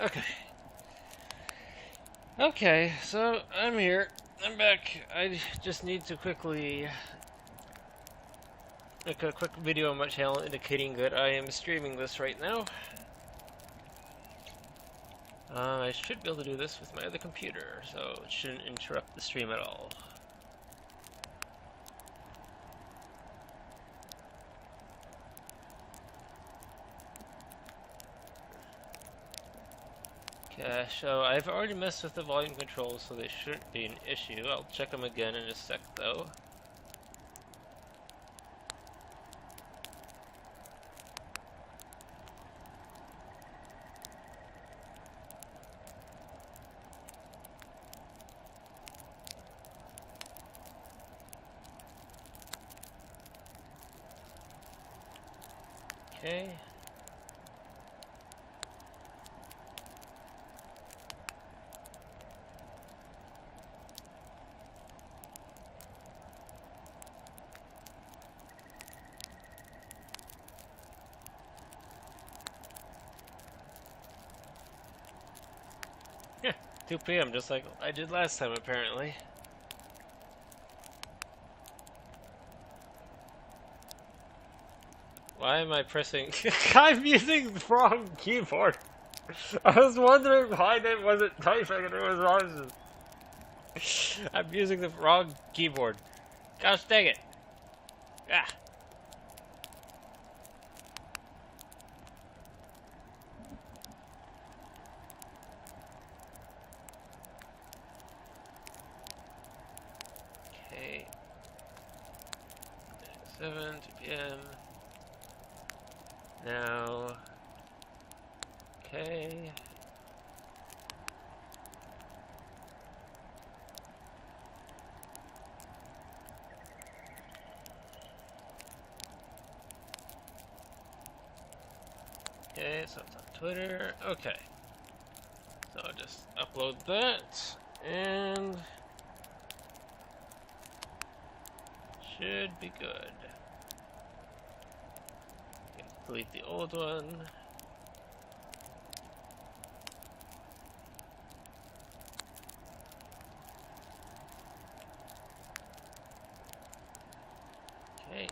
Okay. Okay, so I'm here. I'm back. I just need to quickly make a quick video on my channel indicating that I am streaming this right now. I should be able to do this with my other computer, so it shouldn't interrupt the stream at all. Okay, so I've already messed with the volume controls, so they shouldn't be an issue. I'll check them again in a sec, though. Okay. Yeah, 2 p.m. just like I did last time, apparently. Why am I pressing? I'm using the wrong keyboard. I was wondering why that wasn't typing and it was wrong. I'm using the wrong keyboard. Gosh dang it. Ah. Okay. 7 p.m. Now. Okay. Okay, so it's on Twitter. Okay. So I'll just upload that and should be good. Okay, delete the old one. Okay.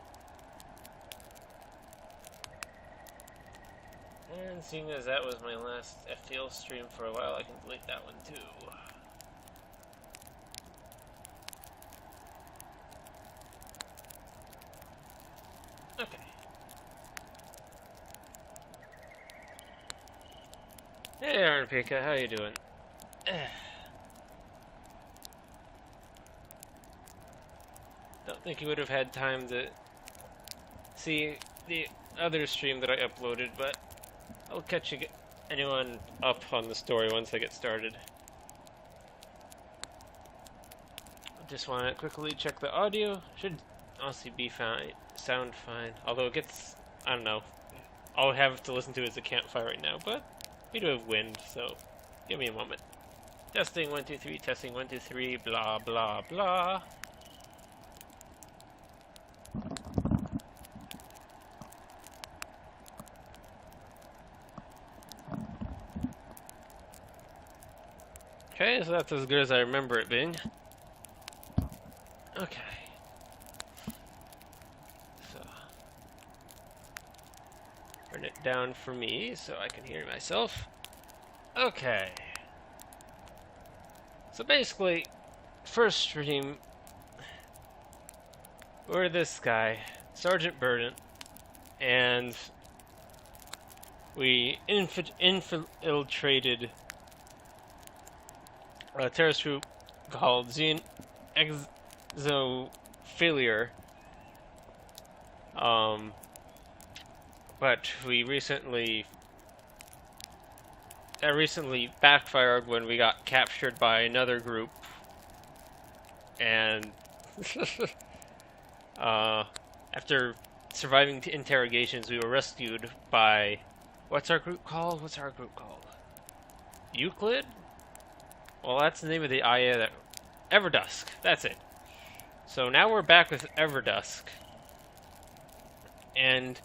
And seeing as that was my last FTL stream for a while, I can delete that one too. Okay. Hey Aaron Pika, how you doing? Don't think you would have had time to see the other stream that I uploaded, but I'll catch anyone up on the story once I get started. Just want to quickly check the audio. Should honestly be fine, sound fine. Although it gets, I don't know. All I have to listen to is the campfire right now, but we do have wind, so give me a moment. Testing 1 2 3. Testing 1 2 3. Blah blah blah. Okay, so that's as good as I remember it being. Okay. So, turn it down for me so I can hear myself. Okay. So basically, first stream, we're this guy, Sergeant Burden, and we infiltrated a terrorist group called Exophilier. But we recently backfired when we got captured by another group, and after surviving interrogations, we were rescued by what's our group called? Euclid? Well, that's the name of the IA that Everdusk. That's it. So now we're back with Everdusk, and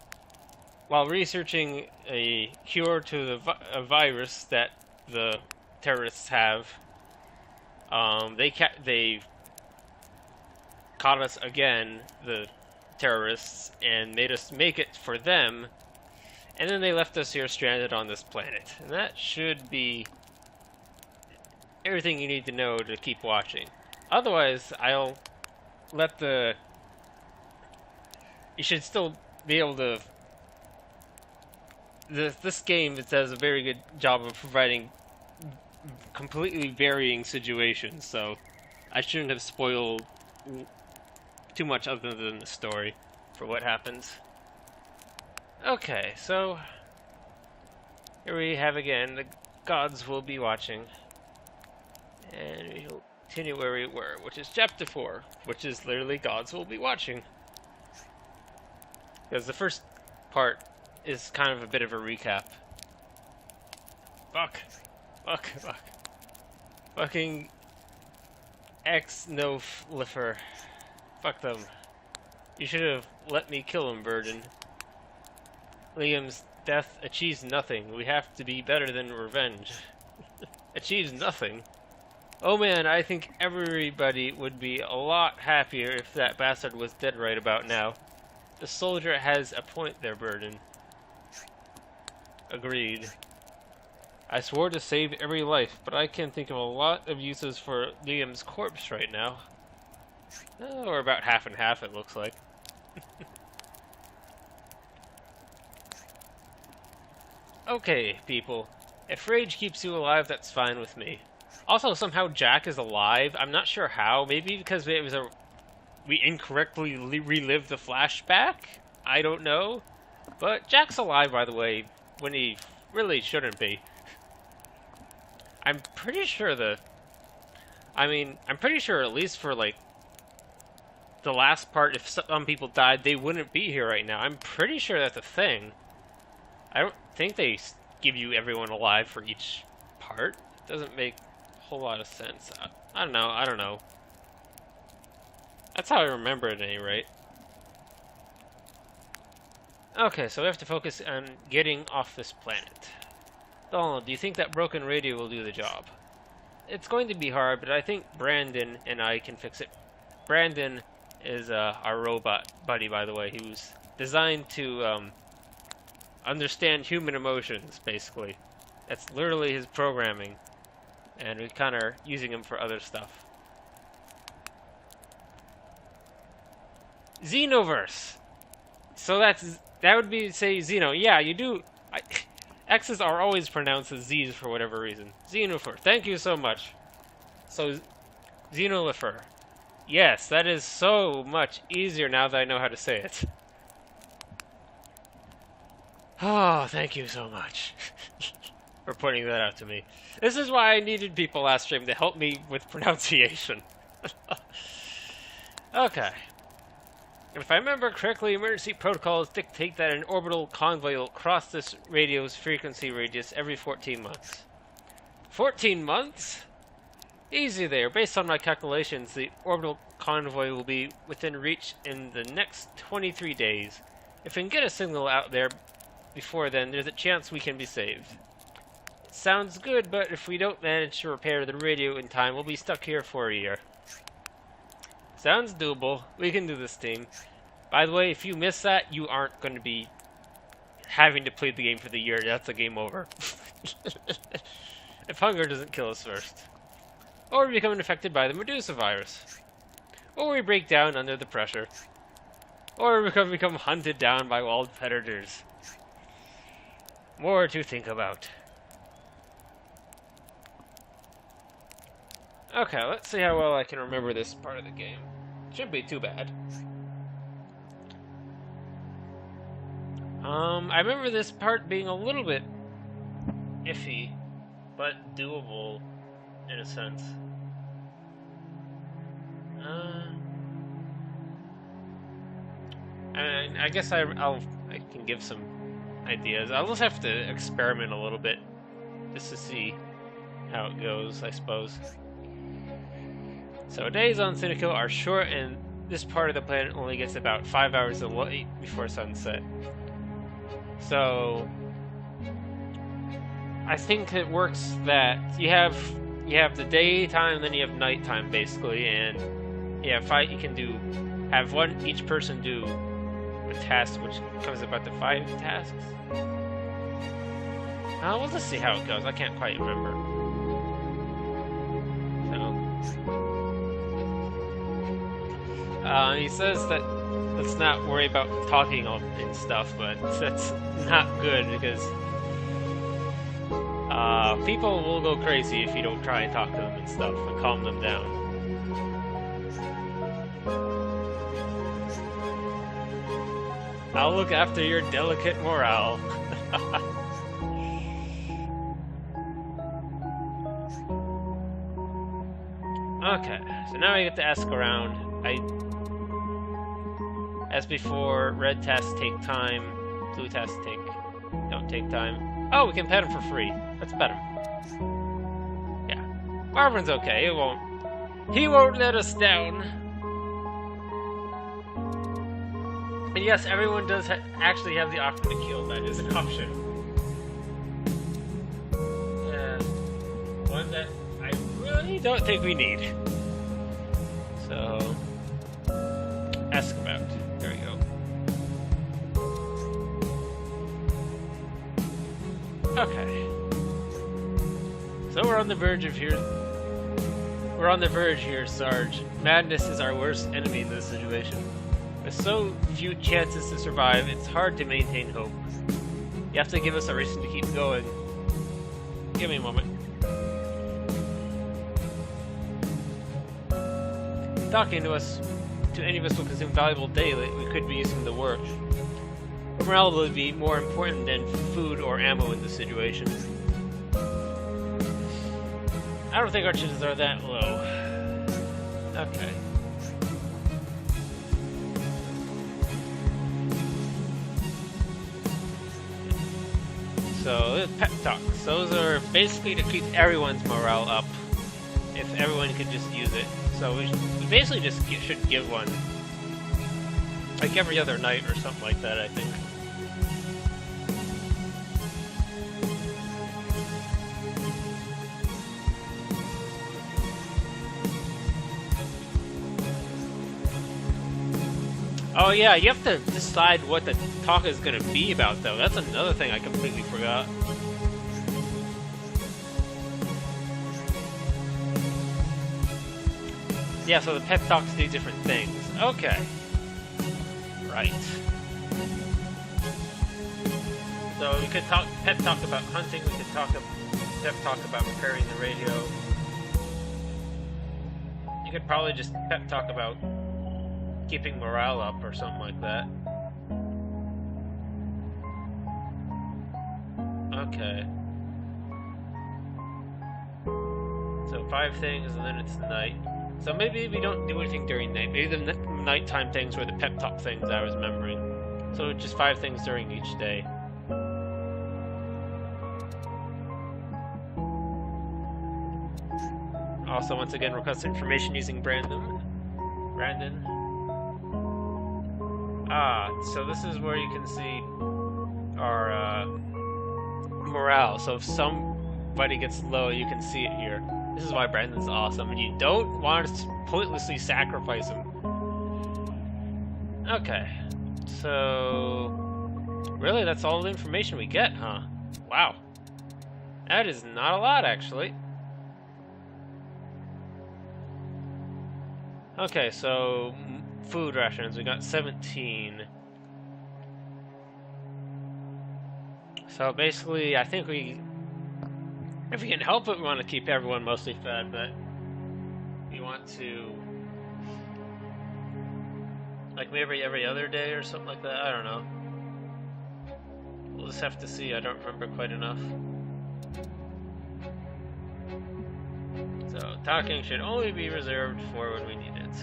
while researching a cure to a virus that the terrorists have, they caught us again, the terrorists, and made us make it for them, and then they left us here stranded on this planet. And that should be everything you need to know to keep watching. Otherwise, I'll let the... You should still be able to... This game, it does a very good job of providing completely varying situations, so I shouldn't have spoiled too much other than the story for what happens. Okay, so here we have again, the gods will be watching, and we'll continue where we were, which is chapter 4, which is literally gods will be watching. Because the first part is kind of a bit of a recap. Fuck. Fucking ex-no-lifer. Fuck them. You should have let me kill him, Burden. Liam's death achieves nothing. We have to be better than revenge. Achieves nothing? Oh man, I think everybody would be a lot happier if that bastard was dead right about now. The soldier has a point there, Burden. Agreed. I swore to save every life, but I can think of a lot of uses for Liam's corpse right now. Or about half and half, it looks like. Okay, people. If rage keeps you alive, that's fine with me. Also, somehow Jack is alive. I'm not sure how. Maybe because we incorrectly relived the flashback? I don't know. But Jack's alive, by the way, when he really shouldn't be. I'm pretty sure I'm pretty sure at least for, like, the last part, if some people died, they wouldn't be here right now. I'm pretty sure that's a thing. I don't think they give you everyone alive for each part. It doesn't make a whole lot of sense. I don't know. That's how I remember it at any rate. Okay, so we have to focus on getting off this planet. Donald, do you think that broken radio will do the job? It's going to be hard, but I think Brandon and I can fix it. Brandon is our robot buddy, by the way. He was designed to understand human emotions, basically. That's literally his programming. And we're kind of using him for other stuff. Xenoverse! So that would be, say, Xeno. Yeah, you do... X's are always pronounced as Z's for whatever reason. Xenoverse. Thank you so much. So, Xenolifer. Yes, that is so much easier now that I know how to say it. Oh, thank you so much for pointing that out to me. This is why I needed people last stream to help me with pronunciation. Okay. If I remember correctly, emergency protocols dictate that an orbital convoy will cross this radio's frequency radius every 14 months. 14 months? Easy there. Based on my calculations, the orbital convoy will be within reach in the next 23 days. If we can get a signal out there before then, there's a chance we can be saved. Sounds good, but if we don't manage to repair the radio in time, we'll be stuck here for a year. Sounds doable. We can do this, team. By the way, if you miss that, you aren't going to be having to play the game for the year. That's a game over. If hunger doesn't kill us first. Or we become infected by the Medusa virus. Or we break down under the pressure. Or we become hunted down by wild predators. More to think about. Okay, let's see how well I can remember this part of the game. Shouldn't be too bad. I remember this part being a little bit iffy, but doable in a sense. And I guess I can give some ideas. I'll just have to experiment a little bit just to see how it goes, I suppose. So days on Sinico are short, and this part of the planet only gets about 5 hours of light before sunset. So I think it works that you have the daytime and then you have nighttime basically, and you can have each person do a task which comes about to 5 tasks. We'll just see how it goes. I can't quite remember. So he says that let's not worry about talking and stuff, but that's not good because people will go crazy if you don't try and talk to them and stuff and calm them down. I'll look after your delicate morale. Okay, so now I get to ask around. As before, red tasks take time, blue tasks don't take time. Oh, we can pet him for free. Let's pet him. Yeah, Marvin's okay. He won't let us down. And yes, everyone does actually have the option to kill. That is an option. And one that I really don't think we need. So, ask about. There we go. Okay. So we're on the verge here, Sarge. Madness is our worst enemy in this situation. With so few chances to survive, it's hard to maintain hope. You have to give us a reason to keep going. Give me a moment. Talking to any of us will consume valuable daylight we could be using to work. Morale will be more important than food or ammo in this situation. I don't think our chances are that low. Okay. So, pep talks. Those are basically to keep everyone's morale up. If everyone could just use it. So we basically just should give one. Like every other night or something like that, I think. Oh yeah, you have to decide what the talk is going to be about, though. That's another thing I completely forgot. Yeah, so the pep talks do different things. Okay. Right. So we could pep talk about hunting, we could pep talk about repairing the radio. You could probably just pep talk about keeping morale up or something like that. Okay. So 5 things and then it's night. So maybe we don't do anything during night. Maybe the nighttime things were the pep talk things I was remembering. So just 5 things during each day. Also, once again, request information using Brandon. So this is where you can see our morale. So if somebody gets low, you can see it here. This is why Brandon's awesome, and you don't want to pointlessly sacrifice him. Okay, so really that's all the information we get, huh? Wow. That is not a lot, actually. Okay, so food rations, we got 17. So basically, I think if we can help it, we want to keep everyone mostly fed, but we want to, like maybe every other day or something like that, I don't know. We'll just have to see, I don't remember quite enough. So, talking should only be reserved for when we need it.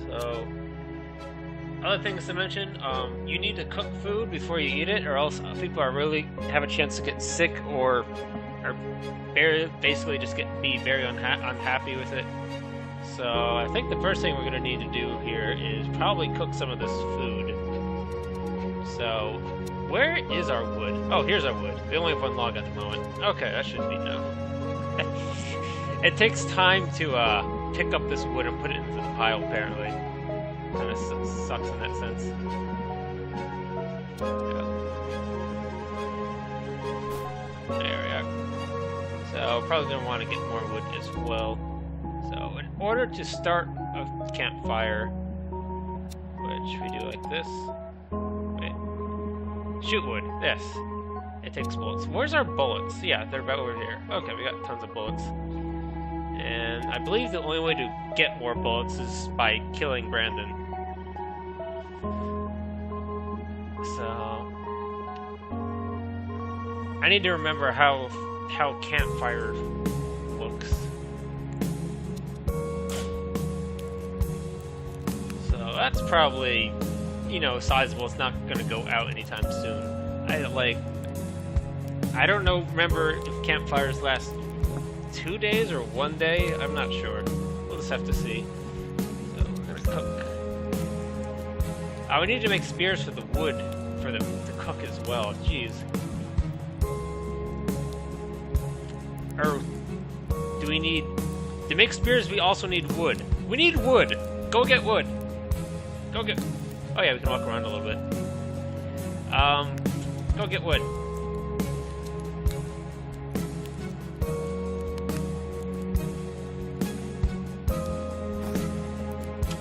So, other things to mention, you need to cook food before you eat it, or else people have a chance to get sick or basically just be very unhappy with it. So I think the first thing we're gonna need to do here is probably cook some of this food. So where is our wood? Oh, here's our wood. We only have one log at the moment. Okay, that should be enough. It takes time to pick up this wood and put it into the pile, apparently. Kind of sucks in that sense. Yeah. There we are. So probably gonna want to get more wood as well. So in order to start a campfire, which we do like this. Wait. Shoot wood. Yes. It takes bullets. Where's our bullets? Yeah, they're about over here. Okay, we got tons of bullets. And I believe the only way to get more bullets is by killing Brandon. So I need to remember how campfire looks. So that's probably, you know, sizable. It's not gonna go out anytime soon. I don't know. Remember if campfires last 2 days or 1 day? I'm not sure. We'll just have to see. So we're gonna cook. We need to make spears for the wood for them to cook as well. Jeez. Or do we need to make spears? We also need wood. We need wood. Go get wood. Go get. Oh yeah, we can walk around a little bit. Go get wood.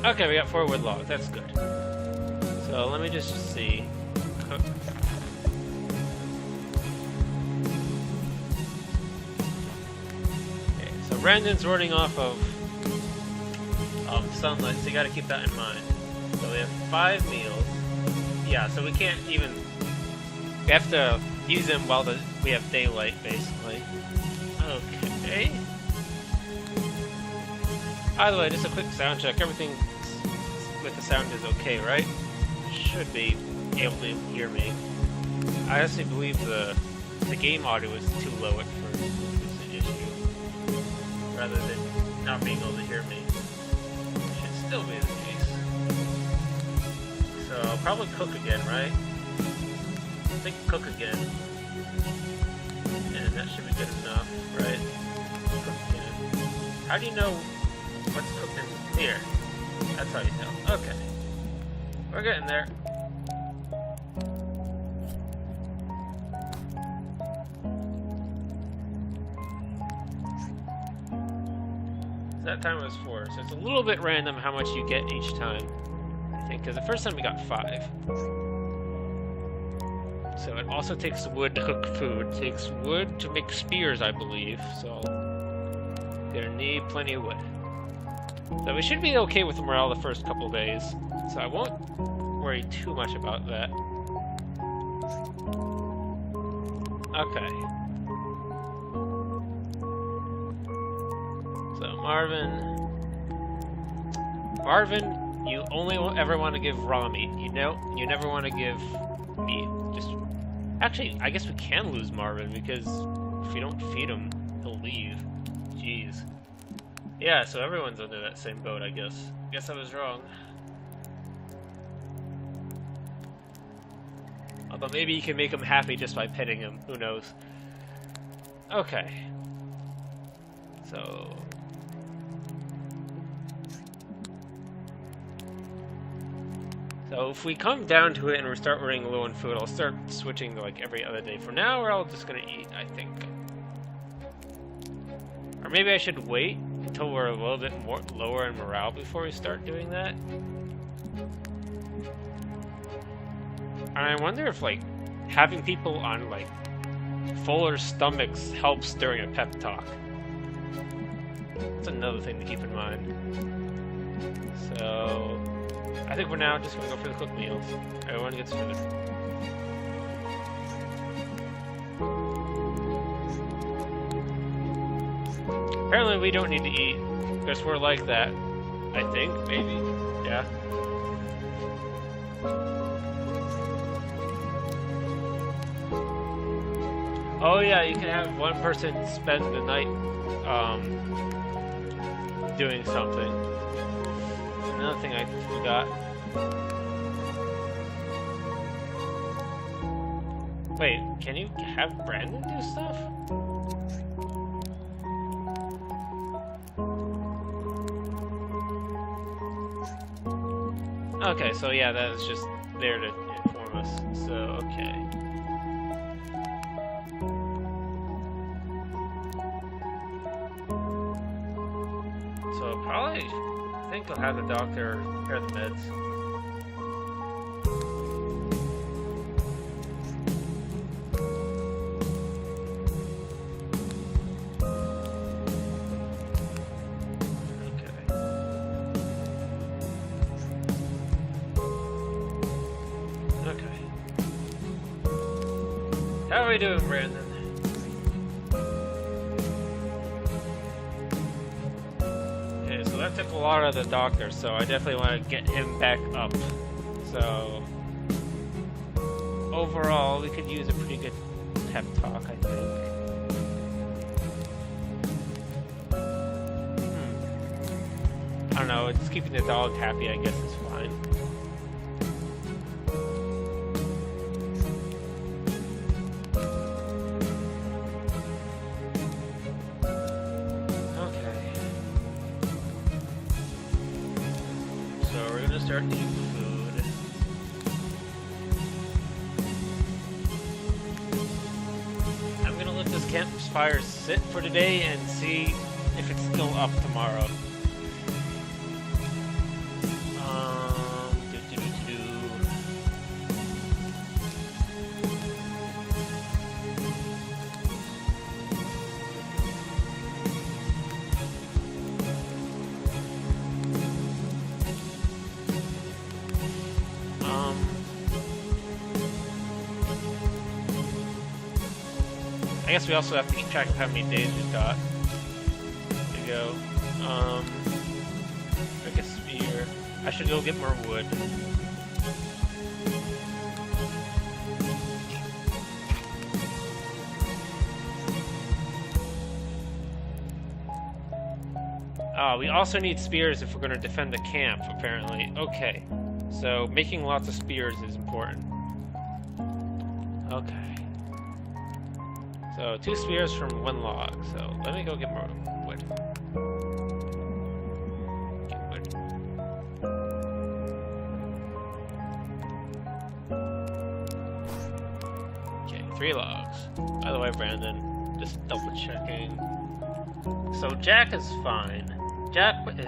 Okay, we got 4 wood logs. That's good. So let me just see. Cook. Okay, so Brandon's running off of sunlight, so you gotta keep that in mind. So we have 5 meals. Yeah, so we can't even. We have to use them while we have daylight, basically. Okay. By the way, just a quick sound check. Everything with the sound is okay, right? Should be able to hear me. I honestly believe the game audio is too low at first. It's an issue. Rather than not being able to hear me. Should still be the case. So I'll probably cook again, right? I think cook again. And that should be good enough, right? Cook again. How do you know what's cooked in here? That's how you tell. Okay. We're getting there. That time was 4, so it's a little bit random how much you get each time, I think, because the first time we got 5. So it also takes wood to cook food, it takes wood to make spears, I believe, so gonna need plenty of wood. So we should be okay with morale the first couple days, so I won't worry too much about that. Okay. So Marvin, you only ever want to give raw meat. You never want to give meat. Actually, I guess we can lose Marvin because if you don't feed him, he'll leave. Jeez. Yeah, so everyone's under that same boat, I guess. Guess I was wrong. Although maybe you can make him happy just by petting him. Who knows? Okay. So if we come down to it and we start running low on food, I'll start switching to like every other day. For now, we're all just gonna eat, I think. Or maybe I should wait until we're a little bit more lower in morale before we start doing that. And I wonder if like having people on like fuller stomachs helps during a pep talk. That's another thing to keep in mind. So I think we're now just gonna go for the cooked meals. Everyone gets food. Apparently we don't need to eat, because we're like that. I think, maybe? Yeah. Oh yeah, you can have one person spend the night, doing something. another thing I forgot. Wait, can you have Brandon do stuff? Okay, so yeah, that is just there to inform us. So, okay. So probably, I think I'll have the doctor prepare the meds. How are we doing, Brandon? Okay, so that took a lot of the doctor, so I definitely want to get him back up. So, overall, we could use a pretty good pep talk, I think. I don't know, it's keeping the dog happy, I guess is fine. Start eating food. I'm gonna let this campfire sit for today and see if it's still up tomorrow. I guess we also have to keep track of how many days we've got to go. I guess spear. I should go get more wood. We also need spears if we're going to defend the camp, apparently. Okay, so making lots of spears is important. Okay. So 2 spears from 1 log. So let me go get more wood. Get wood. Okay, 3 logs. By the way, Brandon, just double checking. So Jack is fine. Jack is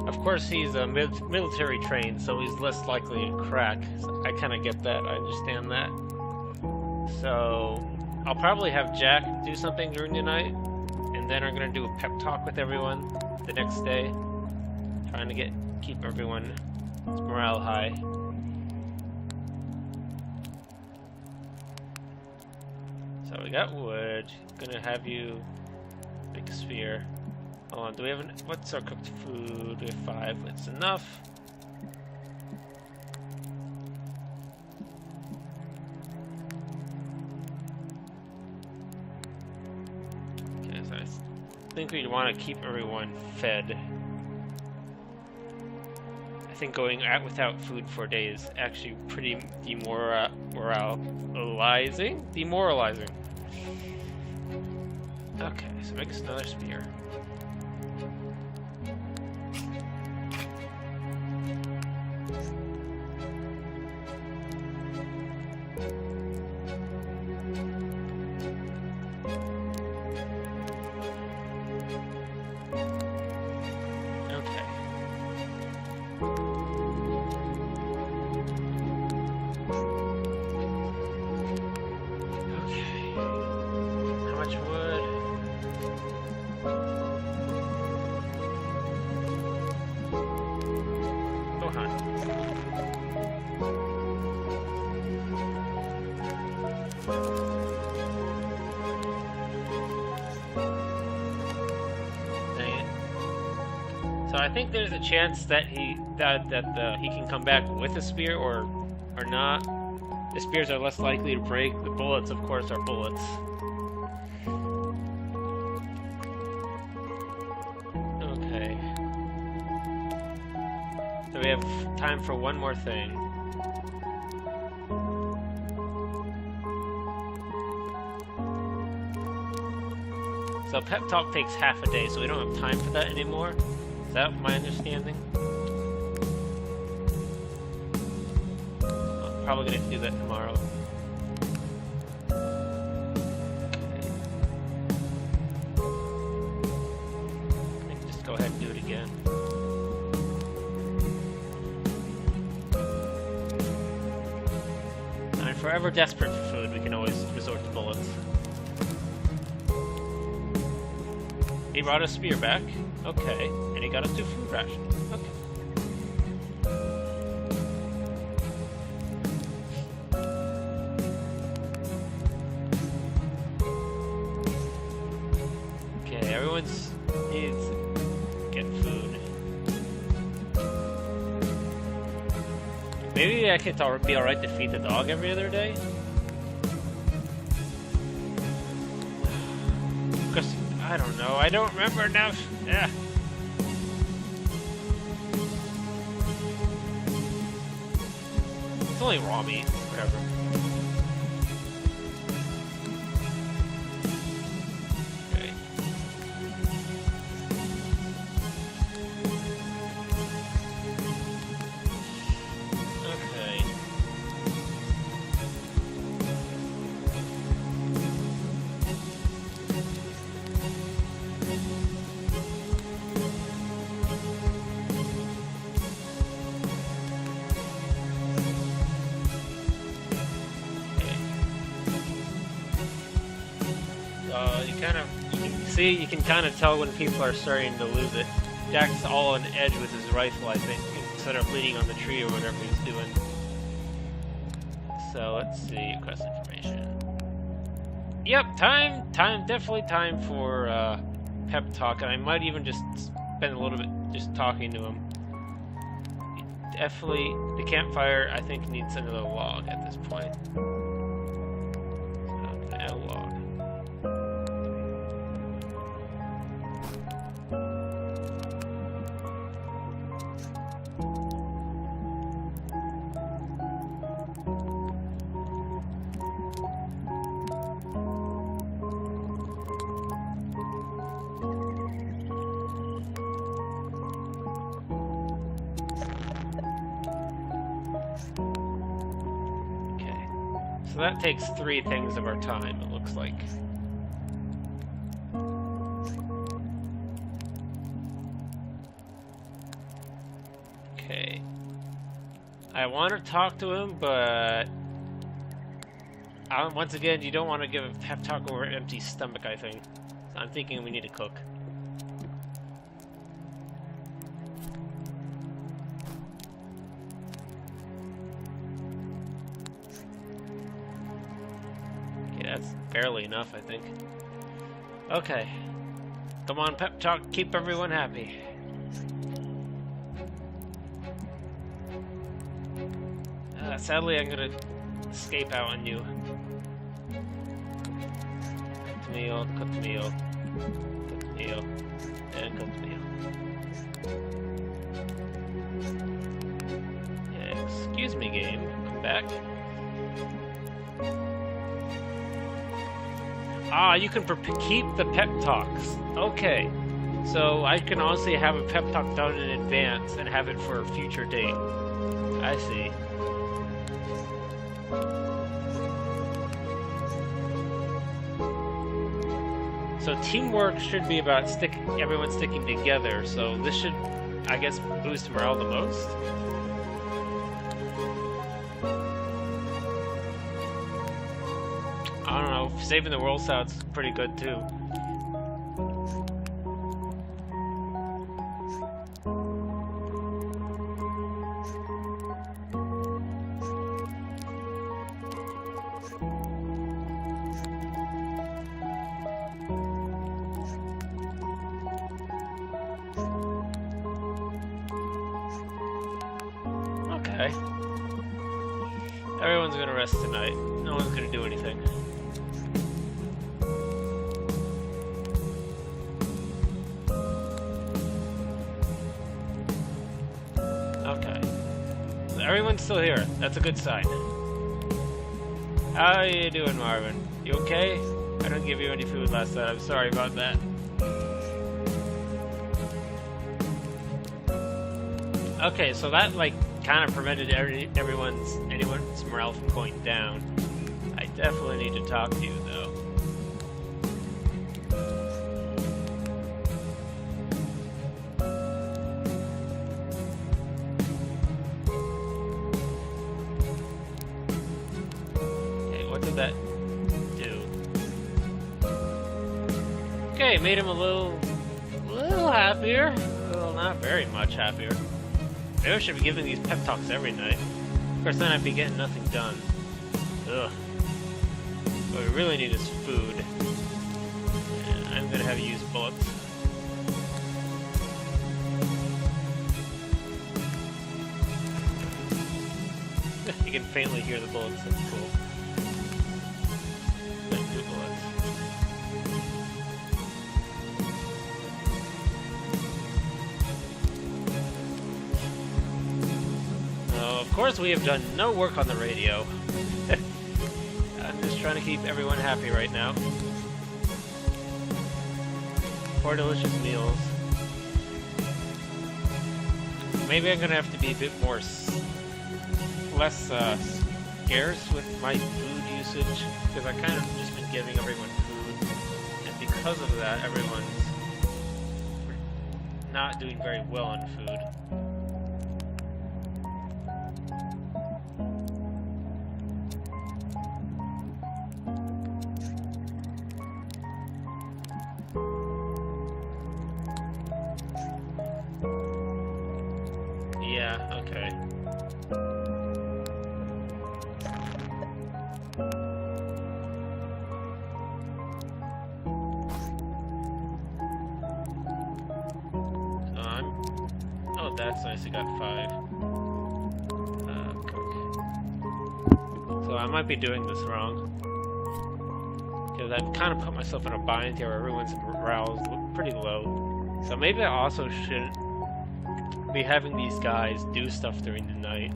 of course he's a military trained, so he's less likely to crack. So I kind of get that. I understand that. So I'll probably have Jack do something during the night, and then I'm gonna do a pep talk with everyone the next day, trying to keep everyone's morale high. So we got wood. Gonna have you make a spear. Hold on, do we have what's our cooked food? We have 5. It's enough. I think we want to keep everyone fed. I think going out without food for a day is actually pretty demoralizing. Okay, so make us another spear. So I think there's a chance that he can come back with a spear or not. The spears are less likely to break. The bullets, of course, are bullets. Okay. have time for one more thing. So pep talk takes half a day, so we don't have time for that anymore. Is that my understanding? I'm probably going to do that tomorrow. I can just go ahead and do it again. And if we're ever desperate for food, we can always resort to bullets. He brought a spear back. Okay. And he got us 2 food rations. Okay. Okay, everyone's needs to get food. Maybe I could be alright to feed the dog every other day? Because I don't know. I don't remember enough. Yeah. It's only raw meat. Whatever. Okay. Okay. You can kind of tell when people are starting to lose it. Jack's all on edge with his rifle, I think, instead of leaning on the tree or whatever he's doing. So let's see, quest information. Yep, definitely time for pep talk, and I might even just spend a little bit just talking to him. Definitely, the campfire I think needs another log at this point. So I'm gonna add a log. So that takes 3 things of our time, it looks like. Okay. I want to talk to him, but once again, you don't want to give a pep talk over an empty stomach, I think. So I'm thinking we need to cook. That's barely enough, I think. Okay. Come on, pep talk, keep everyone happy. Sadly, I'm gonna escape out on you. Cook the meal, cook the meal, cook the meal, and cook the meal. Yeah, excuse me, game. Come back. Ah, you can keep the pep talks. Okay. So I can honestly have a pep talk done in advance and have it for a future date. I see. So teamwork should be about everyone sticking together, so this should, I guess, boost morale the most. I don't know, saving the world sounds pretty good too. Okay. Everyone's gonna rest tonight. No one's gonna do anything. Okay. everyone's still here. That's a good sign. How you doing, Marvin? You okay? I didn't give you any food last night. I'm sorry about that. Okay, so that like kind of prevented anyone's morale from going down. I definitely need to talk to you though. Okay, what did that do? Okay, made him a little happier. Well, not very much happier. Maybe I should be giving these pep talks every night. Of course, then I'd be getting nothing done. Ugh. What we really need is food. And I'm gonna have you use bullets. You can faintly hear the bullets. That's cool. Like 2 bullets. Of course, we have done no work on the radio. I'm just trying to keep everyone happy right now. 4 delicious meals. Maybe I'm gonna have to be a bit more less scarce with my food usage, because I kind of just been giving everyone food, and because of that, everyone's not doing very well on food. Yeah, okay. Oh, that's nice, I got 5. So I might be doing this wrong. Because I've kind of put myself in a bind here where everyone's morale is pretty low. So maybe I also should be having these guys do stuff during the night.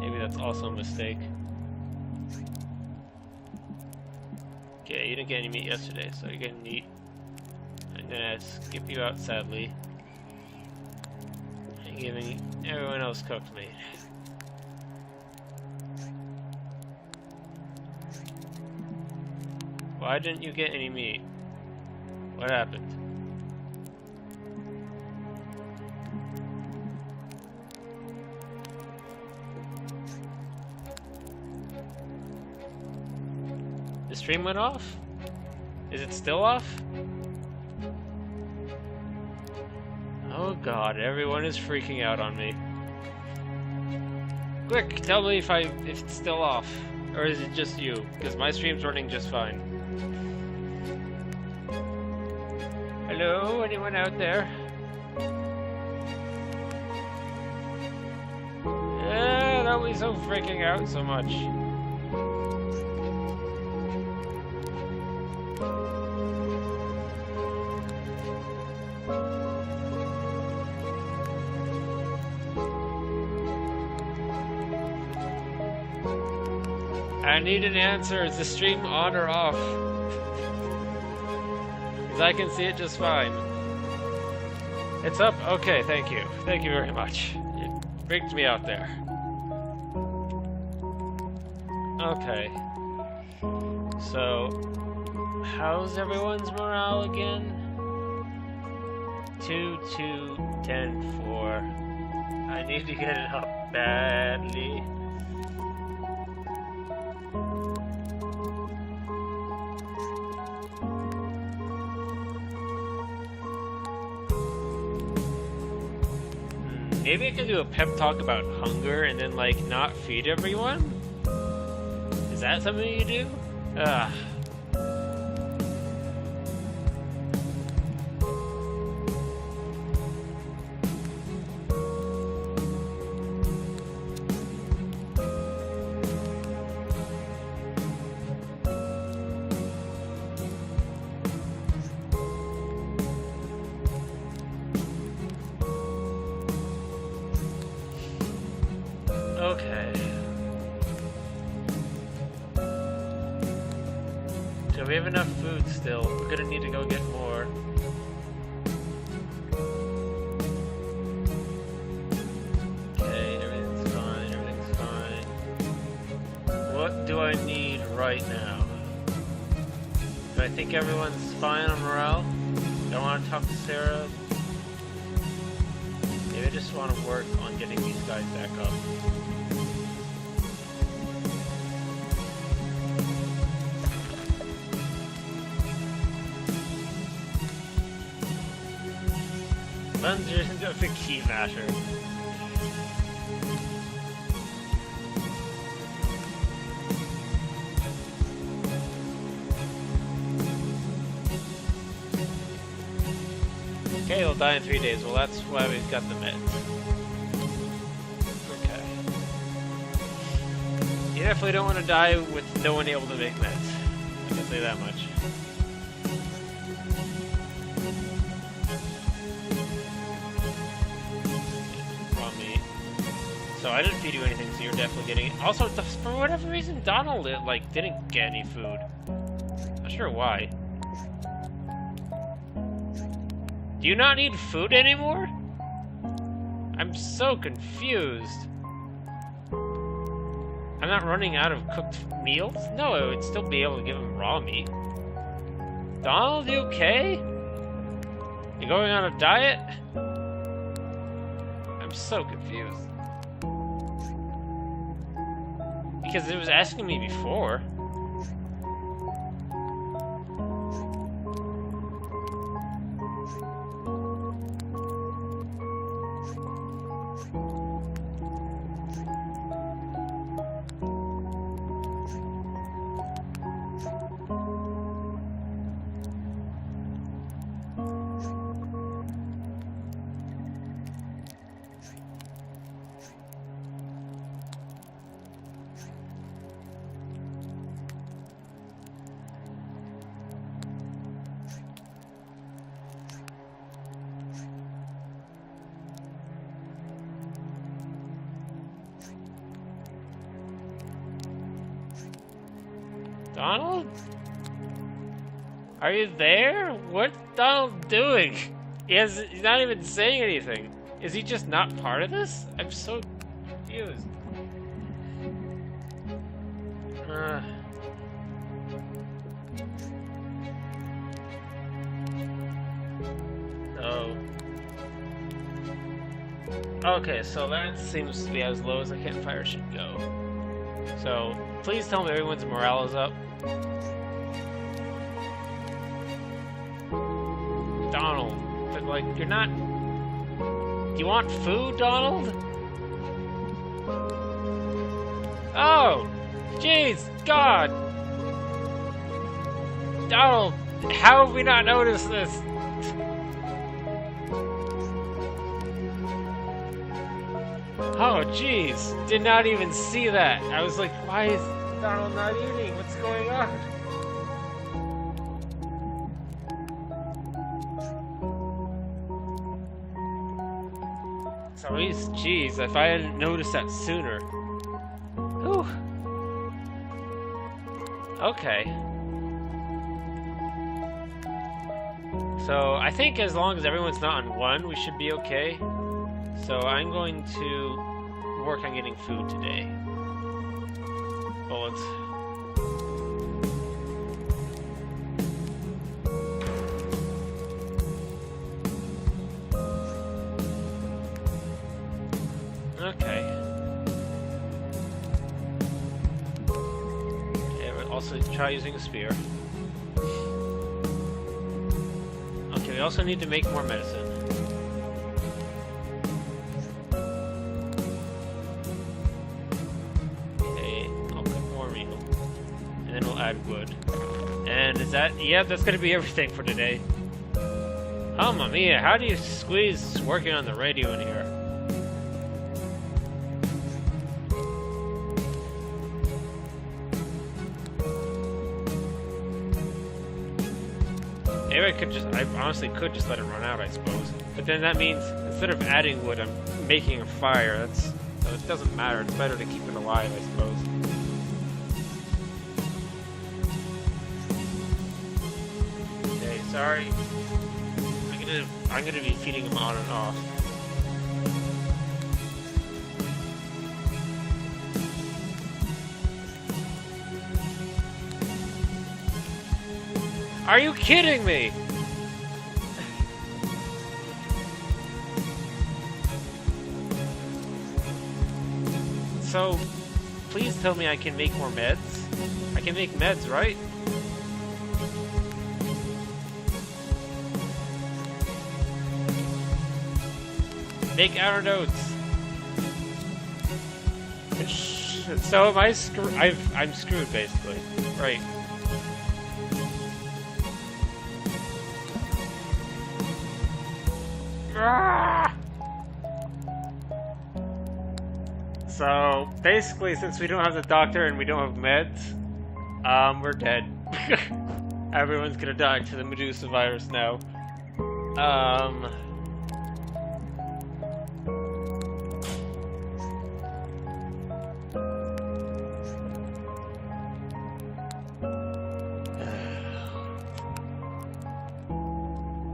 Maybe that's also a mistake. Okay, you didn't get any meat yesterday, so you're getting meat. I'm gonna skip you out, sadly. And giving everyone else cooked meat. Why didn't you get any meat? What happened? The stream went off? Is it still off? Oh god, everyone is freaking out on me. Quick, tell me if it's still off. Or is it just you? Because my stream's running just fine. Hello? Anyone out there? Yeah, don't be so freaking out so much. I need an answer. Is the stream on or off? Because I can see it just fine. It's up? Okay, thank you. Thank you very much. It freaked me out there. Okay. So, how's everyone's morale again? 2, 2, 10, 4. I need to get it up badly. Maybe I can do a pep talk about hunger and then, like, not feed everyone? Is that something you do? Ugh. Okay. So we have enough food still. We're gonna need to go get more. Okay, everything's fine, everything's fine. What do I need right now? Do I think everyone's fine on morale? Do I want to talk to Sarah? Maybe I just want to work on getting these guys back up. Lunge into the key masher. Okay, he'll die in 3 days. Well, that's why we've got the meds. Okay. You definitely don't want to die with no one able to make meds. I can say that much. Raw meat. So I didn't feed you anything, so you're definitely getting it. Also, for whatever reason, Donald didn't get any food. Not sure why. Do you not need food anymore? I'm so confused. I'm not running out of cooked meals? No, I would still be able to give him raw meat. Donald, you okay? You going on a diet? I'm so confused. Because it was asking me before. Donald? Are you there? What's Donald doing? He's not even saying anything. Is he just not part of this? I'm so confused. Oh. Okay, so that seems to be as low as a campfire should go. So, please tell me everyone's morale is up. Donald, but like, you're not... Do you want food, Donald? Oh! Jeez! God! Donald, how have we not noticed this? Oh, jeez. Did not even see that. I was like, why is Donald not eating? What's going on? So he's, jeez, if I hadn't noticed that sooner. Whew. Okay. So I think as long as everyone's not on one, we should be okay. So I'm going to work on getting food today. Bullets. Okay. Okay, we'll also try using a spear. Okay, we also need to make more medicine. Add wood. And is that... Yeah, that's gonna be everything for today. Mamma mia, how do you squeeze working on the radio in here? Maybe I could just... I honestly could just let it run out, I suppose. But then that means, instead of adding wood, I'm making a fire. That's So it doesn't matter. It's better to keep it alive, I suppose. Okay, sorry. I'm gonna be feeding him on and off. Are you kidding me? So, please tell me I can make more meds? I can make meds, right? Make antidotes. So am I screwed? I'm screwed basically. Right. So basically, since we don't have the doctor and we don't have meds, we're dead. Everyone's gonna die to the Medusa virus now.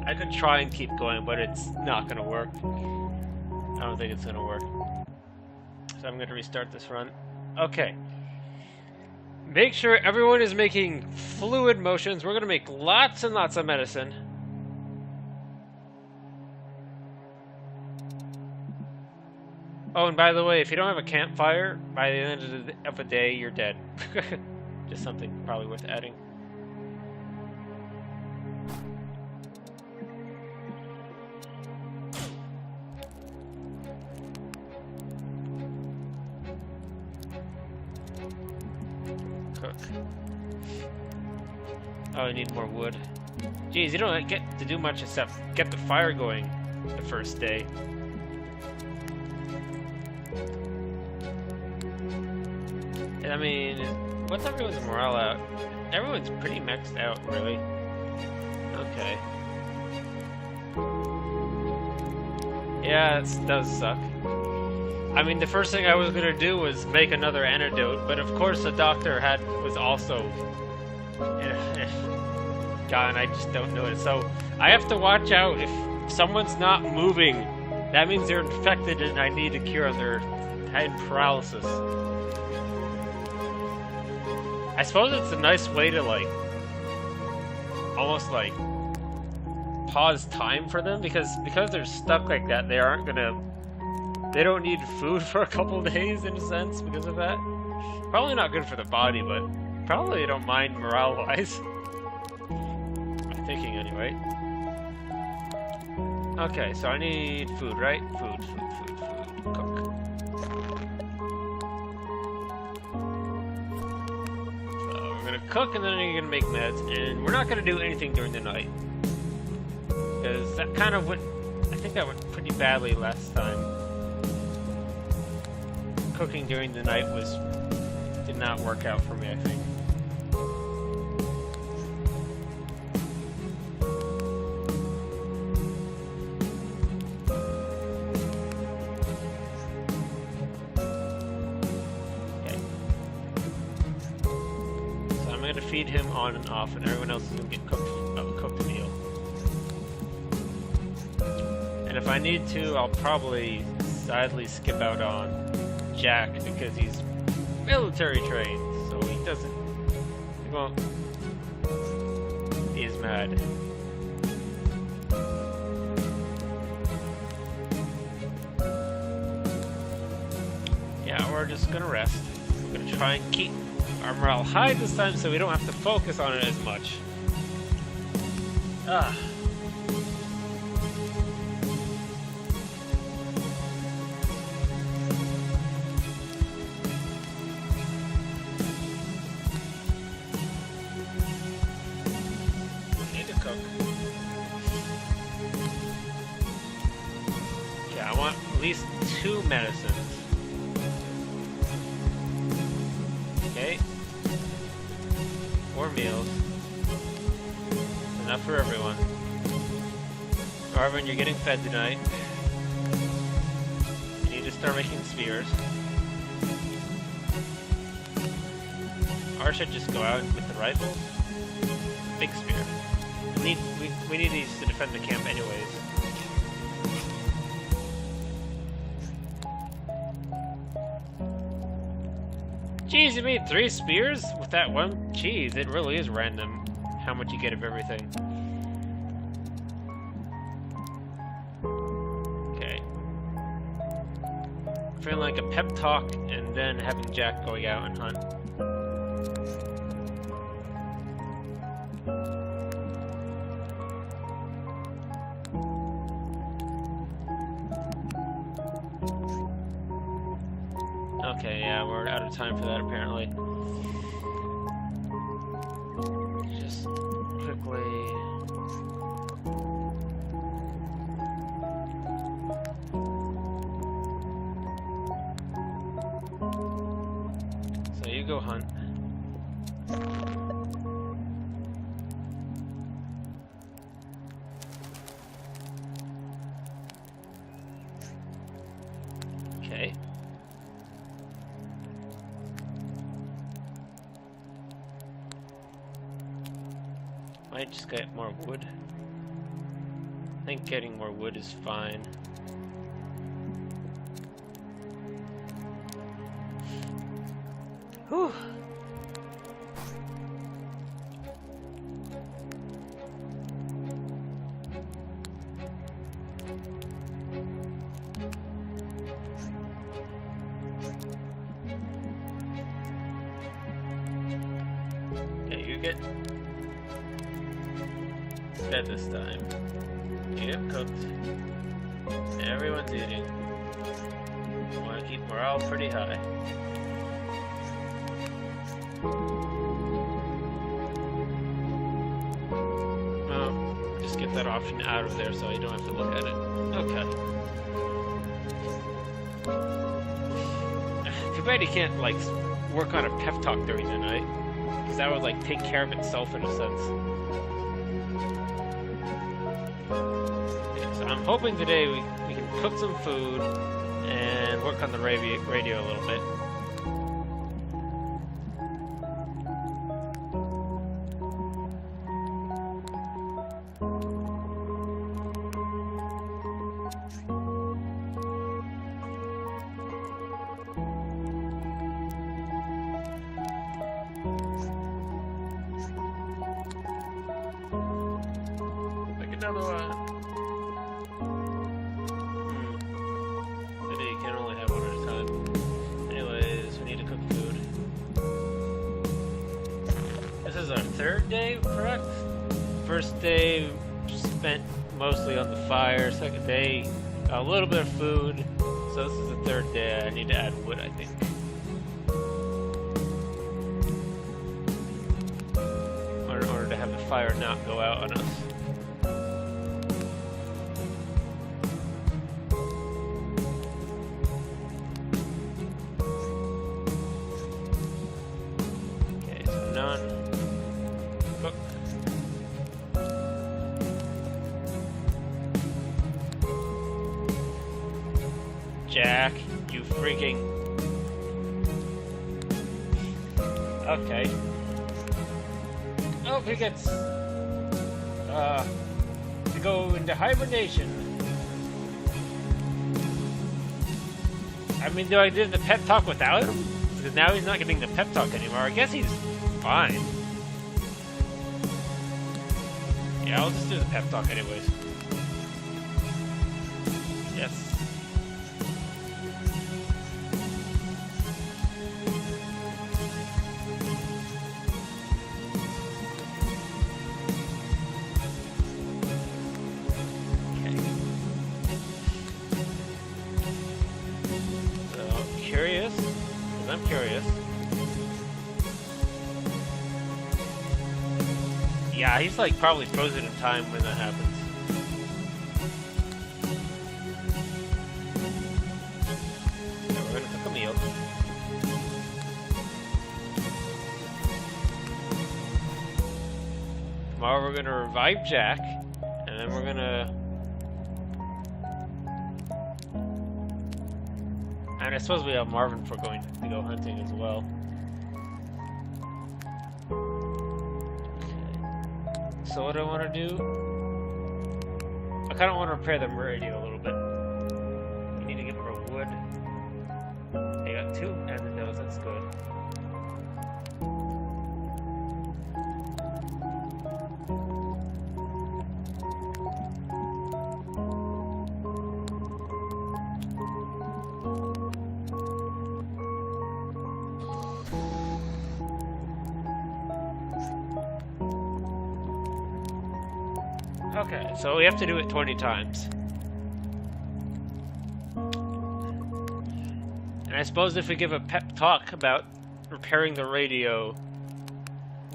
I could try and keep going, but it's not gonna work. I don't think it's gonna work. So I'm gonna restart this run. Okay. Make sure everyone is making fluid motions. We're gonna make lots and lots of medicine. Oh, and by the way, if you don't have a campfire, by the end of the day, you're dead. Just something probably worth adding. Cook. Oh, I need more wood. Jeez, you don't get to do much except get the fire going the first day. I mean, what's everyone's morale out? Everyone's pretty maxed out, really. Okay. Yeah, it does suck. I mean, the first thing I was gonna do was make another antidote, but of course the doctor was also gone. I just don't know it. So I have to watch out. If someone's not moving, that means they're infected and I need a cure on their head paralysis. I suppose it's a nice way to, like, almost, like, pause time for them, because they're stuck like that, they don't need food for a couple days, in a sense, because of that. Probably not good for the body, but probably they don't mind morale-wise. I'm thinking, anyway. Okay, so I need food, right? Food. Cook. Cook, and then you're gonna make meds, and we're not gonna do anything during the night, because that kind of went, I think that went pretty badly last time. Cooking during the night did not work out for me, I think. Feed him on and off, and everyone else is gonna get cooked meal. And if I need to, I'll probably sadly skip out on Jack, because he's military trained, so he won't. He is mad. Yeah, we're just gonna rest. We're gonna try and keep our morale high this time, so we don't have to focus on it as much. Need to cook. Yeah, I want at least 2 medicines. Okay. 4 meals. Enough for everyone. Marvin, you're getting fed tonight. You need to start making spears. Or should just go out with the rifle. Big spear. We need these to defend the camp anyways. Jeez, you made 3 spears with that one? Jeez, it really is random how much you get of everything. Okay. Feeling like a pep talk and then having Jack going out and hunt. Okay, yeah, we're out of time for that apparently. Just quickly... So you go hunt. Okay. Might just get more wood. I think getting more wood is fine. Whew. Okay, you get fed this time. You get cooked. Everyone's eating. We want to keep morale pretty high. Well, just get that option out of there so you don't have to look at it. Okay. Too bad you can't, like, work on a pep talk during the night. Because that would, like, take care of itself in a sense. I'm hoping today we can cook some food and work on the radio a little bit. Like another one. Third day, correct? First day spent mostly on the fire. Second day, a little bit of food. So this is the third day. I need to add wood, I think. In order to have the fire not go out on us. Okay, so none. Cook. Jack, you freaking... Okay. Oh, he gets... to go into hibernation. I mean, do I do the pep talk without him? Because now he's not getting the pep talk anymore. I guess he's fine. Yeah, I'll just do the pep talk anyways. Yes. Okay. So, curious, because I'm curious. Yeah, he's like probably frozen in time when that happens. So we're gonna cook a meal. Tomorrow we're gonna revive Jack, and then we're gonna And I suppose we have Marvin for going to go hunting as well. Okay. So what do I want to do? I kind of want to repair the radio a little bit. We need to get more wood. I got 2 antidotes, that's good. Okay, so we have to do it 20 times. And I suppose if we give a pep talk about repairing the radio,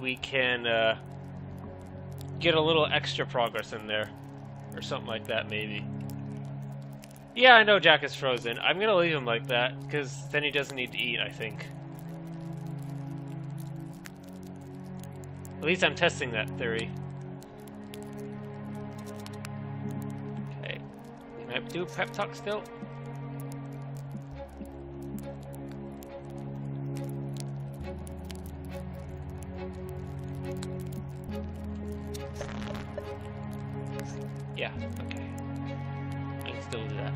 we can get a little extra progress in there. Or something like that, maybe. Yeah, I know Jack is frozen. I'm gonna leave him like that, because then he doesn't need to eat, I think. At least I'm testing that theory. Can I do a pep talk still? Yeah, okay. I can still do that.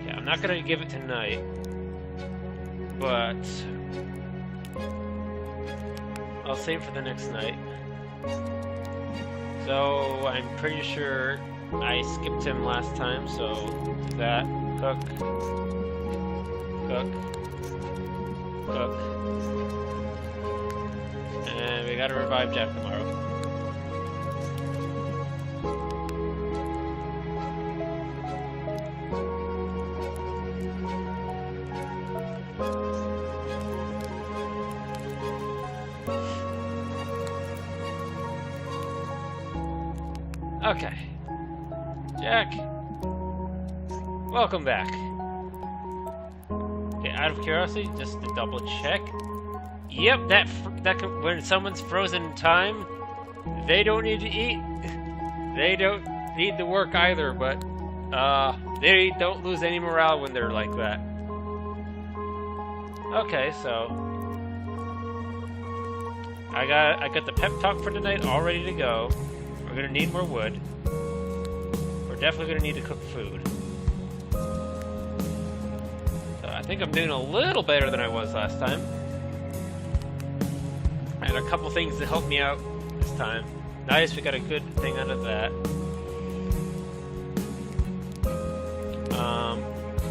Okay, I'm not gonna give it tonight, but I'll save for the next night. So I'm pretty sure I skipped him last time, so do that. Cook. Cook. Cook. And we gotta revive Jack tomorrow. Okay. Jack. Welcome back. Okay, out of curiosity, just to double check. Yep, when someone's frozen in time, they don't need to eat. They don't need to work either, but they don't lose any morale when they're like that. Okay, so I got the pep talk for tonight all ready to go. We're gonna need more wood. We're definitely gonna need to cook food. So I think I'm doing a little better than I was last time. I had a couple things that helped me out this time. Nice, we got a good thing out of that.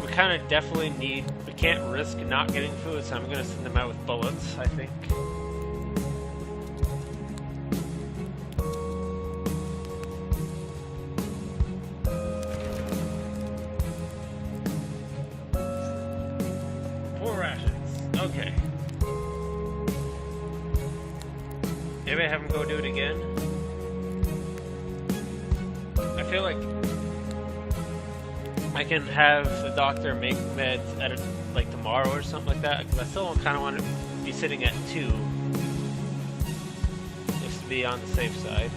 We kind of definitely need, we can't risk not getting food, so I'm gonna send them out with bullets, I think. Okay. Maybe I have him go do it again. I feel like I can have the doctor make meds at like tomorrow or something like that, because I still kind of want to be sitting at 2, just to be on the safe side.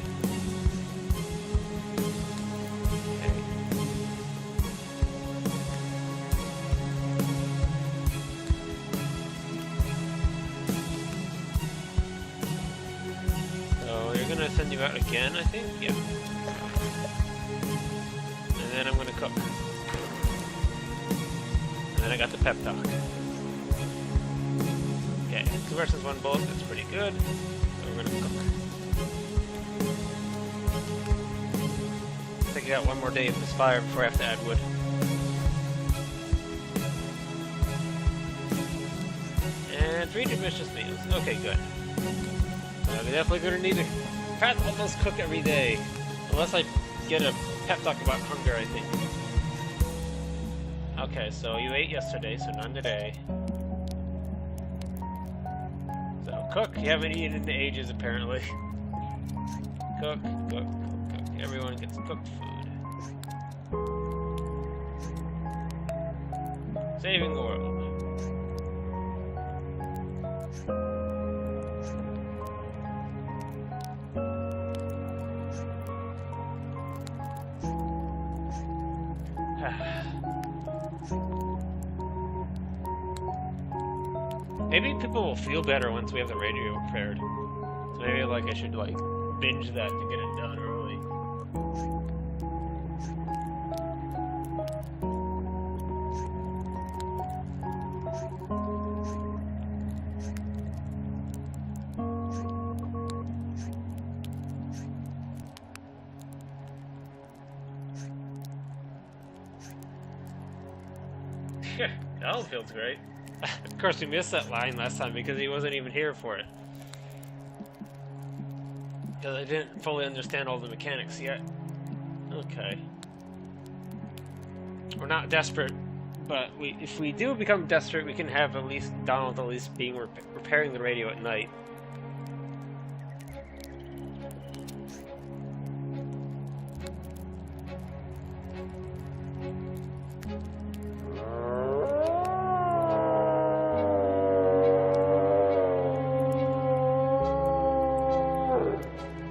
I'm gonna send you out again, I think. Yeah. And then I'm gonna cook. And then I got the pep talk. Okay, 2 versus 1 bullet, that's pretty good. So we're gonna cook. I think I got 1 more day of this fire before I have to add wood. And 3 delicious meals. Okay, good. We're definitely gonna need to almost cook every day. Unless I get a pep talk about hunger, I think. Okay, so you ate yesterday, so none today. So cook, you haven't eaten in ages apparently. Cook, cook, cook, cook. Everyone gets cooked food. Saving the world. Maybe people will feel better once we have the radio repaired. So maybe like I should like binge that to get it done early. That all feels great. Of course, we missed that line last time because he wasn't even here for it. Because I didn't fully understand all the mechanics yet. Okay. We're not desperate, but if we do become desperate, we can have at least Donald at least being repairing the radio at night.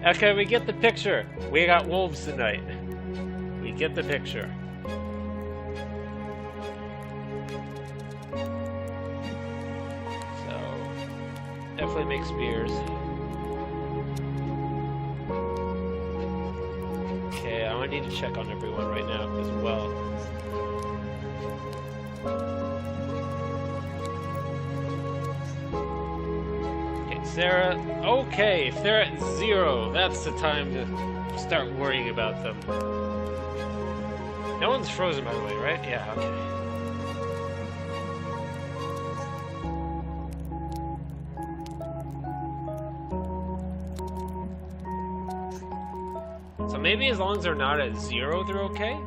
Okay, we get the picture. We got wolves tonight. We get the picture. So, definitely make spears. Okay, I need to check on everyone right now as well. Sarah, okay, if they're at 0, that's the time to start worrying about them. No one's frozen, by the way, right? Yeah, okay. So maybe as long as they're not at 0, they're okay?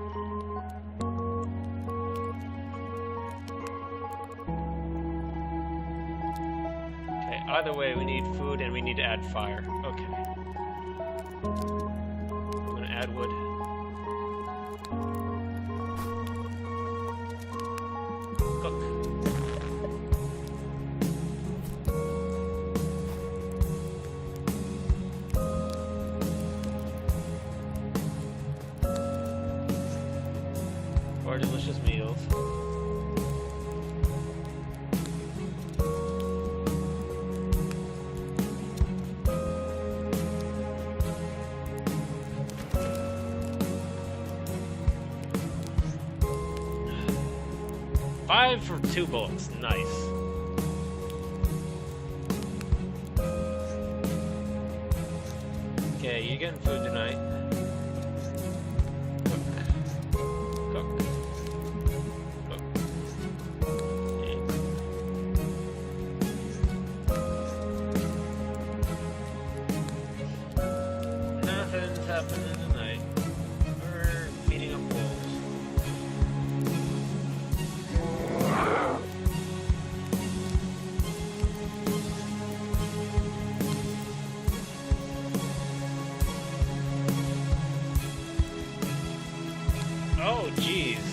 Either way, we need food and we need to add fire. Okay. I'm gonna add wood. Cook. Or delicious meals. For 2 bullets, nice. Okay, you getting food tonight? Cook. Cook. Cook. Okay. Nothing's happening tonight. We're feeding up wolves. Oh, jeez.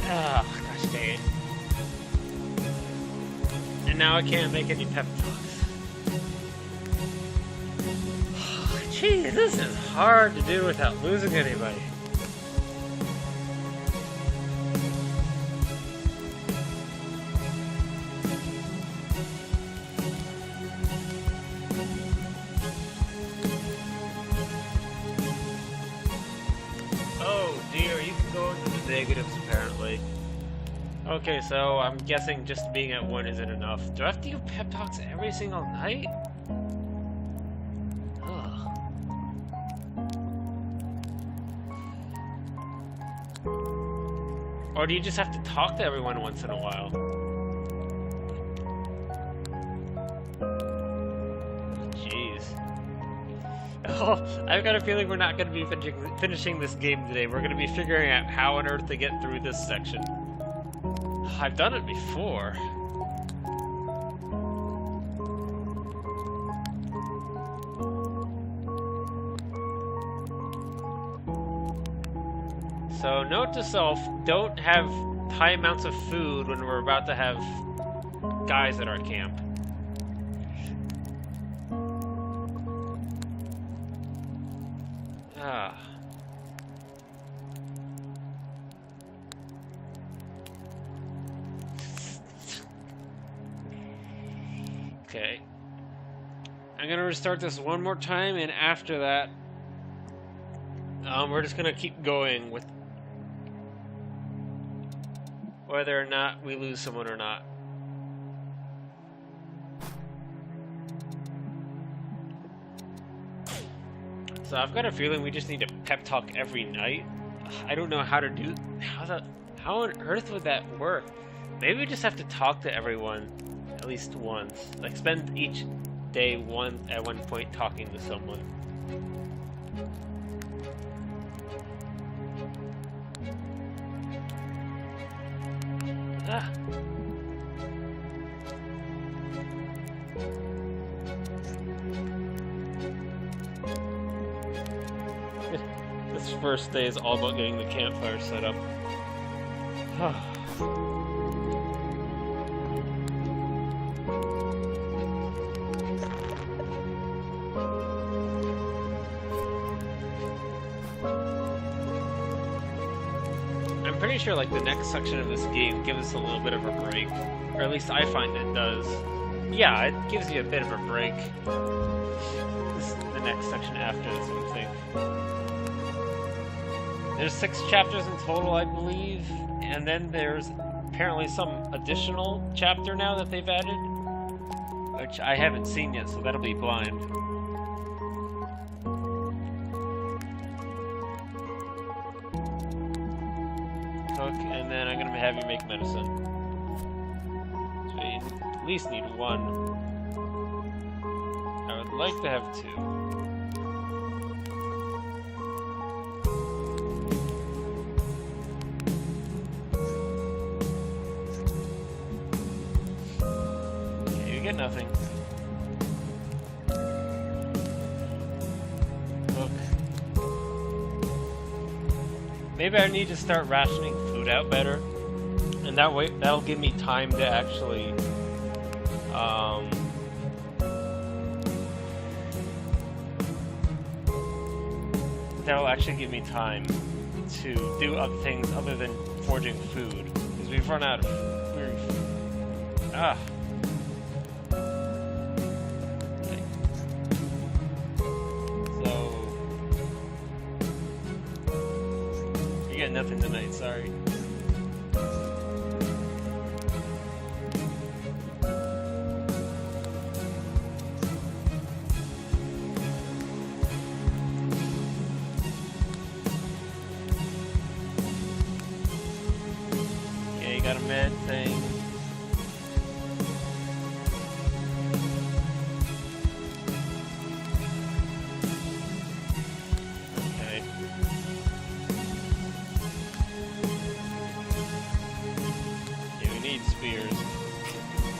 Ah, gosh dang it. And now I can't make any pep talks. Jeez, this is hard to do without losing anybody. Negatives, apparently. Okay, so I'm guessing just being at 1 isn't enough. Do I have to do pep talks every single night? Ugh. Or do you just have to talk to everyone once in a while? Jeez. Oh, I've got a feeling we're not going to be finishing this game today. We're going to be figuring out how on earth to get through this section. I've done it before. So, note to self, don't have high amounts of food when we're about to have guys at our camp. Okay. I'm gonna restart this one more time, and after that, we're just gonna keep going with whether or not we lose someone or not. So I've got a feeling we just need to pep talk every night. I don't know how to do how on earth would that work? Maybe we just have to talk to everyone at least once. Like spend each day at one point talking to someone. Ah. This first day is all about getting the campfire set up. I'm pretty sure like the next section of this game gives us a little bit of a break. Or at least I find it does. Yeah, it gives you a bit of a break. This is the next section after this, I think. There's 6 chapters in total, I believe, and then there's apparently some additional chapter now that they've added, which I haven't seen yet, so that'll be blind. Cook, and then I'm gonna have you make medicine. So you at least need 1. I would like to have 2. Get nothing. Look. Maybe I need to start rationing food out better, and that way that'll give me time to actually give me time to do other things other than forging food, because we've run out of nothing tonight, sorry. Yeah, you got a med thing.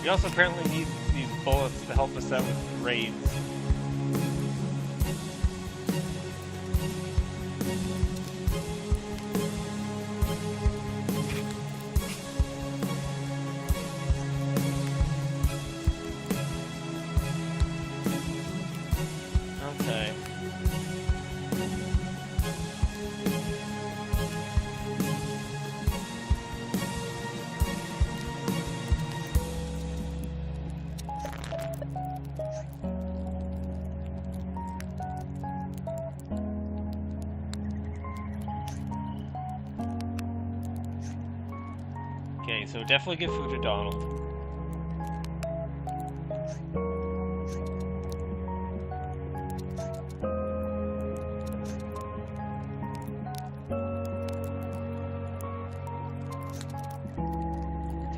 We also apparently need these bullets to help us out with raids. Okay. Okay, so definitely give food to Donald.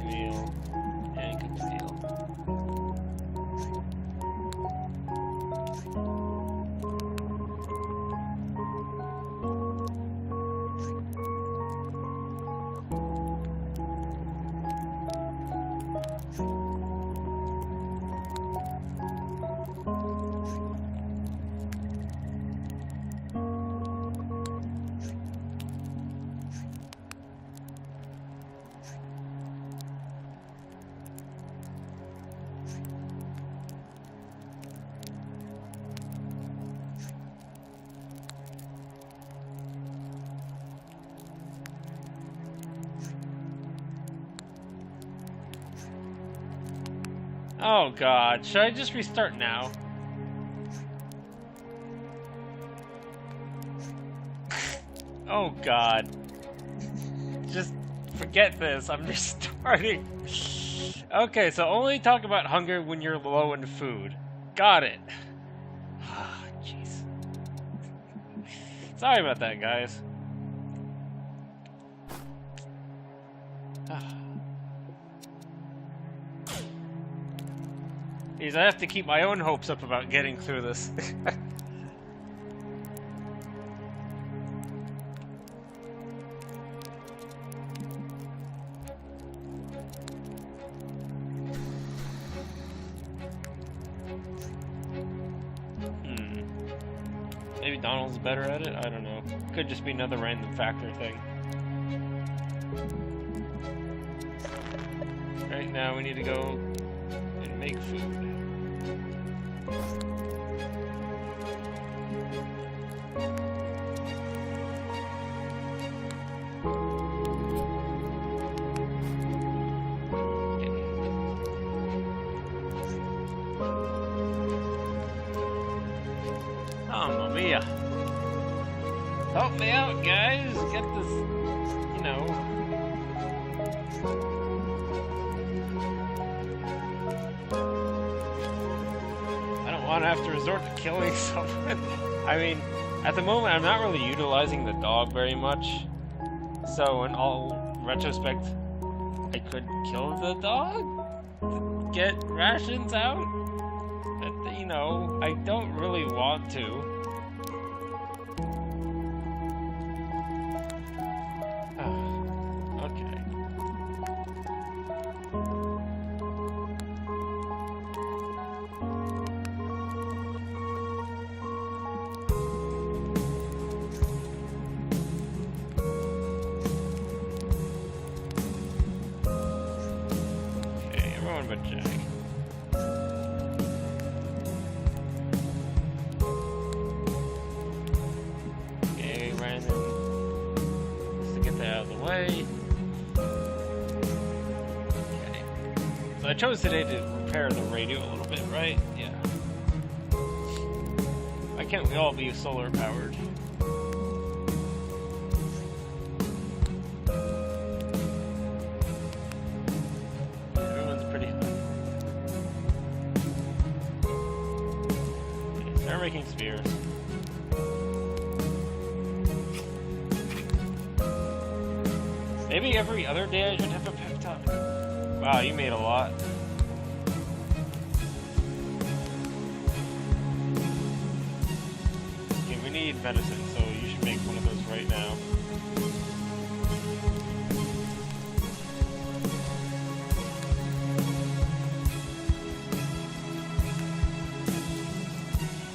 Meal and cook the meal. Oh god, should I just restart now? Oh god. Just forget this, I'm restarting. Okay, so only talk about hunger when you're low in food. Got it. Jeez. Sorry about that, guys. Jeez, I have to keep my own hopes up about getting through this. Maybe Donald's better at it? I don't know. Could just be another random factor thing. Right now we need to go and make food. Mamma mia. Help me out, guys. Get this, you know. I don't want to have to resort to killing someone. I mean, at the moment, I'm not really utilizing the dog very much. So, in all retrospect, I could kill the dog to get rations out. But, you know, I don't really want to. Okay. Okay, everyone but Jack. Okay, random. Just to get that out of the way. Okay. So I chose today to repair the radio a little bit, right? Yeah. Why can't we all be solar powered? Everyone's pretty high. Okay, start making spears. Maybe every other day I should have a pep talk. Wow, you made a lot. Okay, we need medicine, so you should make one of those right now.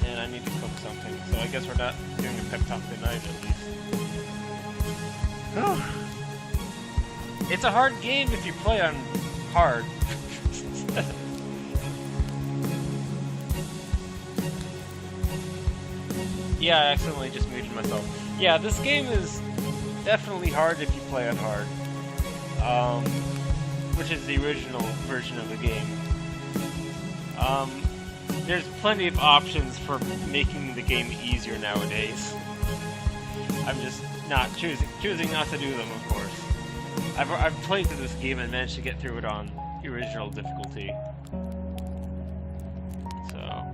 And I need to cook something, so I guess we're not doing a pep talk tonight at least. It's a hard game if you play on hard. Yeah, I accidentally just muted myself. Yeah, this game is definitely hard if you play on hard. Which is the original version of the game. There's plenty of options for making the game easier nowadays. I'm just not choosing not to do them, of course. I've played through this game and managed to get through it on the original difficulty. So,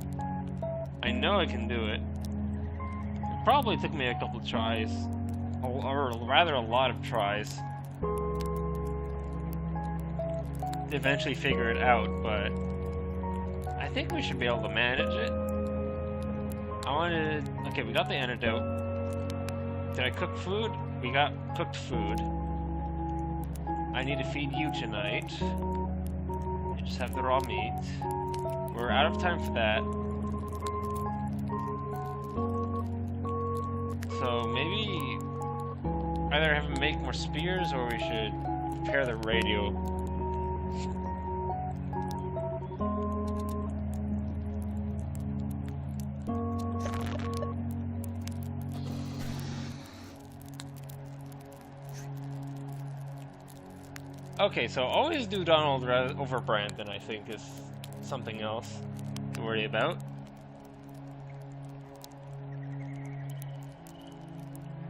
I know I can do it. It probably took me a couple tries, or rather a lot of tries, to eventually figure it out, but I think we should be able to manage it. Okay, we got the antidote. Did I cook food? We got cooked food. I need to feed you tonight. I just have the raw meat. We're out of time for that. So maybe either have him make more spears or we should repair the radio. Okay, so always do Donald over Brandon, I think, is something else to worry about.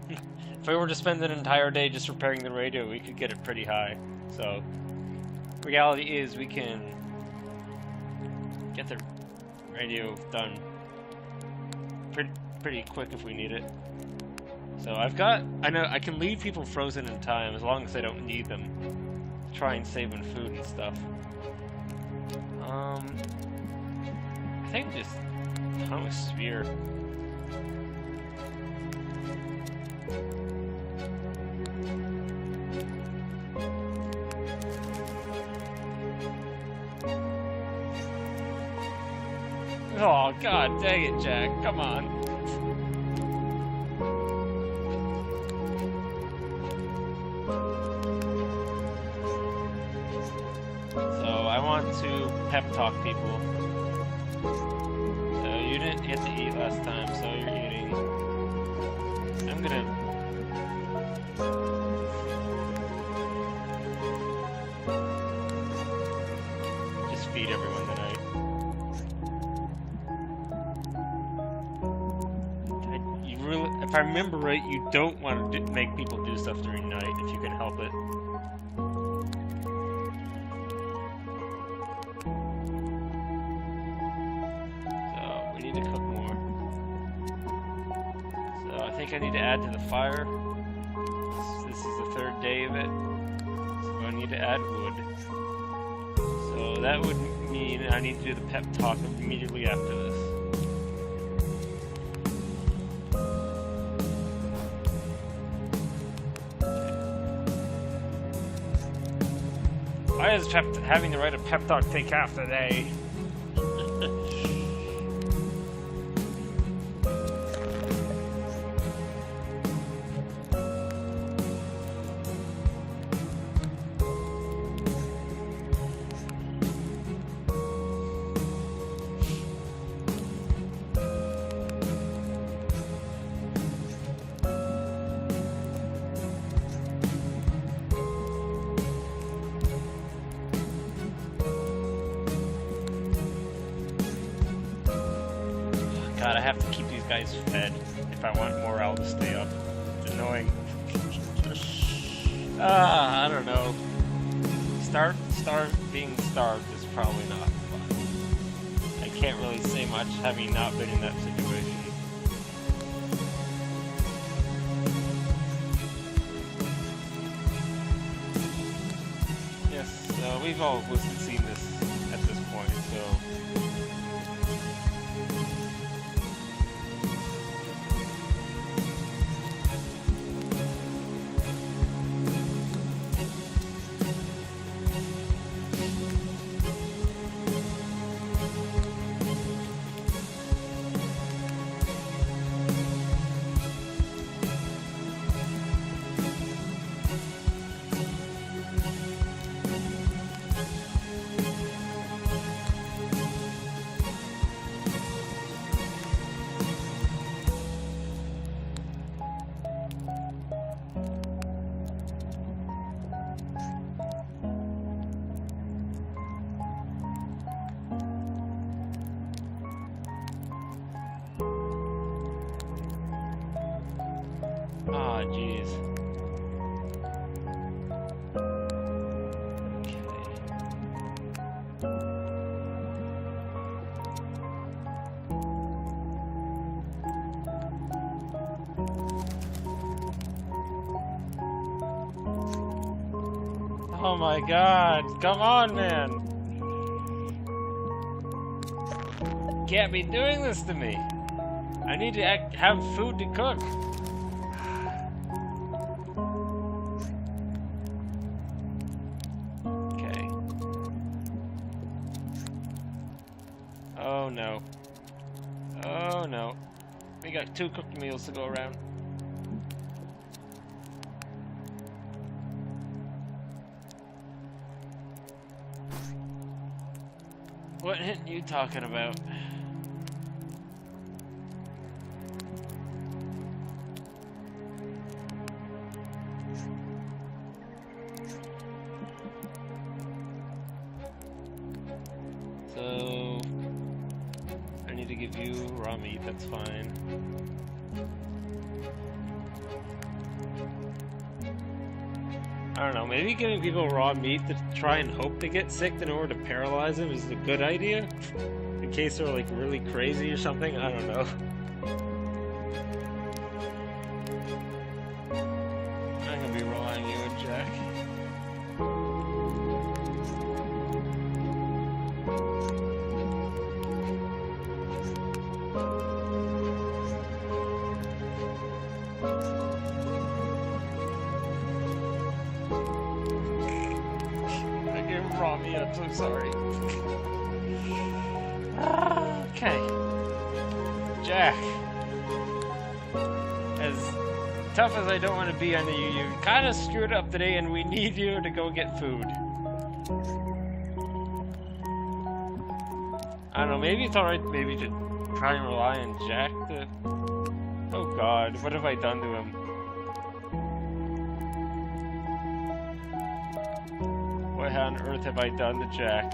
If we were to spend an entire day just repairing the radio, we could get it pretty high. So, reality is we can get the radio done pretty quick if we need it. So I know I can leave people frozen in time as long as I don't need them. Try and save on food and stuff. I think just atomic sphere. Oh, god dang it, Jack. Come on. So, I want to pep talk people. So, you didn't get to eat last time, so you're eating. I'm gonna... just feed everyone tonight. If I remember right, you don't want to make people do stuff during night if you can help it. So, we need to cook more. So, I think I need to add to the fire. This is the third day of it. So, I need to add wood. So, that would mean I need to do the pep talk immediately after this. Why is having to write a pep talk take half the day? God, I have to keep these guys fed if I want morale to stay up. It's annoying. I don't know. Being starved is probably not fun. I can't really say much having not been in that situation. Yes, we've all seen this at this point, so... Oh, jeez. Oh my god, come on, man! Can't be doing this to me! I need to have food to cook! Okay. Oh no. Oh no. We got 2 cooked meals to go around. What hit you talking about? So give you raw meat, that's fine. I don't know, maybe giving people raw meat to try and hope they get sick in order to paralyze them is a good idea? In case they're like really crazy or something, I don't know. I'm gonna be relying on you and Jack. I'm so sorry. Okay. Jack. As tough as I don't want to be on you, you kind of screwed up today and we need you to go get food. I don't know, maybe it's alright maybe to try and rely on Jack to... Oh god, what have I done to him? What on earth have I done to Jack?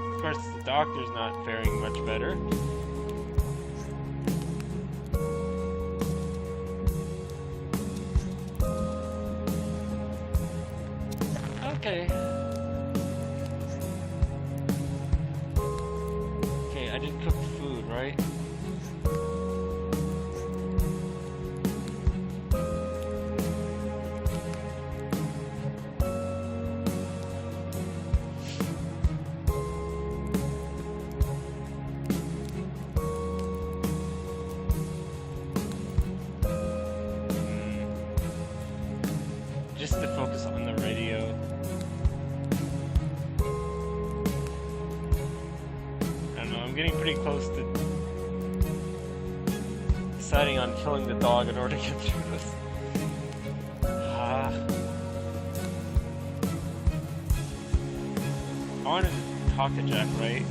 Of course, the doctor's not faring much better. Okay. Okay, I did cook food, right? Just to focus on the radio. I don't know, I'm getting pretty close to deciding on killing the dog in order to get through this. I wanted to talk to Jack, right?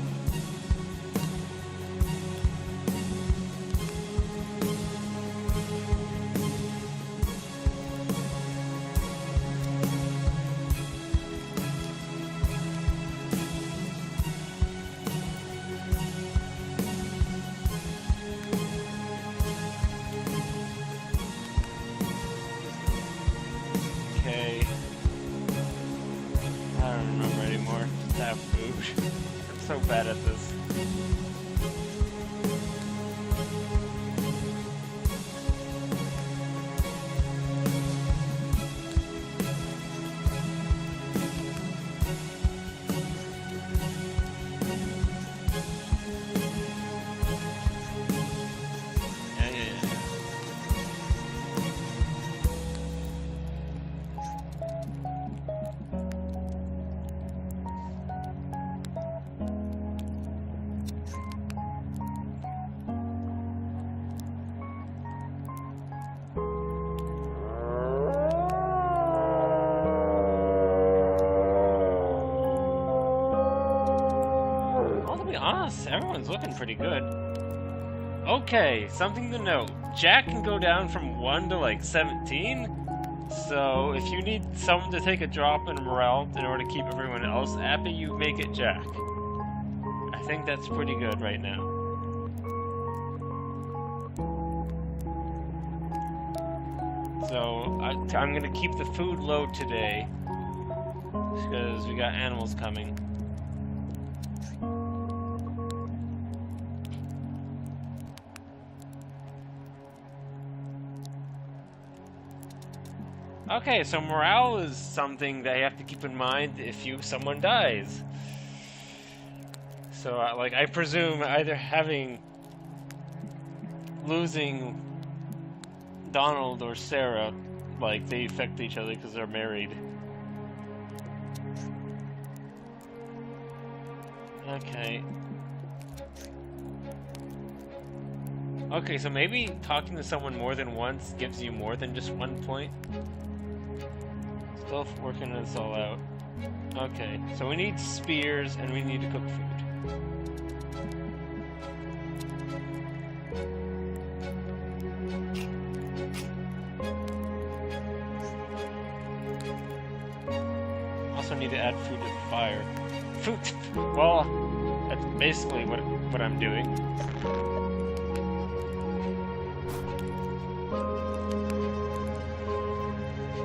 I don't remember anymore. Just have food. I'm so bad at this. Honest, everyone's looking pretty good. Okay, something to note. Jack can go down from 1 to like 17. So if you need someone to take a drop in morale in order to keep everyone else happy, you make it Jack. I think that's pretty good right now. So I'm gonna keep the food low today because we got animals coming. Okay, so morale is something that you have to keep in mind if someone dies. So, like, I presume either losing Donald or Sarah, like, they affect each other because they're married. Okay. Okay, so maybe talking to someone more than once gives you more than just 1 point. Still working this all out. Okay, so we need spears and we need to cook food. Also need to add food to the fire. Food. Well, that's basically what I'm doing.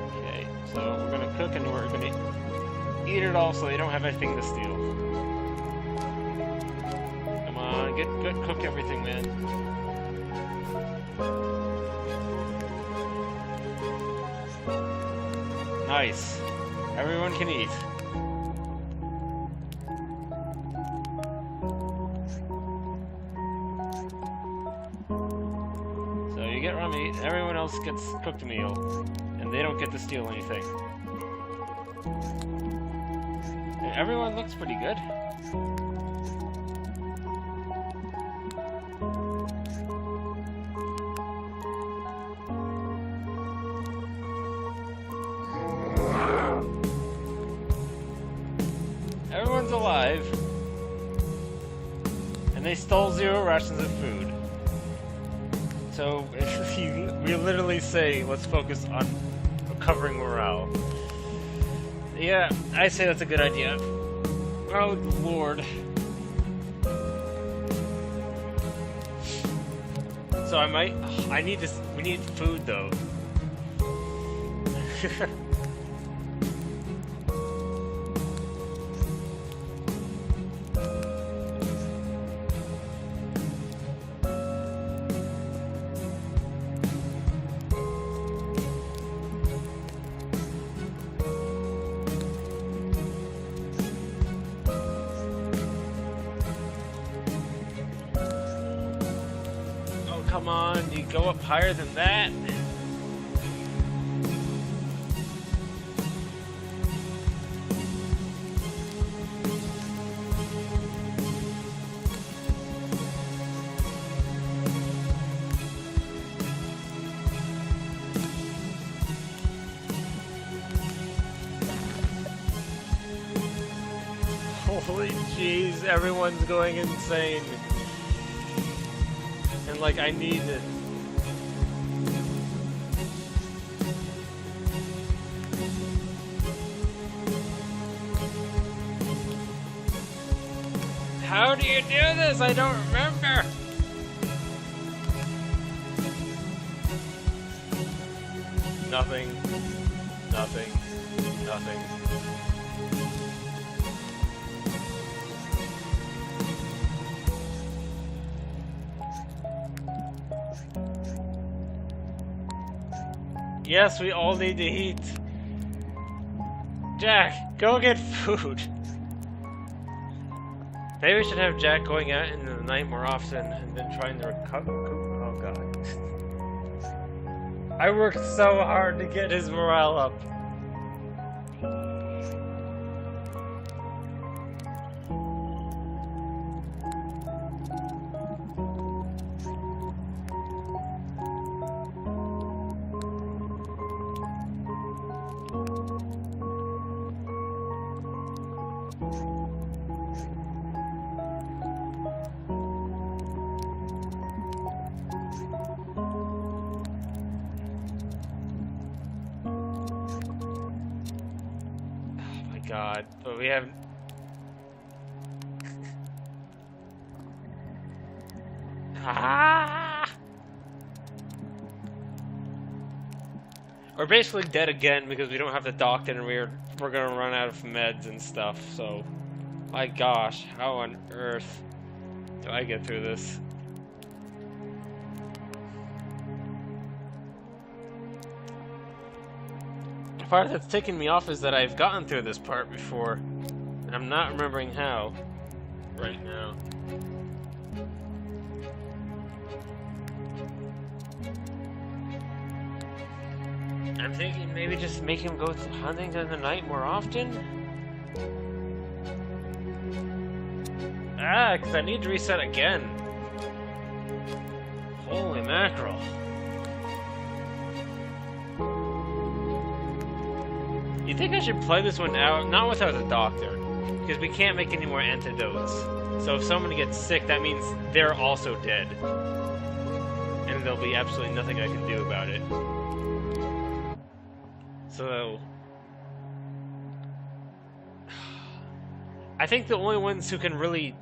Okay, so we're gonna cook and we're gonna eat it all so they don't have anything to steal. Come on, cook everything, man. Nice. Everyone can eat. So you get raw meat, everyone else gets cooked meal, and they don't get to steal anything. And everyone looks pretty good. Everyone's alive, and they stole 0 rations of food. So we literally say, let's focus on recovering morale. Yeah, I say that's a good idea. Oh Lord. So we need food though. Come on, you go up higher than that. Holy jeez, everyone's going insane. And like, I need it. How do you do this? I don't remember. Nothing. Nothing. Nothing. Yes, we all need to eat. Jack, go get food. Maybe we should have Jack going out into the night more often and then trying to recover. Oh god. I worked so hard to get his morale up. God, but we have... We're basically dead again because we don't have the doctor and we're gonna run out of meds and stuff, so... My gosh, how on earth do I get through this? The part that's ticking me off is that I've gotten through this part before, and I'm not remembering how right now. I'm thinking maybe just make him go hunting in the night more often? Ah, because I need to reset again. Holy mackerel. You think I should play this one out? Not without the doctor, because we can't make any more antidotes. So if someone gets sick, that means they're also dead. And there'll be absolutely nothing I can do about it. So... I think the only ones who can really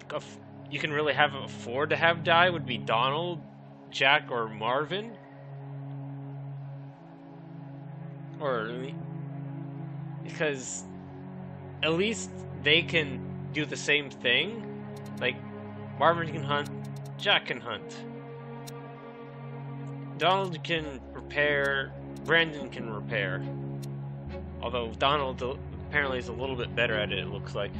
you can really have afford to have die would be Donald, Jack, or Marvin. Or because at least they can do the same thing. Like Marvin can hunt, Jack can hunt. Donald can repair, Brandon can repair. Although Donald apparently is a little bit better at it, it looks like.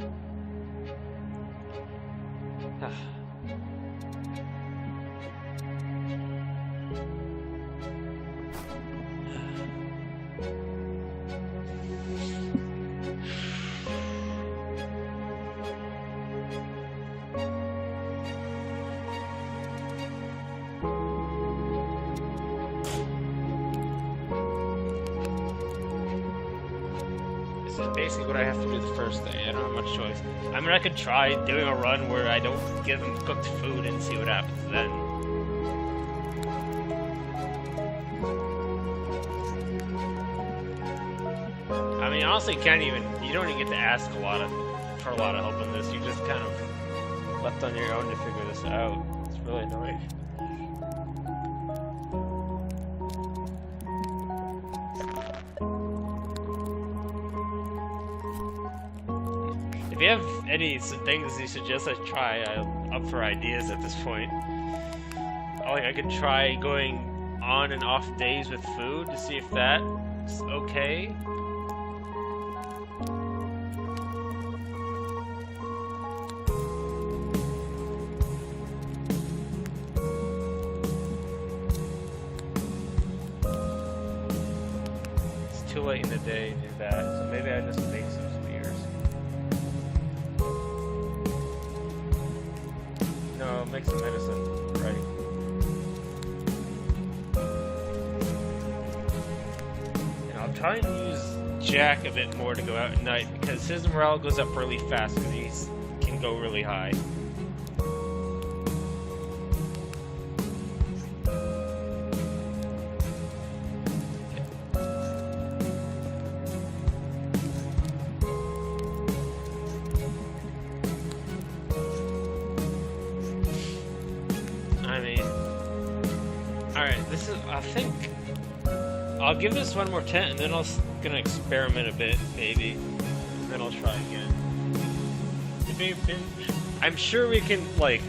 This is basically what I have to do the first day. I don't have much choice. I mean, I could try doing a run where I don't give them cooked food and see what happens then. I mean, honestly, you don't even get to ask for a lot of help in this. You just kind of left on your own to figure this out. It's really annoying. If you have any things you suggest I try, I'm up for ideas at this point. Like, I could try going on and off days with food to see if that's okay. It's too late in the day to do that, so maybe I just make some spears. No, make some medicine, right? And I'll try and use Jack a bit more to go out at night because his morale goes up really fast because he can go really high. I think I'll give this one more tent, and then gonna experiment a bit, maybe, and then I'll try again. I'm sure we can, like,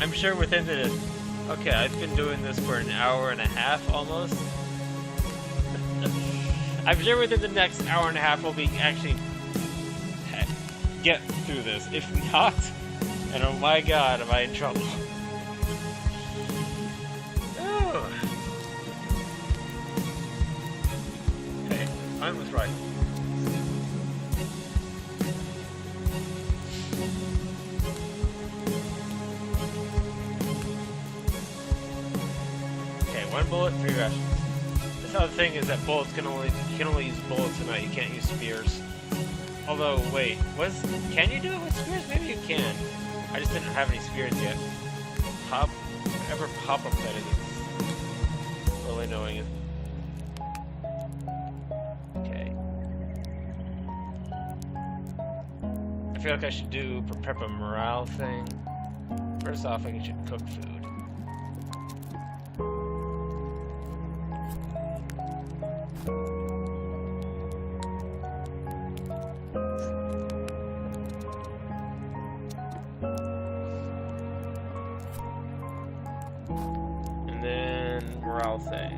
I'm sure within the, okay, I've been doing this for an hour and a half almost. I'm sure within the next hour and a half we'll be actually get through this. If not, and oh my god, am I in trouble. I was right. Okay, 1 bullet, 3 rations. This other thing is that bullets you can only use bullets tonight. You can't use spears. Although, wait, can you do it with spears? Maybe you can. I just didn't have any spears yet. Whatever pop-up that is. Really annoying it. I feel like I should prep a morale thing. First off, I should cook food. And then morale thing.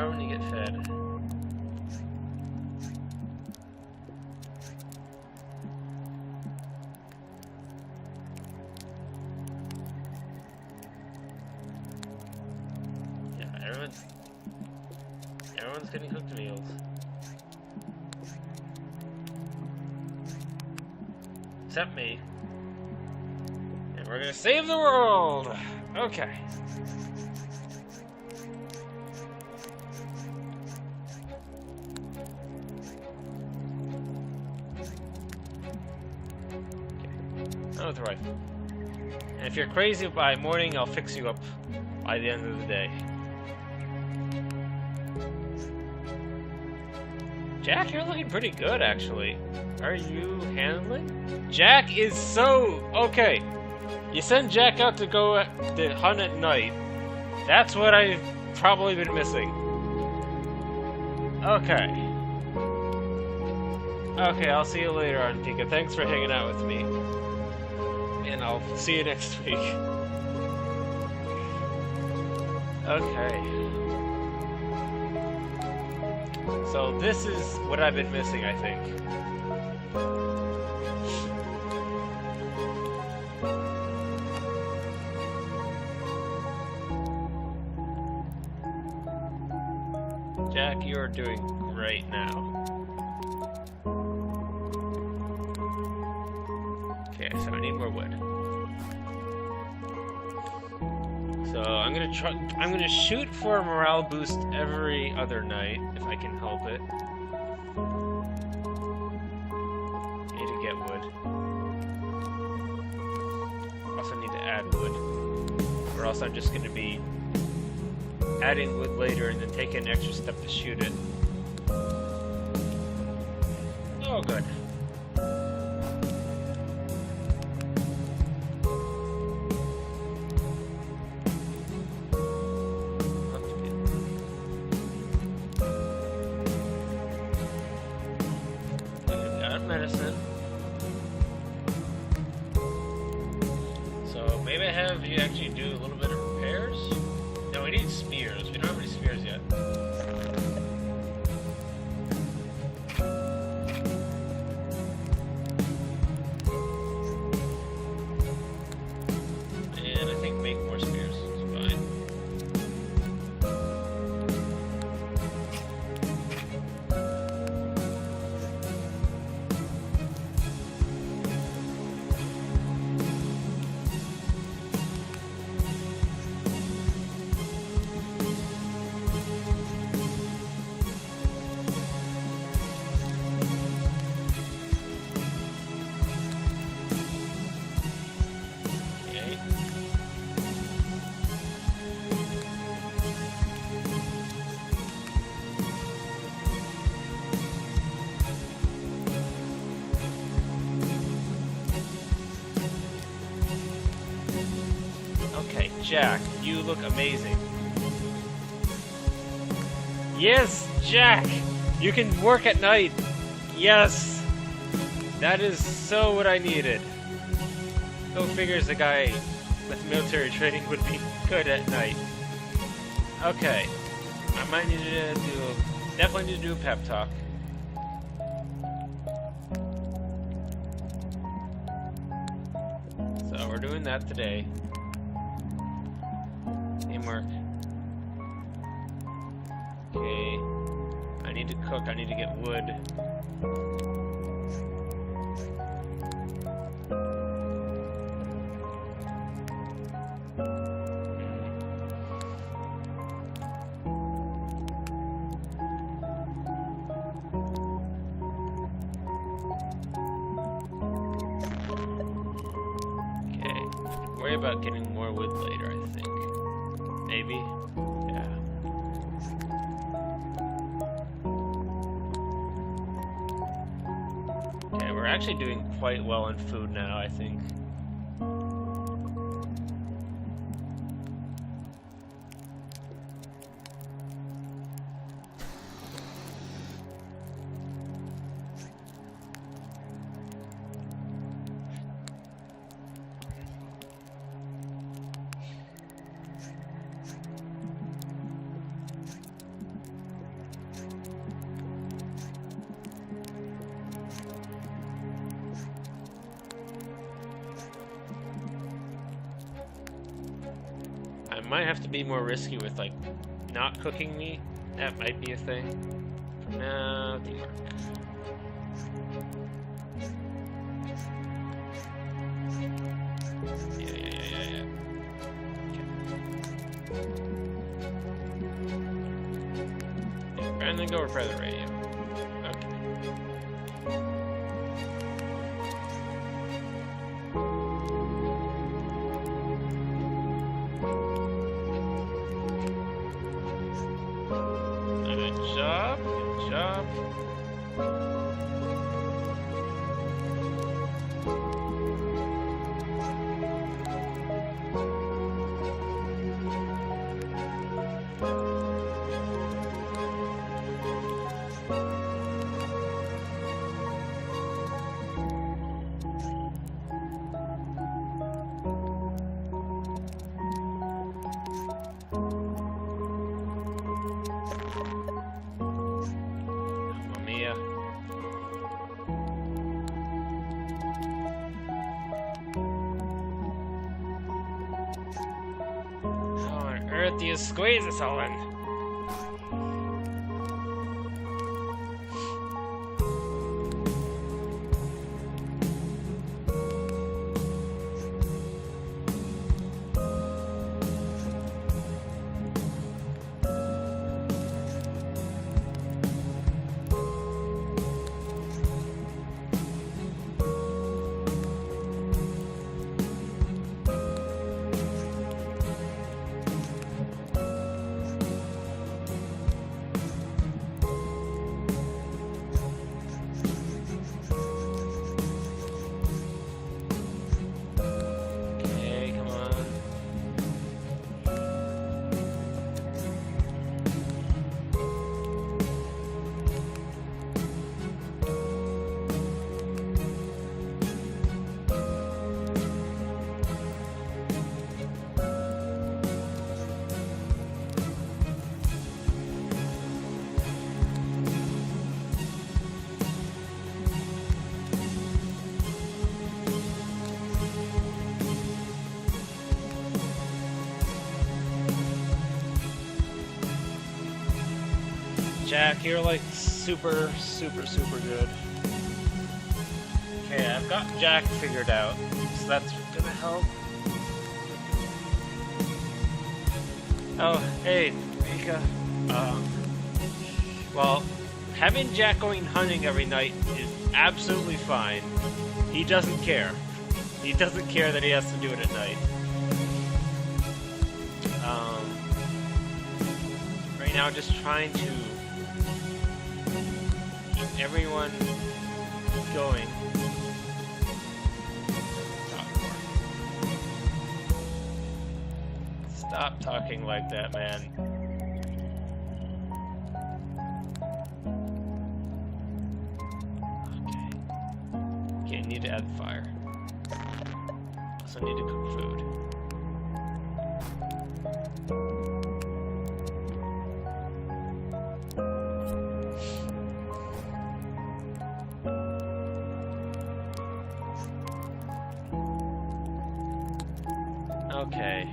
When you get fed. Yeah, everyone's getting cooked meals. Except me. And we're gonna save the world! Okay. Not with a rifle. And if you're crazy by morning, I'll fix you up by the end of the day. Jack, you're looking pretty good, actually. Are you handling? Jack is so... Okay. You send Jack out to go to hunt at night. That's what I've probably been missing. Okay. Okay, I'll see you later, Artika. Thanks for hanging out with me. And I'll see you next week. Okay. So this is what I've been missing, I think. Jack, you're doing great now. Okay, so I need more wood. So I'm gonna shoot for a morale boost every other night, if I can help it. Need to get wood. Also need to add wood. Or else I'm just gonna be adding wood later and then taking an extra step to shoot it. Oh, good. Medicine. So maybe I have you actually do a little bit of repairs? No, we need spears. We don't have any spears yet. And I think make more spears is fine. Jack, you look amazing. Yes, Jack! You can work at night! Yes! That is so what I needed. Go figures a guy with military training would be good at night. Okay. I might need to definitely need to do a pep talk. So we're doing that today. Teamwork. Okay. I need to cook, I need to get wood. Worry about getting more wood later, I think. Maybe? Yeah. Okay, we're actually doing quite well in food now, I think. I might have to be more risky with, like, not cooking meat. That might be a thing. For now, teamwork. Yeah. Okay. And then go repair the radio. Okay. Do you squeeze this all in? Jack, you're like super good. Okay, I've got Jack figured out, so that's gonna help. Oh, hey, Mika. Well, having Jack going hunting every night is absolutely fine. He doesn't care. He doesn't care that he has to do it at night. Right now, just trying to keep everyone going. Stop talking like that, man. Okay, need to add fire. Also need to cook food. Okay.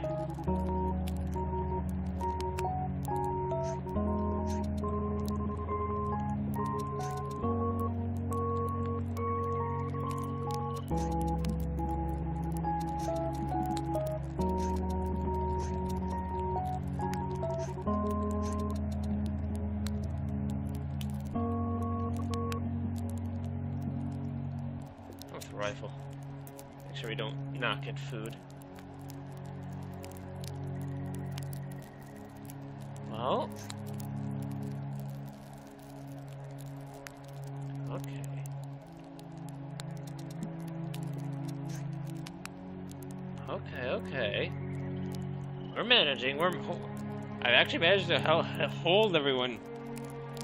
With a rifle. Make sure we don't not get food. Well, okay. Okay. We're managing. I've actually managed to hold everyone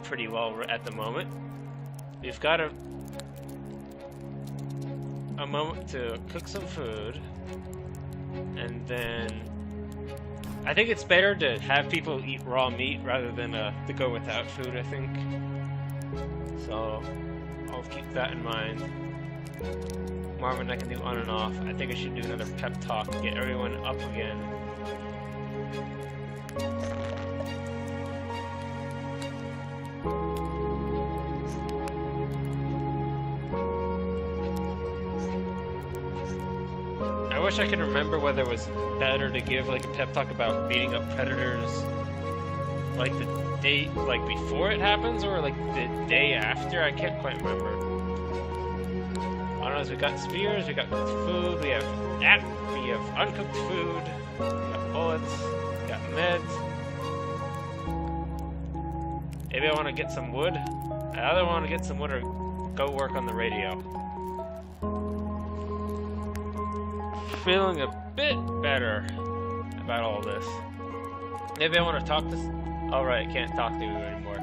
pretty well at the moment. We've got a moment to cook some food, and then I think it's better to have people eat raw meat rather than to go without food, I think. So I'll keep that in mind. Marvin, I can do on and off. I think I should do another pep talk to get everyone up again. I wish I could remember whether it was better to give like a pep talk about beating up predators like the day, like before it happens, or like the day after. I can't quite remember. All I know is we got spears, we got cooked food, we have uncooked food, we got bullets, we got meds. Maybe I want to get some wood. I either want to get some wood or go work on the radio. Feeling a bit better about all this. Maybe I want to talk to... Oh, right, I can't talk to you anymore.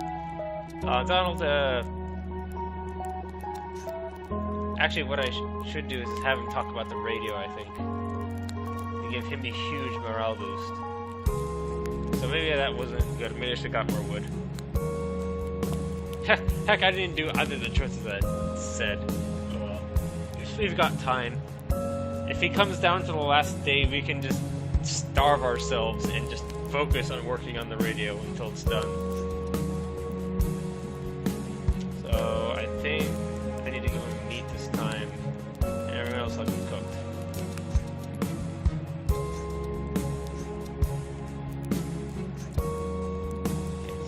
Donald, actually, what I should do is have him talk about the radio, I think. To give him a huge morale boost. So maybe that wasn't good. Maybe I should have got more wood. Heck, I didn't do either of the choices I said. If we've got time. If he comes down to the last day, we can just starve ourselves and just focus on working on the radio until it's done. So I think I need to go and meet this time, and everyone else will be cooked.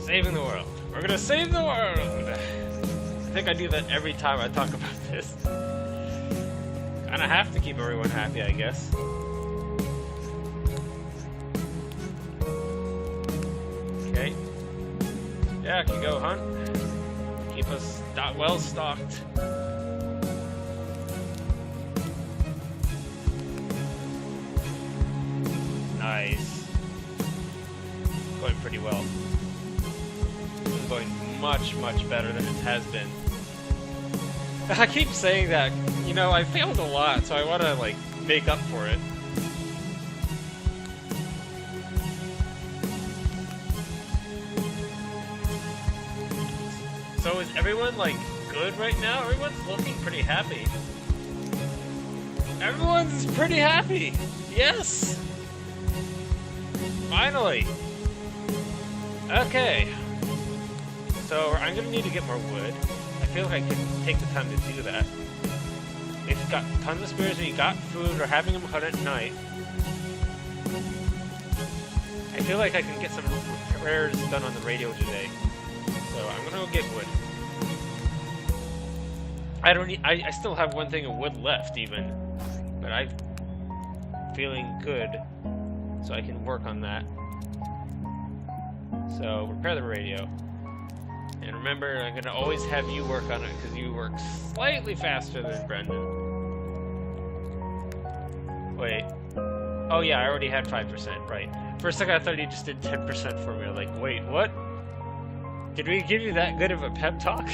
Saving the world. We're gonna save the world! I think I do that every time I talk about this. Kinda have to keep everyone happy, I guess. Okay. Yeah, can go hunt. Keep us well stocked. Nice. Going pretty well. It's going much, much better than it has been. I keep saying that, you know, I failed a lot, so I want to, like, make up for it. So is everyone, like, good right now? Everyone's looking pretty happy. Everyone's pretty happy! Yes! Finally! Okay. So I'm gonna need to get more wood. I feel like I can take the time to do that. We've got tons of spears, we got food, we're having them hunt at night. I feel like I can get some repairs done on the radio today. So I'm gonna go get wood. I still have one thing of wood left even. But I'm feeling good. So I can work on that. So repair the radio. And remember, I'm gonna always have you work on it because you work slightly faster than Brendan. Wait. Oh yeah, I already had 5%, right. For a second I thought you just did 10% for me. Like, wait, what? Did we give you that good of a pep talk?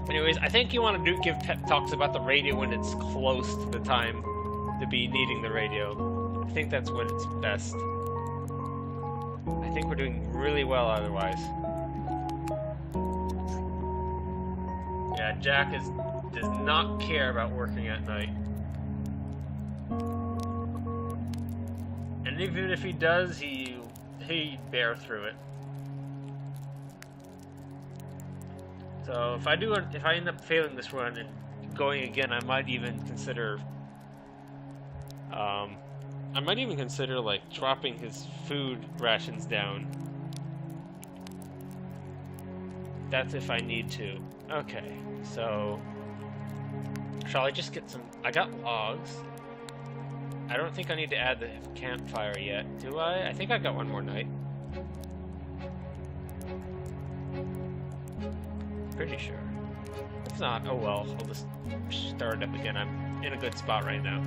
Anyways, I think you want to give pep talks about the radio when it's close to the time to be needing the radio. I think that's when it's best. I think we're doing really well otherwise. Yeah, Jack does not care about working at night. And even if he does, he'd bear through it. So if I end up failing this run and going again, I might even consider like dropping his food rations down. That's if I need to. Okay, so shall I just get some? I got logs. I don't think I need to add the campfire yet, do I? I think I got one more night. Pretty sure. If not, oh well, I'll just start it up again. I'm in a good spot right now.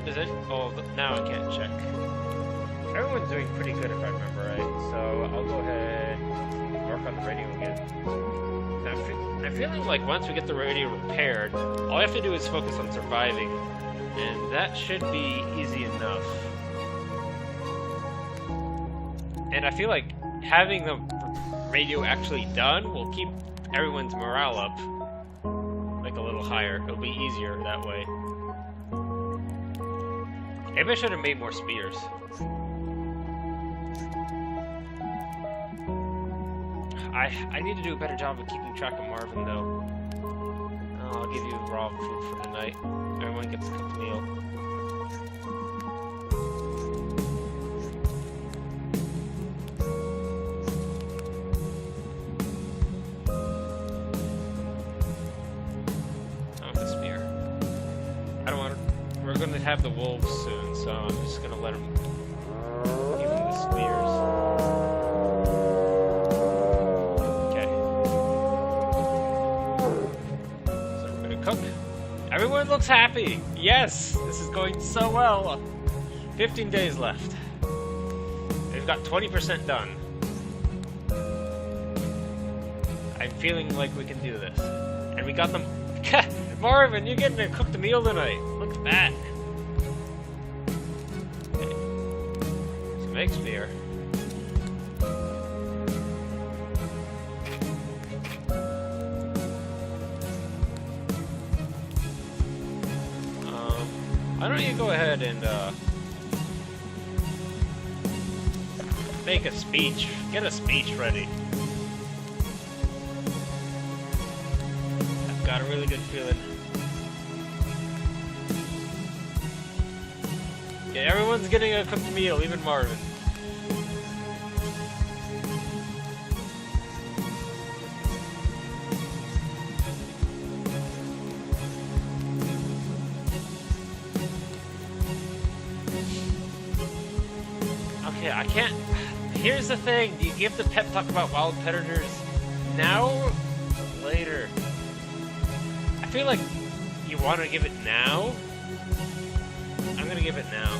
Does it? Oh, now I can't check. Everyone's doing pretty good if I remember right, so I'll go ahead and work on the radio again. I'm feeling like once we get the radio repaired, all I have to do is focus on surviving, and that should be easy enough. And I feel like having the radio actually done will keep everyone's morale up, like a little higher. It'll be easier that way. Maybe I should have made more spears. I need to do a better job of keeping track of Marvin, though. I'll give you raw food for tonight. Everyone gets a cooked meal. Oh, the spear. I don't want to... We're going to have the wolves soon, so I'm just going to let them... give them the spears. Cook. Everyone looks happy. Yes, this is going so well. 15 days left. They've got 20% done. I'm feeling like we can do this. And we got them. Marvin, you're getting a cooked meal tonight. Look at that. Okay. Some egg spear. Why don't you go ahead and make a speech. Get a speech ready. I've got a really good feeling. Yeah, everyone's getting a cooked meal, even Marvin. Okay, I can't... Here's the thing, do you give the pep talk about wild predators now or later? I feel like you want to give it now. I'm gonna give it now.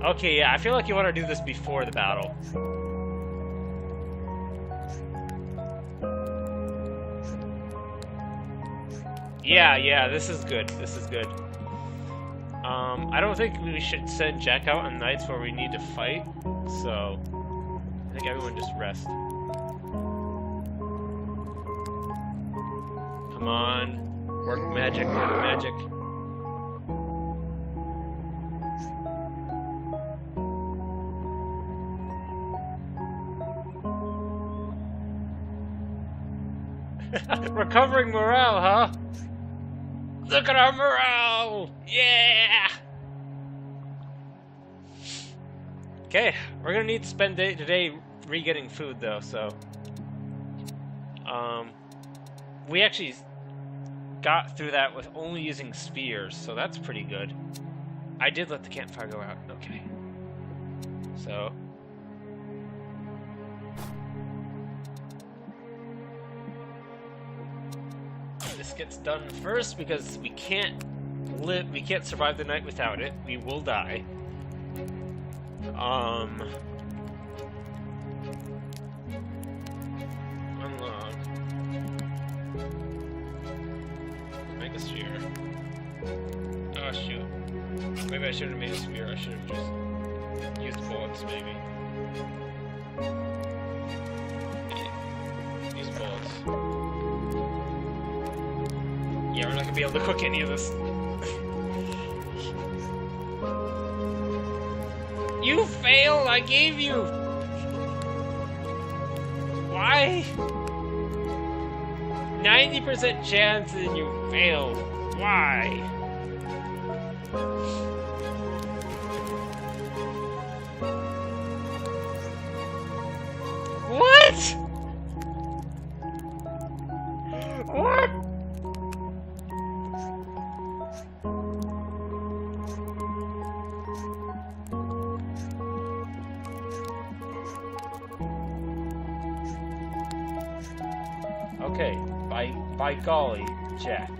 Okay, yeah, I feel like you want to do this before the battle. Yeah, this is good. This is good. I don't think we should send Jack out on nights where we need to fight, so I think everyone just rest. Come on. Work magic, work magic. Recovering morale, huh? Look at our morale! Yeah! Okay, we're gonna need to spend today re-getting food though, so... we actually got through that with only using spears, so that's pretty good. I did let the campfire go out, okay. So... this gets done first because we can't survive the night without it. We will die. Unlock. Make a spear. Oh shoot. Maybe I should have made a spear. I should have just used bullets maybe. Yeah. Use bullets. Yeah, we're not gonna be able to cook any of this. You failed! I gave you! Why? 90% chance and you failed. Why? What? What? Okay, by golly, Jack,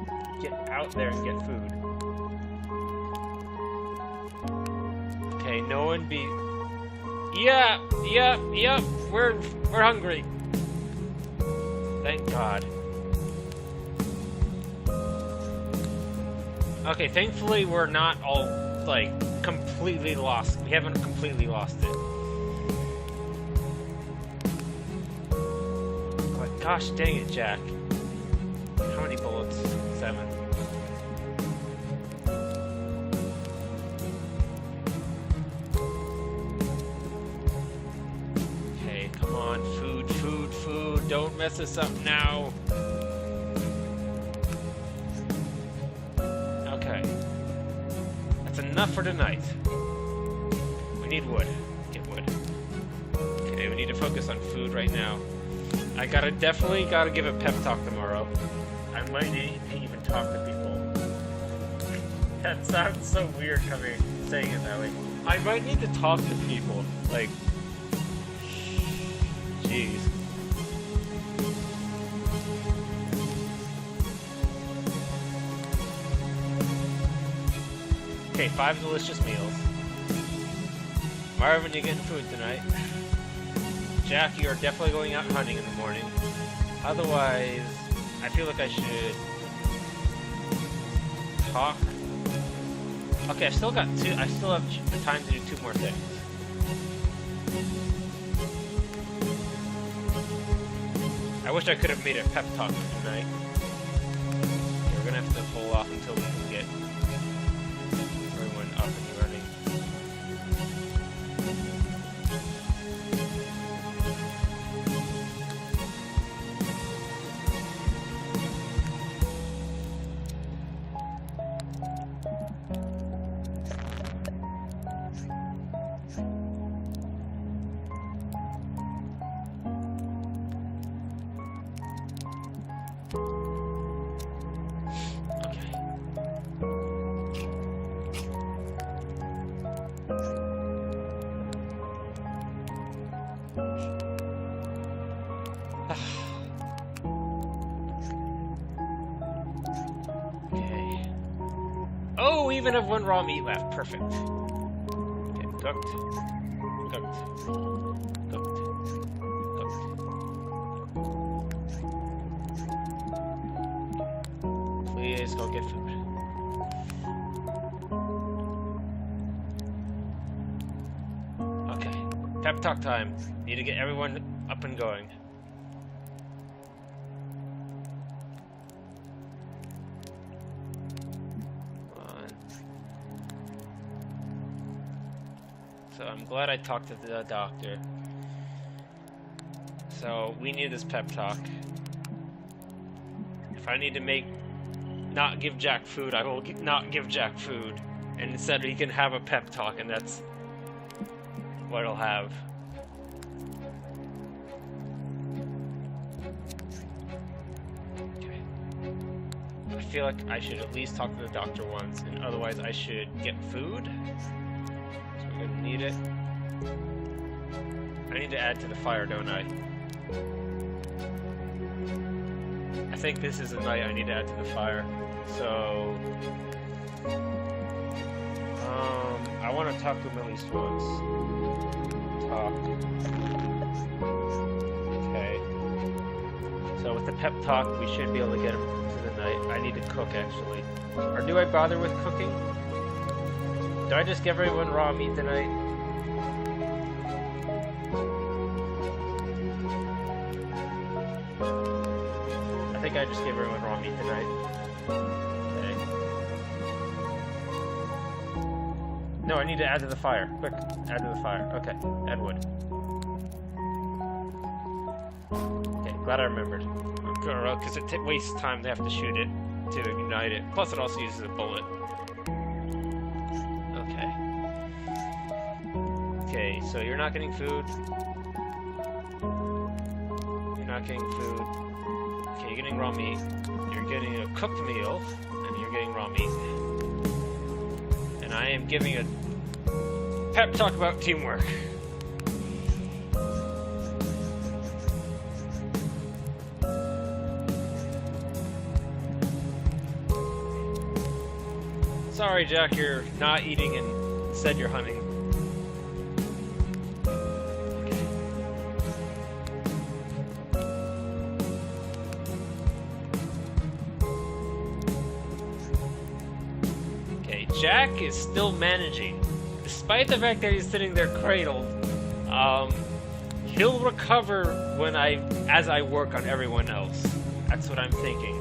get out there and get food. Okay, no one be... Yeah, we're hungry. Thank God. Okay, thankfully we're not all, like, completely lost. We haven't completely lost it. Gosh dang it, Jack. How many bullets? 7. Okay, come on. Food, food, food. Don't mess us up now. Okay. That's enough for tonight. We need wood. Get wood. Okay, we need to focus on food right now. I definitely gotta give a pep talk tomorrow. I might need to even talk to people. That sounds so weird saying it that way. I might need to talk to people. Like, jeez. Okay, 5 delicious meals. Marvin, you getting food tonight? Jack, you are definitely going out hunting in the morning. Otherwise, I feel like I should talk. Okay, I still have the time to do 2 more things. I wish I could have made a pep talk tonight. Okay, we're gonna have to pull off until we can get everyone up and running. Oh, we even have 1 raw meat left. Perfect. Okay, cooked. Cooked. Cooked. Cooked. Please go get food. Okay. Pep talk time. Need to get everyone up and going. So I'm glad I talked to the doctor. So we need this pep talk. If I need to not give Jack food, I will not give Jack food. And instead he can have a pep talk, and that's what he'll have. Okay. I feel like I should at least talk to the doctor once, and otherwise I should get food. We're gonna need it. I need to add to the fire, don't I? I think this is the night I need to add to the fire. So, I want to talk to him at least once. Talk. Okay. So with the pep talk, we should be able to get him to the night. I need to cook, actually. Or do I bother with cooking? Do I just give everyone raw meat tonight? I think I just give everyone raw meat tonight. Okay. No, I need to add to the fire. Quick, add to the fire. Okay, add wood. Okay, glad I remembered. Because it wastes time to have to shoot it to ignite it. Plus it also uses a bullet. Okay, so you're not getting food. You're not getting food. Okay, you're getting raw meat. You're getting a cooked meal, and you're getting raw meat. And I am giving a pep talk about teamwork. Sorry, Jack, you're not eating and instead you're hunting. Jack is still managing. Despite the fact that he's sitting there cradled, He'll recover as I work on everyone else. That's what I'm thinking.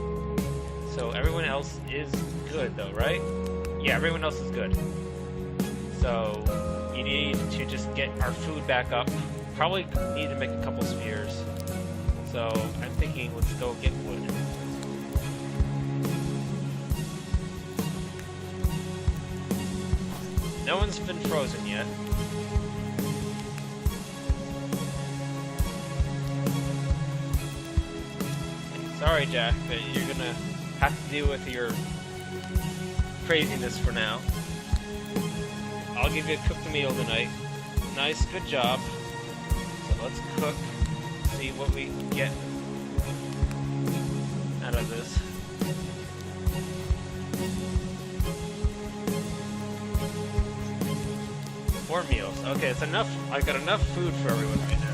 So everyone else is good though, right? Yeah, everyone else is good. So you need to just get our food back up. Probably need to make a couple spheres. So I'm thinking let's go get wood. No one's been frozen yet. Sorry, Jack, but you're gonna have to deal with your craziness for now. I'll give you a cooked meal tonight. Nice, good job. So let's cook, see what we can get out of this. More meals. Okay, it's enough. I've got enough food for everyone right now.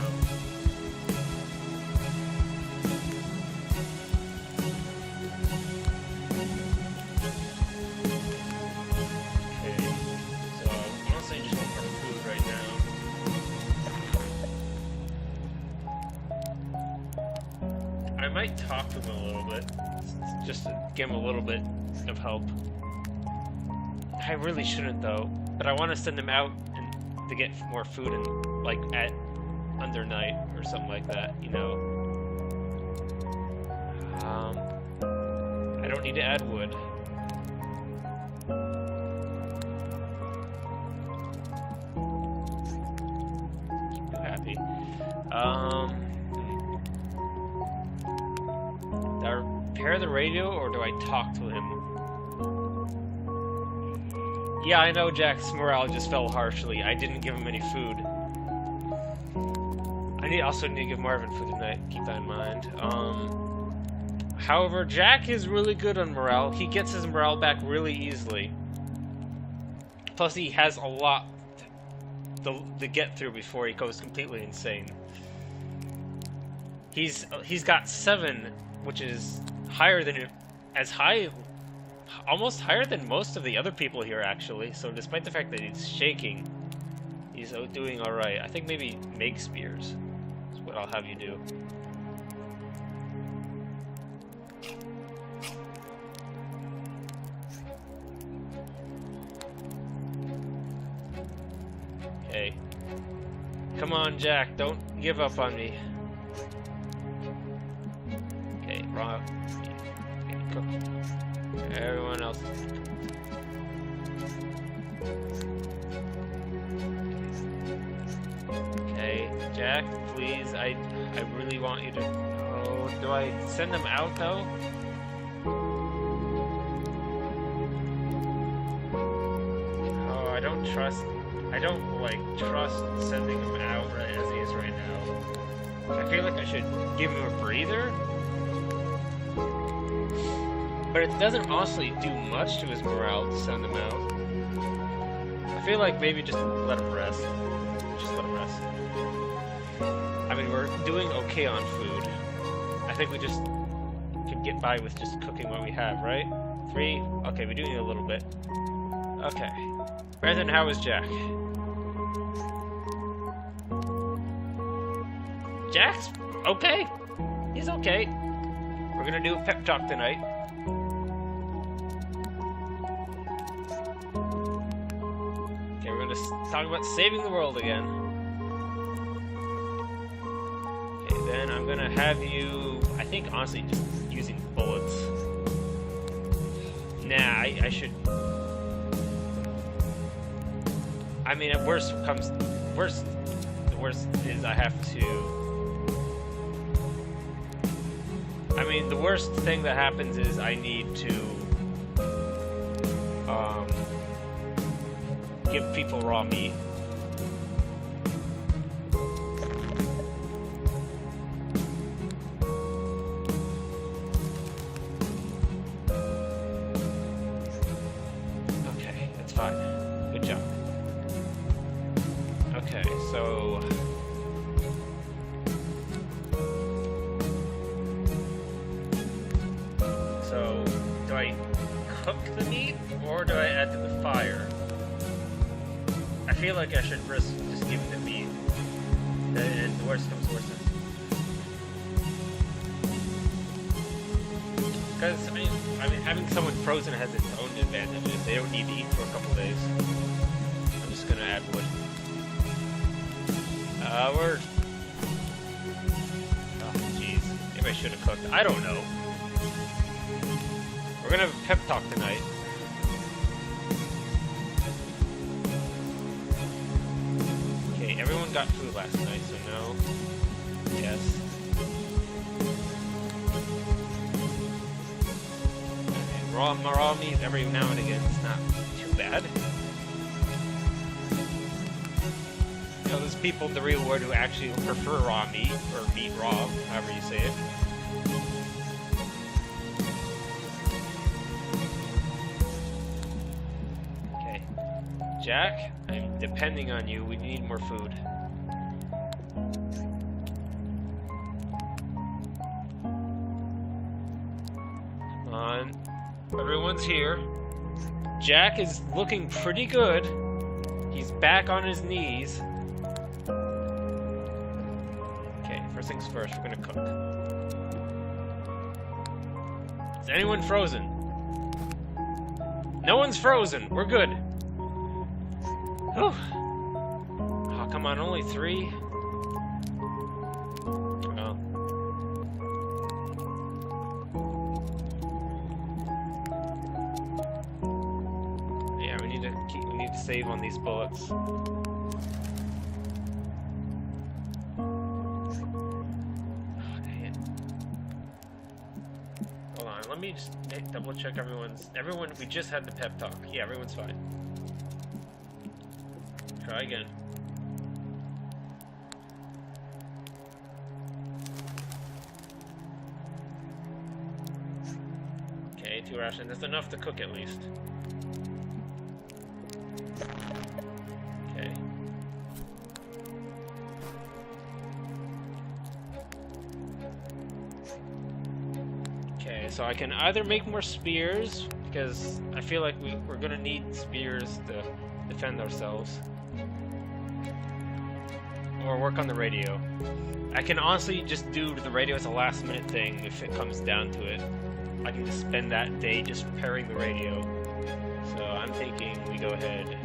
I might talk to him a little bit, just to give him a little bit of help. I really shouldn't though, but I want to send him out to get more food and like at under night or something like that, you know. I don't need to add wood. Keep you happy. Do I repair the radio, or do I talk to him? Yeah, I know Jack's morale just fell harshly. I didn't give him any food. I also need to give Marvin food tonight. Keep that in mind. However, Jack is really good on morale. He gets his morale back really easily. Plus, he has a lot to get through before he goes completely insane. He's got 7, which is higher than almost higher than most of the other people here, actually. So despite the fact that he's shaking, he's doing all right. I think maybe make spears is what I'll have you do. Okay. Come on, Jack. Don't give up on me. Okay, wrong. Okay, cook. Everyone else. Okay, Jack, please. I really want you to. Oh, do I send them out though? Oh, I don't trust sending him out right as he is right now. I feel like I should give him a breather. But it doesn't honestly do much to his morale to send him out. I feel like maybe just let him rest. Just let him rest. I mean, we're doing okay on food. I think we just can get by with just cooking what we have, right? 3? Okay, we do need a little bit. Okay. Brandon, how is Jack? Jack's okay. He's okay. We're gonna do a pep talk tonight. Okay, we're gonna talk about saving the world again. Okay, then I'm gonna have you, I think honestly, just using bullets. Nah, I should. I mean, at worst comes worst. The worst is I have to. I mean, the worst thing that happens is I need to give people raw meat. Okay, that's fine. Good job. Okay, so do I cook the meat or do I add to the fire? I feel like I should risk just giving the meat. And the worst comes to worst. Because I mean, having someone frozen has its own advantages. They don't need to eat for a couple days. I'm just gonna add wood. Word. Oh, jeez. Maybe I should have cooked. I don't know. We're gonna have a pep talk tonight. Okay, everyone got food last night, so no. Yes. Okay, raw meat every now and again. It's not too bad. You know, there's people in the real world who actually prefer raw meat, or meat raw, however you say it. Okay. Jack, I'm depending on you. We need more food. Come on. Everyone's here. Jack is looking pretty good. He's back on his knees. First things first, we're gonna cook. Is anyone frozen? No one's frozen. We're good. Whew. Oh, come on, only 3? Oh. Yeah, we need to save on these bullets. Let me just double check everyone, we just had the pep talk. Yeah, everyone's fine. Try again. Okay, 2 rations. That's enough to cook at least. Okay. So I can either make more spears, because I feel like we're gonna need spears to defend ourselves, or work on the radio. I can honestly just do the radio as a last minute thing if it comes down to it. I can just spend that day just repairing the radio. So I'm thinking we go ahead.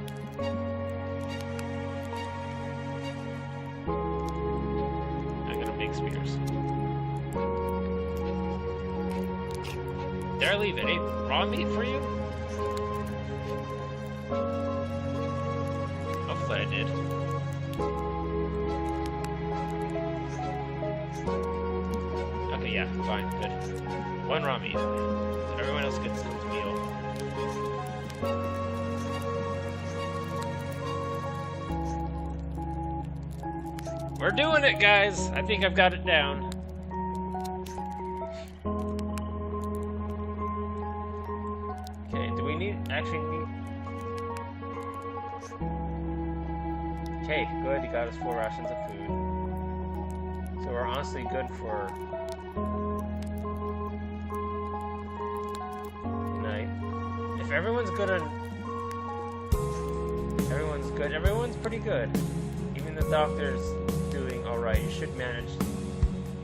I'm gonna make spears. Did I leave any raw meat for you? Hopefully I did. Okay, yeah, fine, good. 1 raw meat. Everyone else gets cooked meal. We're doing it, guys! I think I've got it down. Okay, good, he got us 4 rations of food. So we're honestly good for night. If everyone's good on... Everyone's good. Everyone's pretty good. Even the doctor's doing alright. You should manage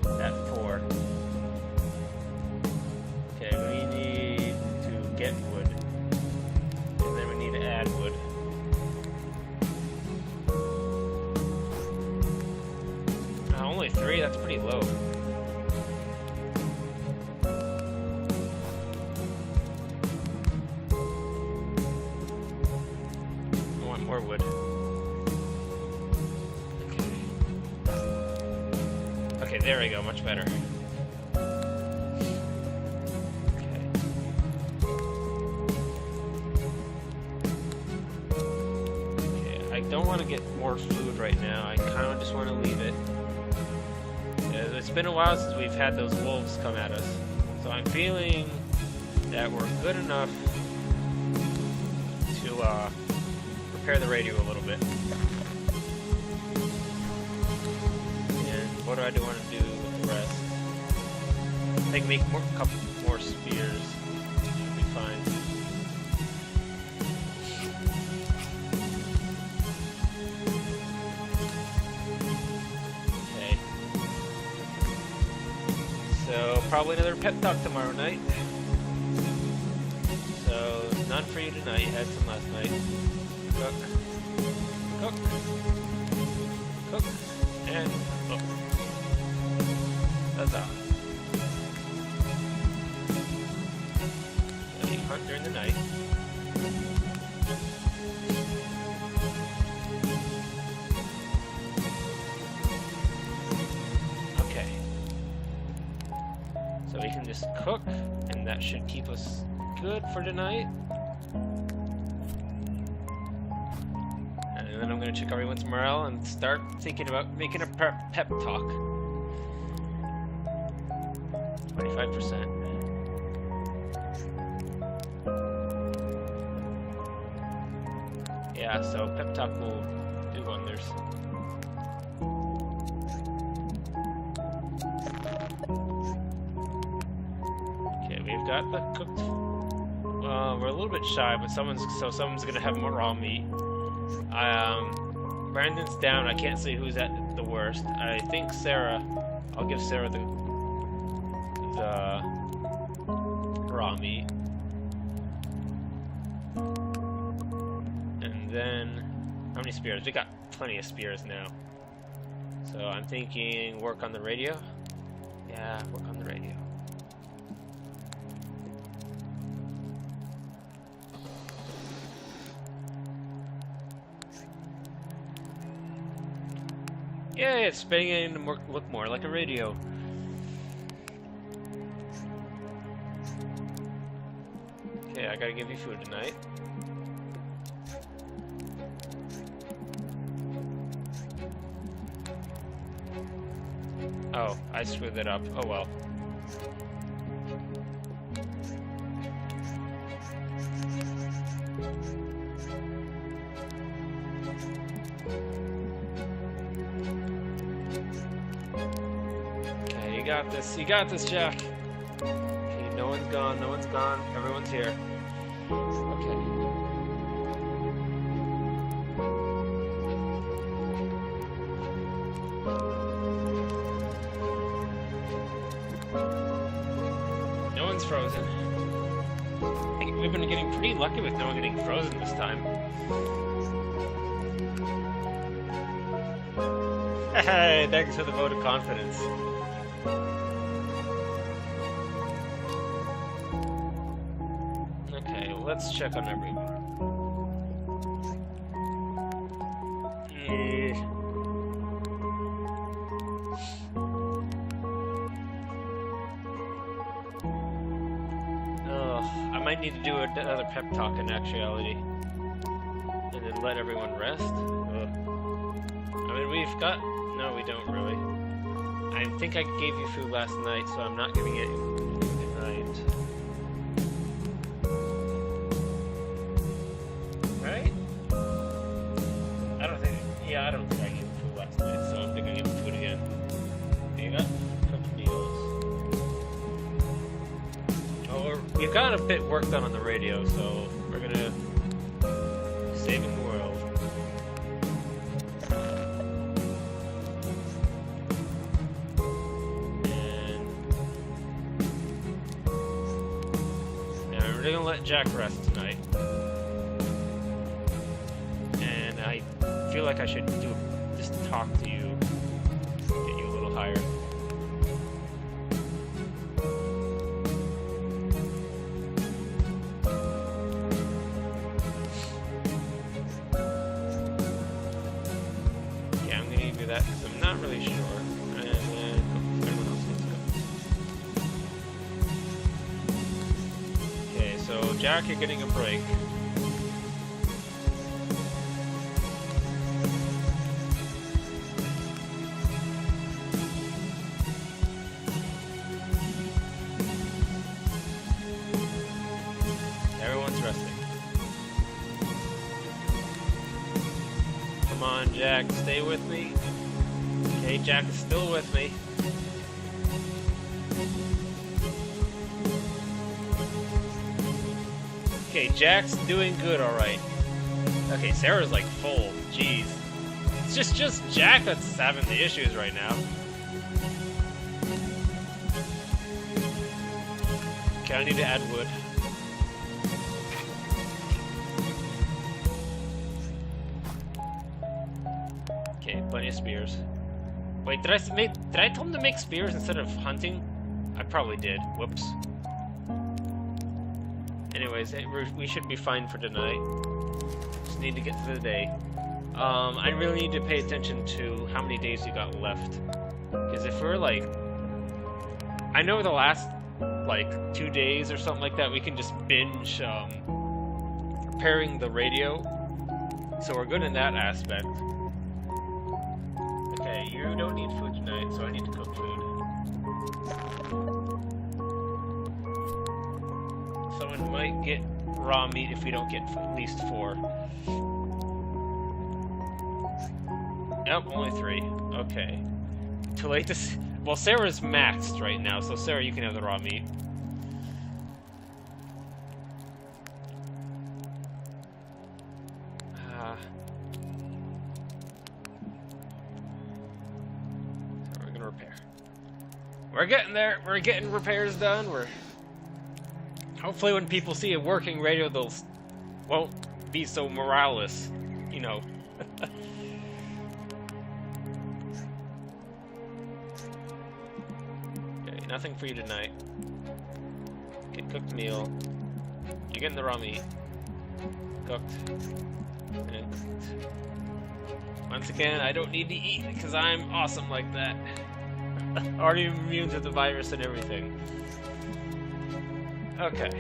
that 4. Okay, we need to get wood. And then we need to add wood. Only 3? That's pretty low. I want more wood. Okay, there we go, much better. Okay, I don't want to get more food right now. I kind of just want to leave it. It's been a while since we've had those wolves come at us, so I'm feeling that we're good enough to repair the radio a little bit. And what do I want to do with the rest? I think make a couple more spears should be fine. probably another pep talk tomorrow night. So, none for you tonight. Had some last night. Cook. Cook. Cook. And cook. That's all. So you hunt during the night. Okay. So we can just cook, and that should keep us good for tonight. And then I'm going to check everyone's morale and start thinking about making a pep talk. 25%. Yeah, so pep talk will do wonders. Okay, we've got the cooked. We're a little bit shy, but someone's gonna have more raw meat. Brandon's down. I can't see who's at the worst. I think Sarah. I'll give Sarah the raw meat. And then, how many spears? We got plenty of spears now. So I'm thinking work on the radio. Yeah, work on the radio. Yeah, it's making it look more like a radio. Okay, I gotta give you food tonight. Oh, I screwed it up. Oh well. Okay, you got this. You got this, Jack. Okay, no one's gone. No one's gone. Everyone's here. Okay. No one's frozen. I think we've been getting pretty lucky with no one getting frozen this time. Hey, thanks for the vote of confidence. Okay, let's check on everyone. I might need to do another pep talk in actuality. And then let everyone rest. I mean, we've got... No, we don't really. I think I gave you food last night, so I'm not giving it tonight. Right? I don't think... Yeah, I don't think I gave you food last night, so I'm thinking I'll give you food again. Okay, you got cooked meals. Oh, we've got a bit work done on the radio, so we're gonna... Saving the world. We're gonna let Jack rest tonight, and I feel like I should just talk to you, get you a little higher. Yeah, I'm gonna do that because I'm not really sure. And then everyone else needs to go. Okay, so Jack, you're getting a break. Everyone's resting. Come on, Jack, stay with me. Okay, Jack is still with me. Okay, Jack's doing good, alright. Okay, Sarah's like full. Jeez. It's just Jack that's having the issues right now. Okay, I need to add wood. Okay, plenty of spears. Wait, did I tell him to make spears instead of hunting? I probably did. Whoops. Anyways, we should be fine for tonight. Just need to get through the day. I really need to pay attention to how many days we got left. Because if we're like... I know the last, like, 2 days or something like that, we can just binge, repairing the radio. So we're good in that aspect. Okay, you don't need food tonight, so I need to cook food. Someone might get raw meat if we don't get at least 4. Nope, only 3. Okay. Too late to... Well, Sarah's maxed right now, so Sarah, you can have the raw meat. So we're gonna repair. We're getting there. We're getting repairs done. Hopefully when people see a working radio, they'll won't be so moralist, you know. Okay, nothing for you tonight. Okay, cooked meal. You're getting the raw meat. Cooked. And cooked. Once again, I don't need to eat because I'm awesome like that. Already immune to the virus and everything. Okay.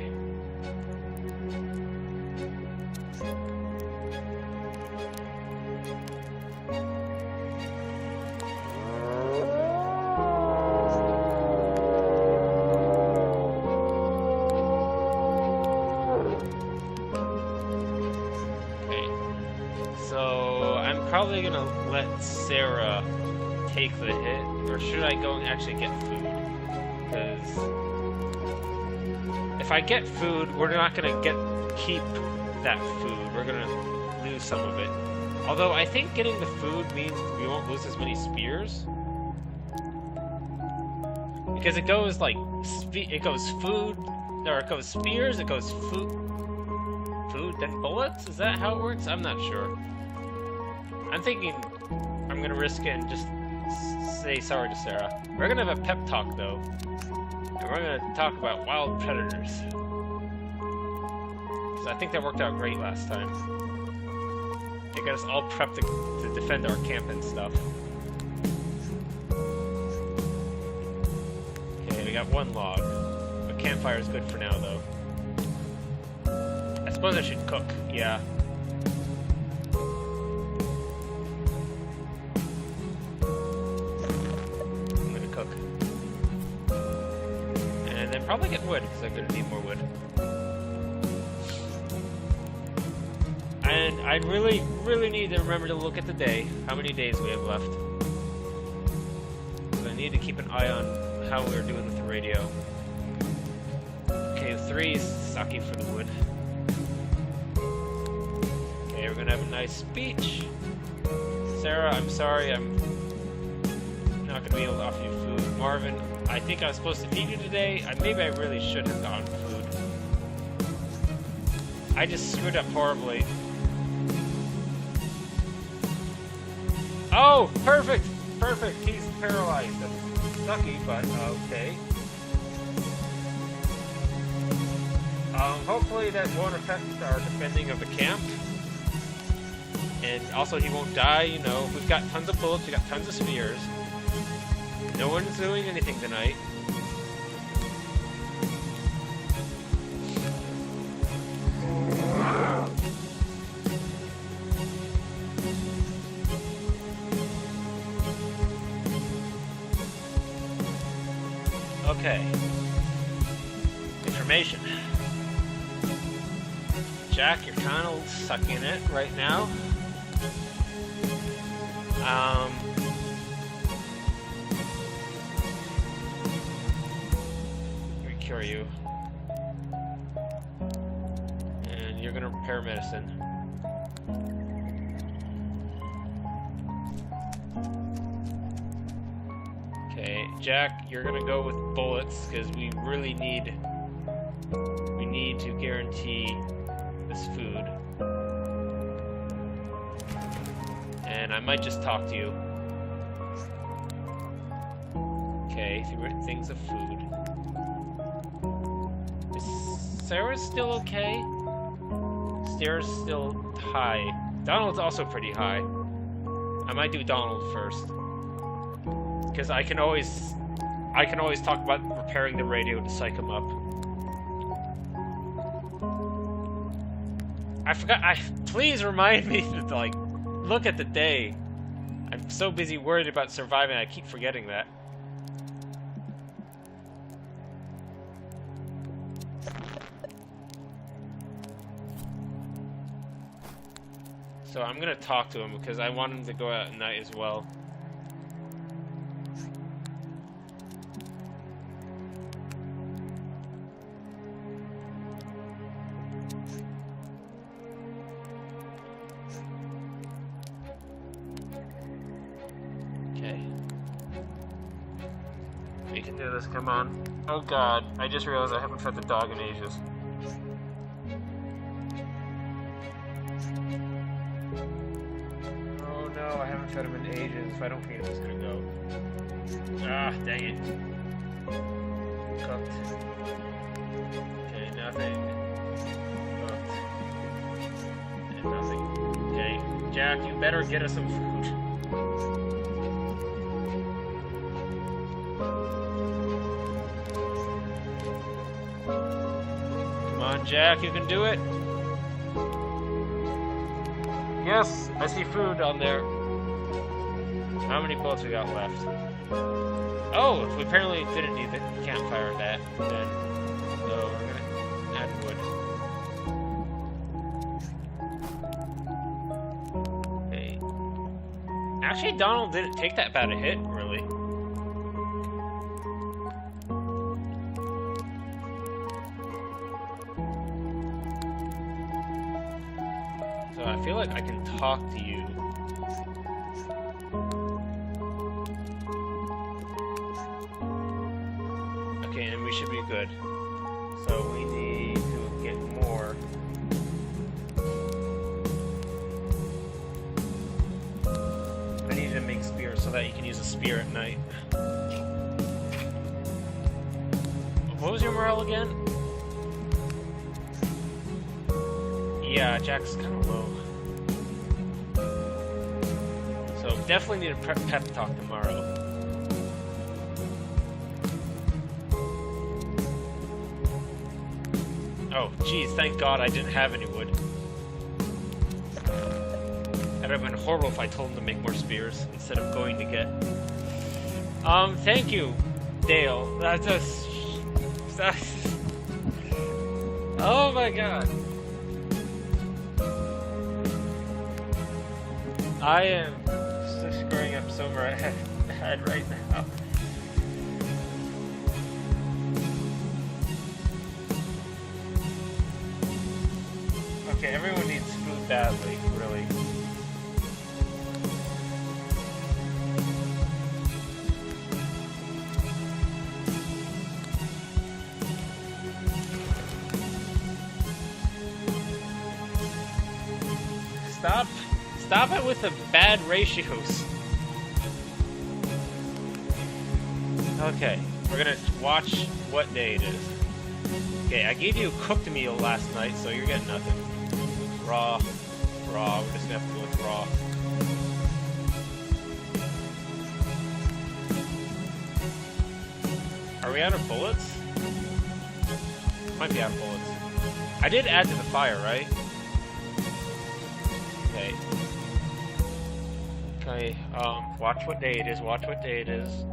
So I'm probably gonna let Sarah take the hit, or should I go and actually get food? Because if I get food, we're not gonna keep that food. We're gonna lose some of it. Although I think getting the food means we won't lose as many spears, because it goes like it goes food, or it goes spears, it goes food, then bullets. Is that how it works? I'm not sure. I'm thinking I'm gonna risk it and just say sorry to Sarah. We're gonna have a pep talk though. And we're gonna talk about wild predators. Because I think that worked out great last time. It got us all prepped to defend our camp and stuff. Okay, we got 1 log. A campfire is good for now though. I suppose I should cook, yeah. I'm gonna cook. And then probably get wood, because I'm gonna need more wood. And I really, really need to remember to look at the day, how many days we have left. So I need to keep an eye on how we're doing with the radio. Okay, 3 is sucky for the wood. Okay, we're gonna have a nice speech. Sarah, I'm sorry, I'm not gonna be able to offer you food. Marvin, I think I was supposed to feed you today. Maybe I really should have gotten food. I just screwed up horribly. Oh, perfect! Perfect, he's paralyzed. That's sucky, but okay. Hopefully that won't affect our defending of the camp. And also he won't die, you know. We've got tons of bullets, we've got tons of spears. No one's doing anything tonight. Okay. Information. Jack, you're kind of sucking it right now. Let me cure you. And you're gonna repair medicine. Okay, Jack, you're gonna go with bullets, because we really need We need to guarantee this food. And I might just talk to you. Okay, things of food. Is Sarah's still okay? Sarah's still high. Donald's also pretty high. I might do Donald first. Because I can always talk about repairing the radio to psych him up. I forgot. Please remind me to, like, look at the day. I'm so busy worried about surviving, I keep forgetting that. So I'm gonna talk to him because I want him to go out at night as well. Okay. We can do this, come on. Oh god, I just realized I haven't fed the dog in ages. I haven't fed him in ages. If I don't feed him, he's gonna go. Ah, dang it. Cooked. Okay, nothing. Cooked. And nothing. Okay, Jack, you better get us some food. Come on, Jack, you can do it. Yes, I see food on there. How many bullets we got left? Oh, we apparently didn't need the campfire that then. So we're gonna add wood. Okay. Actually, Donald didn't take that bad a hit, really. So I feel like I can talk to you. Okay, and we should be good. So we need to get more. I need to make spears so that you can use a spear at night. What was your morale again? Yeah, Jack's kind of low. So definitely need a pep talk tomorrow. Oh, geez, thank God I didn't have any wood. That'd have been horrible if I told him to make more spears instead of going to get. Thank you, Dale. That's just. Oh my God. I am just screwing up so bad right now. Okay, everyone needs food badly, really. Stop it with the bad ratios. Okay, we're gonna watch what day it is. Okay, I gave you a cooked meal last night, so you're getting nothing. Raw. We're just gonna have to go with raw. Are we out of bullets? Might be out of bullets. I did add to the fire, right? Okay. Okay, watch what day it is, watch what day it is.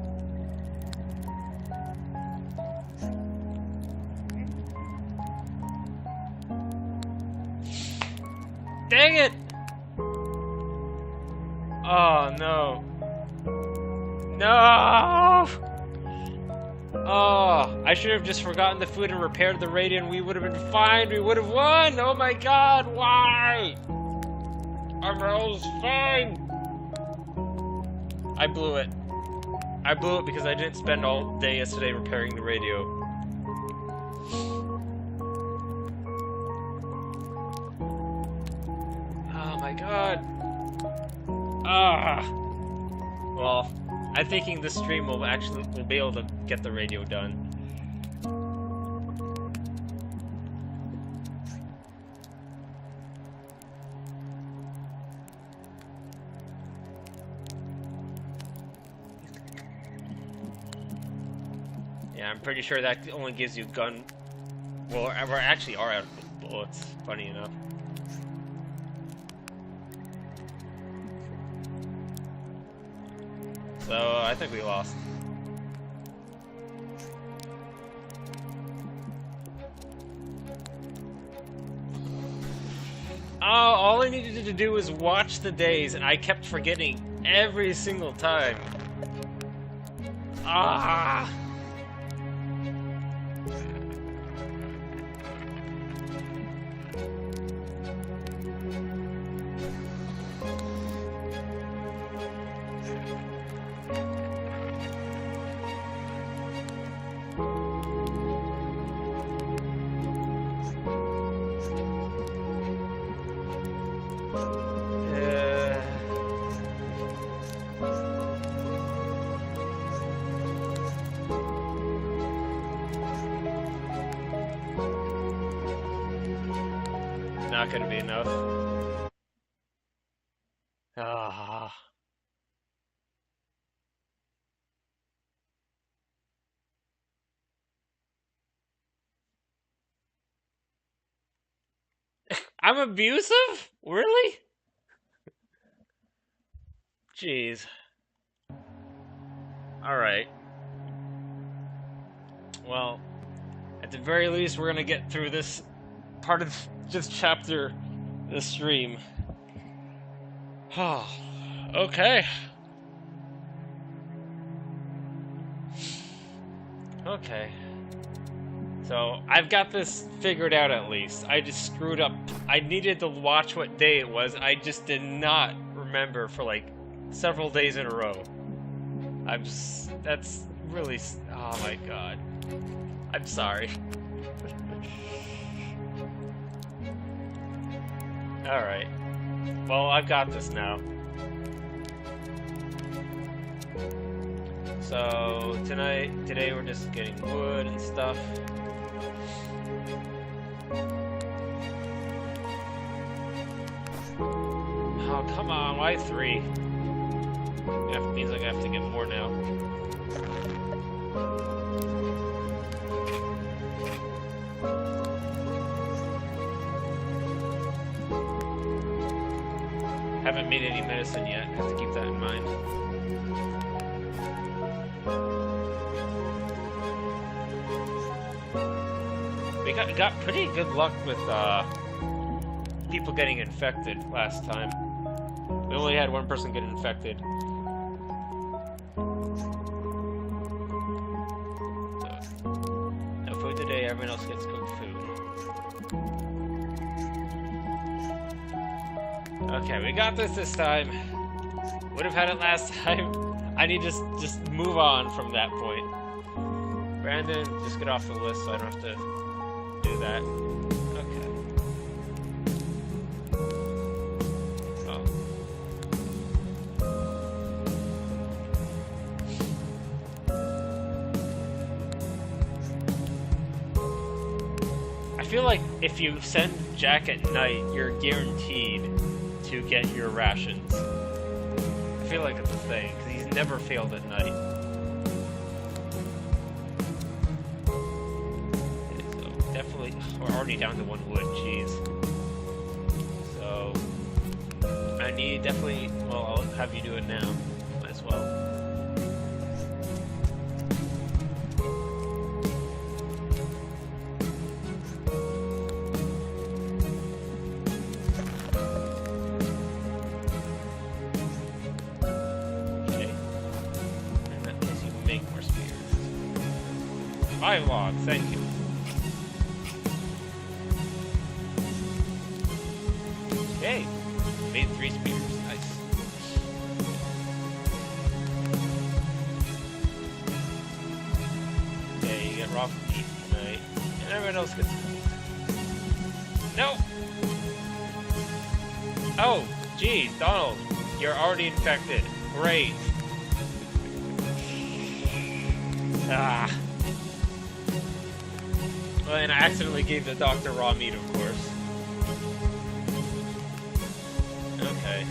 Dang it! Oh, no. No! Oh, I should have just forgotten the food and repaired the radio and we would have been fine. We would have won! Oh my God, why? Our morale's fine. I blew it. I blew it because I didn't spend all day yesterday repairing the radio. god. Ah. Well, I'm thinking this stream will be able to get the radio done. Yeah, I'm pretty sure that only gives you gun. Well, we actually are out of bullets, funny enough. So, I think we lost. Oh, all I needed to do was watch the days, and I kept forgetting every single time. Ah! Not gonna be enough. Ah. I'm abusive? Really? Jeez. Alright. Well, at the very least, we're gonna get through this part of this chapter, this stream. Oh, okay. Okay. So, I've got this figured out at least. I just screwed up. I needed to watch what day it was. I just did not remember for like several days in a row. That's really, oh my god. I'm sorry. Alright. Well, I've got this now. So, today we're just getting wood and stuff. Oh, come on, why 3? That means I have to get more now. Haven't made any medicine yet, have to keep that in mind. We got pretty good luck with people getting infected last time. We only had one person get infected. So, no food today, everyone else gets cooked food. Okay, we got this time. Would have had it last time. I need to just move on from that point. Brandon, just get off the list so I don't have to do that. Okay. Oh. I feel like if you send Jack at night, you're guaranteed to get your rations. I feel like it's a thing, because he's never failed at night. Okay, so definitely, we're already down to 1 wood, jeez. So, I need definitely, well, I'll have you do it now, might as well. Log, thank you. Okay, made 3 spears, nice. Okay, you get raw meat tonight, and everyone else gets meat. No! Oh, Geez, Donald, you're already infected. Great. Ah. Well, and I accidentally gave the doctor raw meat, of course. Okay.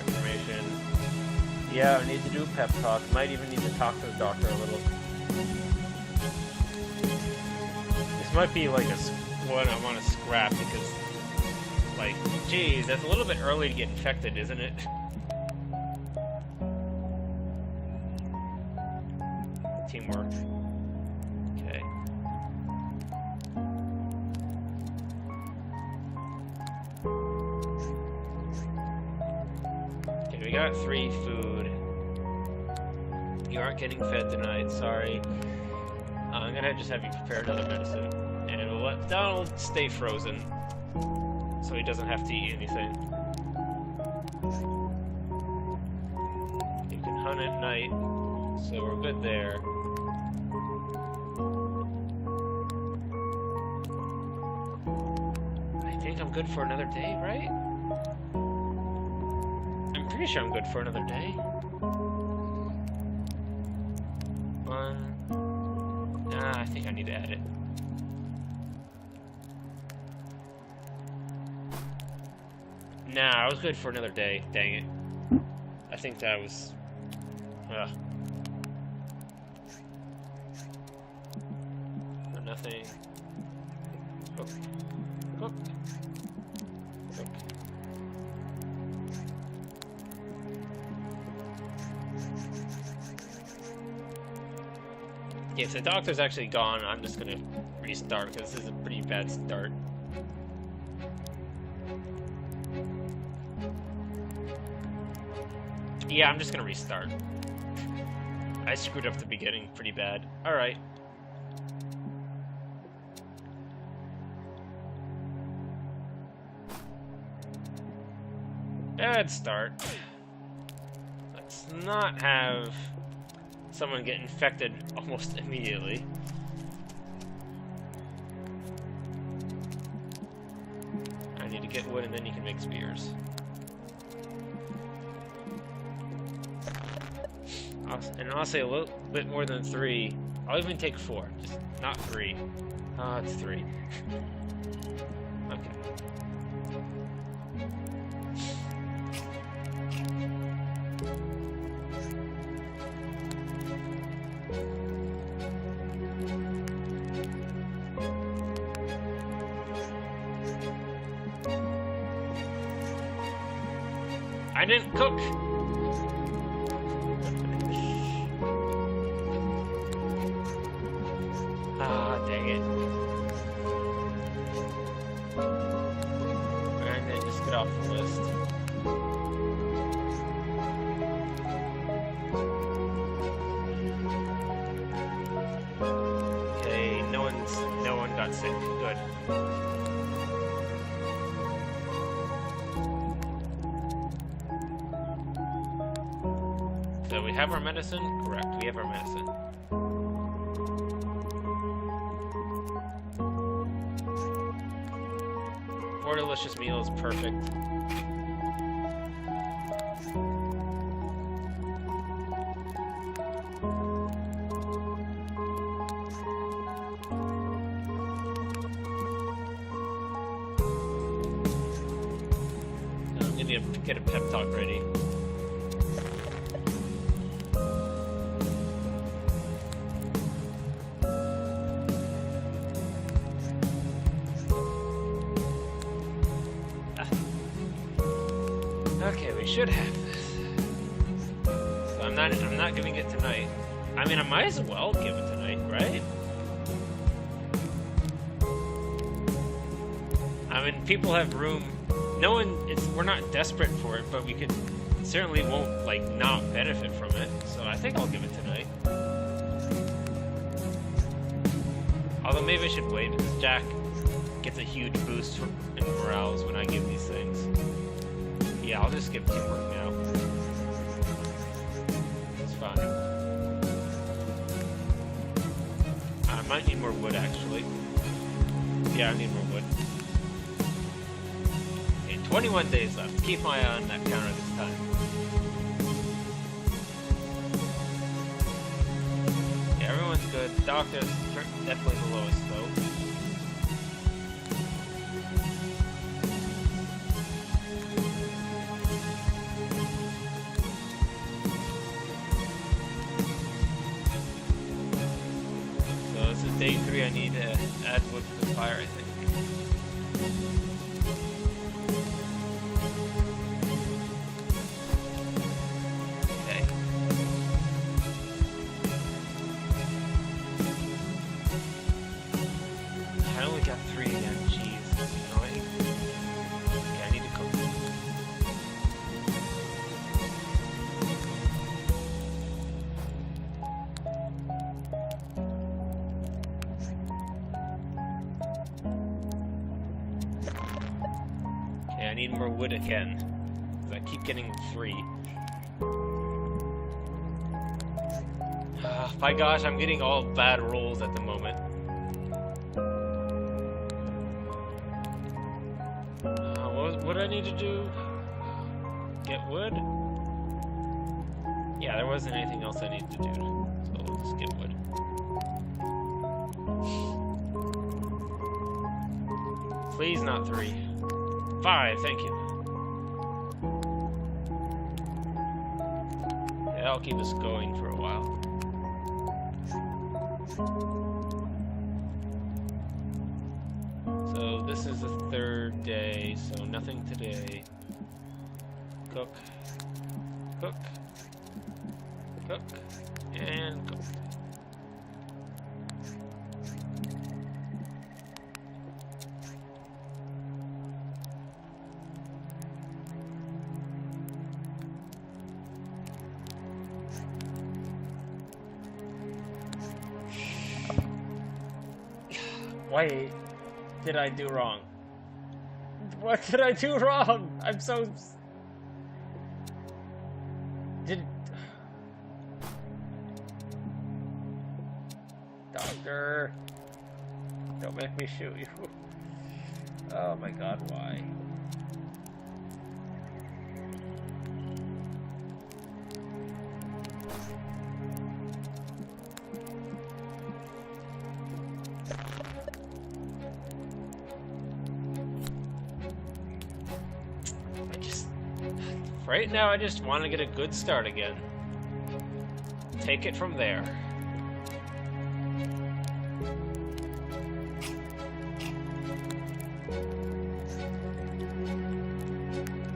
Information. Yeah, I need to do a pep talk. Might even need to talk to the doctor a little. This might be like one I want to scrap because, like, geez, that's a little bit early to get infected, isn't it? Teamwork. Okay. Okay, we got 3 food. You aren't getting fed tonight, sorry. I'm gonna just have you prepare another medicine. And we'll let Donald stay frozen, so he doesn't have to eat anything. You can hunt at night, so we're good there. I think I'm good for another day, right? I'm pretty sure I'm good for another day. 1. Nah, I think I need to add it. Nah, I was good for another day. Dang it. I think that was... Ugh. Nothing. Cook. Cook. Cook. Yeah, if the doctor's actually gone, I'm just gonna restart because this is a pretty bad start. Yeah, I'm just gonna restart. I screwed up the beginning pretty bad. Alright. Bad start. Let's not have someone get infected almost immediately. I need to get wood and then you can make spears. And I'll say a little bit more than 3. I'll even take 4, just not 3. Oh, it's 3. Okay. I didn't cook! Ah, dang it. And then just get off the list. Okay, no one got sick. Good. So we have our medicine? Correct, we have our medicine. Four delicious meals, perfect. I'm gonna get a pep talk ready. Okay, we should have this. So I'm not giving it tonight. I mean, I might as well give it tonight, right? I mean, people have room. We're not desperate for it, but we could certainly won't like not benefit from it. So I think I'll give it tonight. Although maybe I should wait because Jack gets a huge boost in morales when I give these things. Yeah, I'll just skip teamwork now. It's fine. I might need more wood, actually. Yeah, I need more wood. 21 days left. Keep my eye on that counter this time. Yeah, everyone's good. Doctor's definitely the lowest, though. So this is day 3. I need to add wood to the fire, I think. I need more wood again, because I keep getting 3. My gosh, I'm getting all bad rolls at the moment. What do I need to do? Get wood? Yeah, there wasn't anything else I needed to do, so we'll just get wood. Please not 3. 5, thank you. Yeah, that'll keep us going for a while. So this is the 3rd day, so nothing today. Cook, cook, cook, and cook. What did I do wrong? What did I do wrong? I'm so... Doctor... Don't make me shoot you. Oh my god, why? Right now, I just want to get a good start again. Take it from there.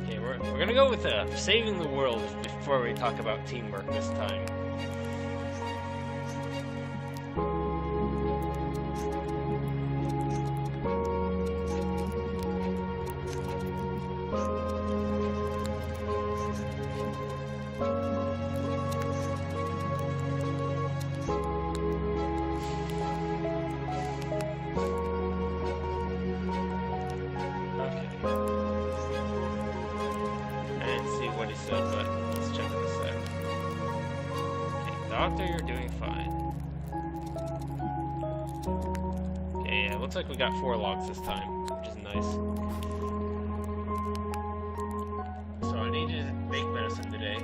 Okay, we're gonna go with saving the world before we talk about teamwork this time. Doctor, you're doing fine. Okay, yeah, looks like we got 4 logs this time, which is nice. So I need to make medicine today.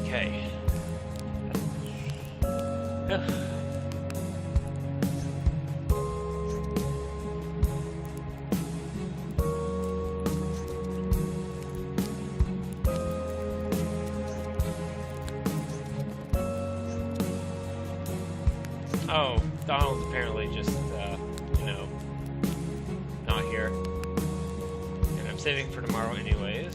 Okay. Oh, Donald's apparently just, not here. And I'm saving for tomorrow anyways.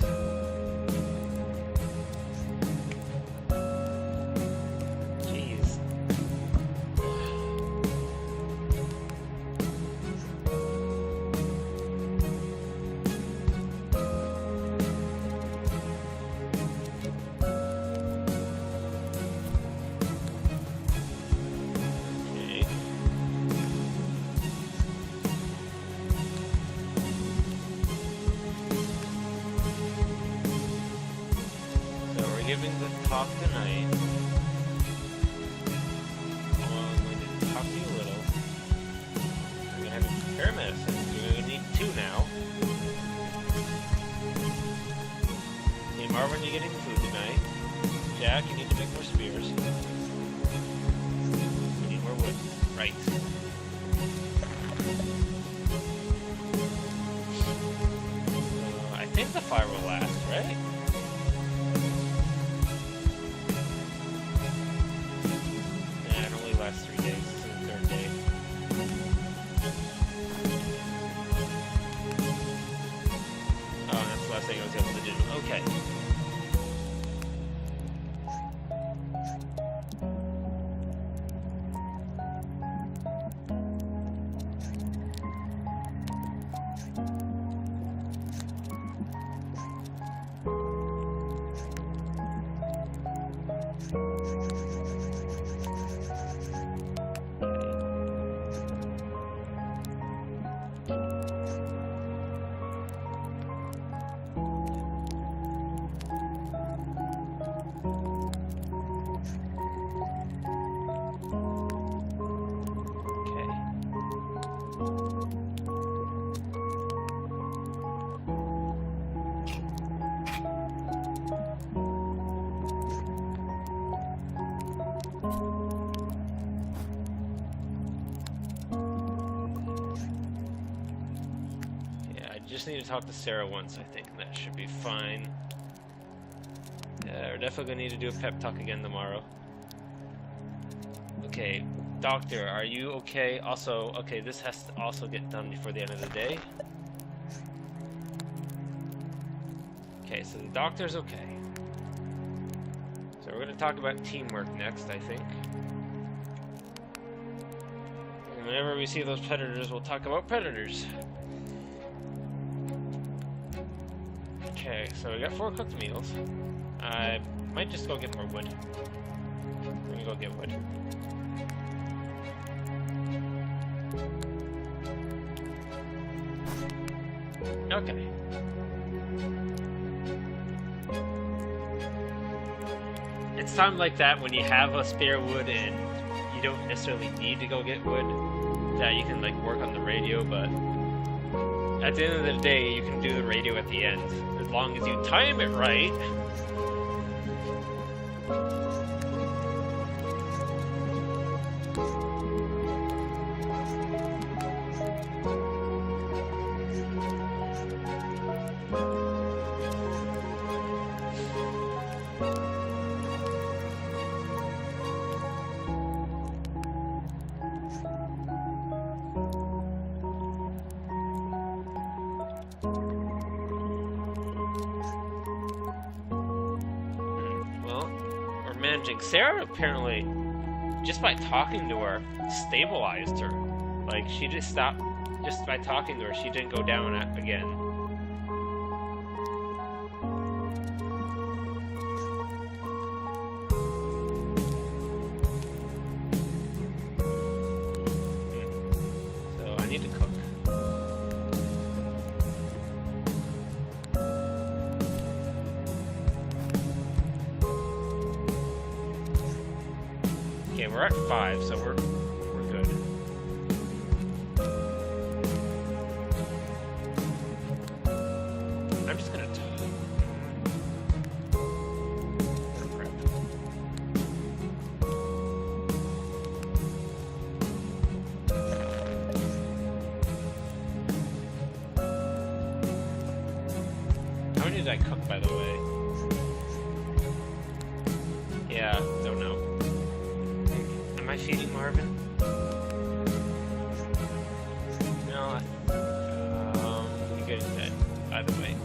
tonight. I'm going to talk to you a little. I'm going to have you prepare medicine. You're going to need 2 now. Hey Marvin, you're getting food tonight. Jack, you need to make more spears. You need more wood. Right. I think the fire will last, right? Nah, it only lasts 3 days. This is the 3rd day. Oh, that's the last thing I was able to do. Okay. Just need to talk to Sarah once, I think, and that should be fine. Yeah, we're definitely gonna need to do a pep talk again tomorrow. Okay, doctor, are you okay? Also, okay, this has to also get done before the end of the day. Okay, so the doctor's okay. So we're gonna talk about teamwork next, I think. And whenever we see those predators, we'll talk about predators. Okay, so we got 4 cooked meals. I might just go get more wood. I'm gonna go get wood. Okay. It's time like that when you have a spare wood and you don't necessarily need to go get wood, that you can like work on the radio, but at the end of the day, you can do the radio at the end, as long as you time it right. Sarah apparently, just by talking to her, stabilized her. Like, she just stopped, just by talking to her, she didn't go down again. So, I need to cook. Okay, we're at 5, so we're good. I'm just gonna prep. How many did I cook, by the way? Yeah, don't know. Am I feeding Marvin? No, you're getting fed, either way.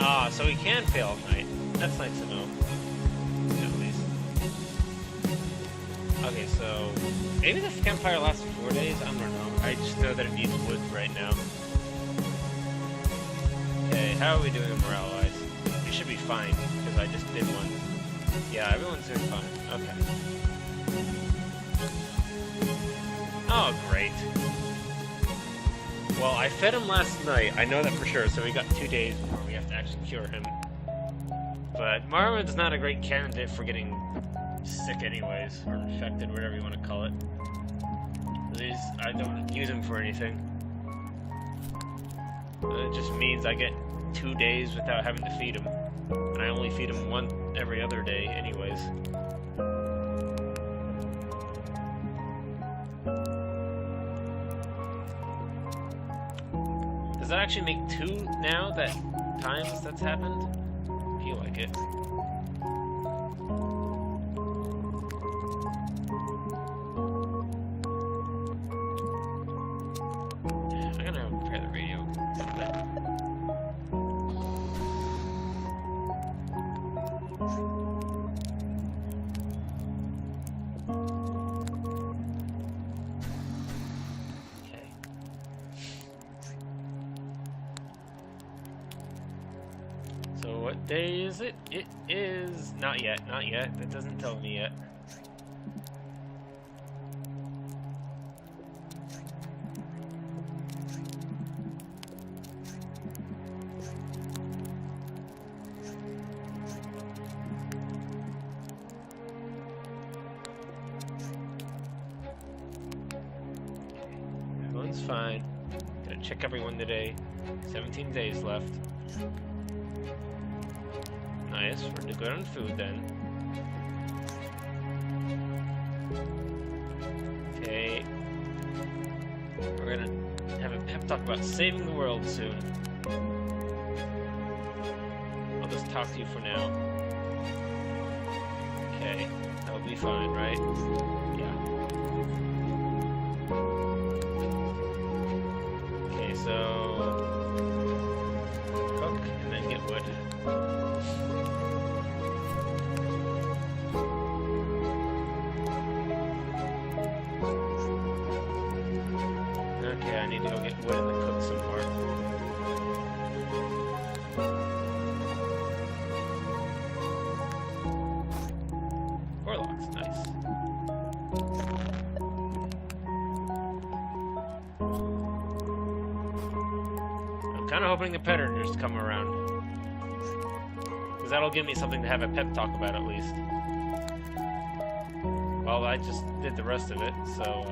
Ah, so he can fail at night. That's nice to know. At least. Okay, so maybe this campfire lasts 4 days? I don't know. I just know that it needs wood right now. Okay, how are we doing morale-wise? We should be fine, because I just did one. Yeah, everyone's doing fine. Okay. Oh, great. Well, I fed him last night. I know that for sure, so we got 2 days before we have to actually cure him. But Marwin's not a great candidate for getting sick anyways, or infected, whatever you want to call it. At least I don't use him for anything. It just means I get 2 days without having to feed him. And I only feed him one every other day anyways. Does that actually make 2 now that times that's happened? I feel like it. I'm gonna repair the radio. So what day is it? It is... not yet, not yet. That doesn't tell me yet. Everyone's fine. Gonna check everyone today. 17 days left. Nice, we're good on food then. Okay. We're gonna have a pep talk about saving the world soon. I'll just talk to you for now. Okay, that'll be fine, right? Yeah. Okay, so... cook and then get wood. Okay, I need to go get wood and then cook some more. Warlocks, nice. I'm kind of hoping the predators come around. Because that'll give me something to have a pep talk about at least. Well, I just did the rest of it, so,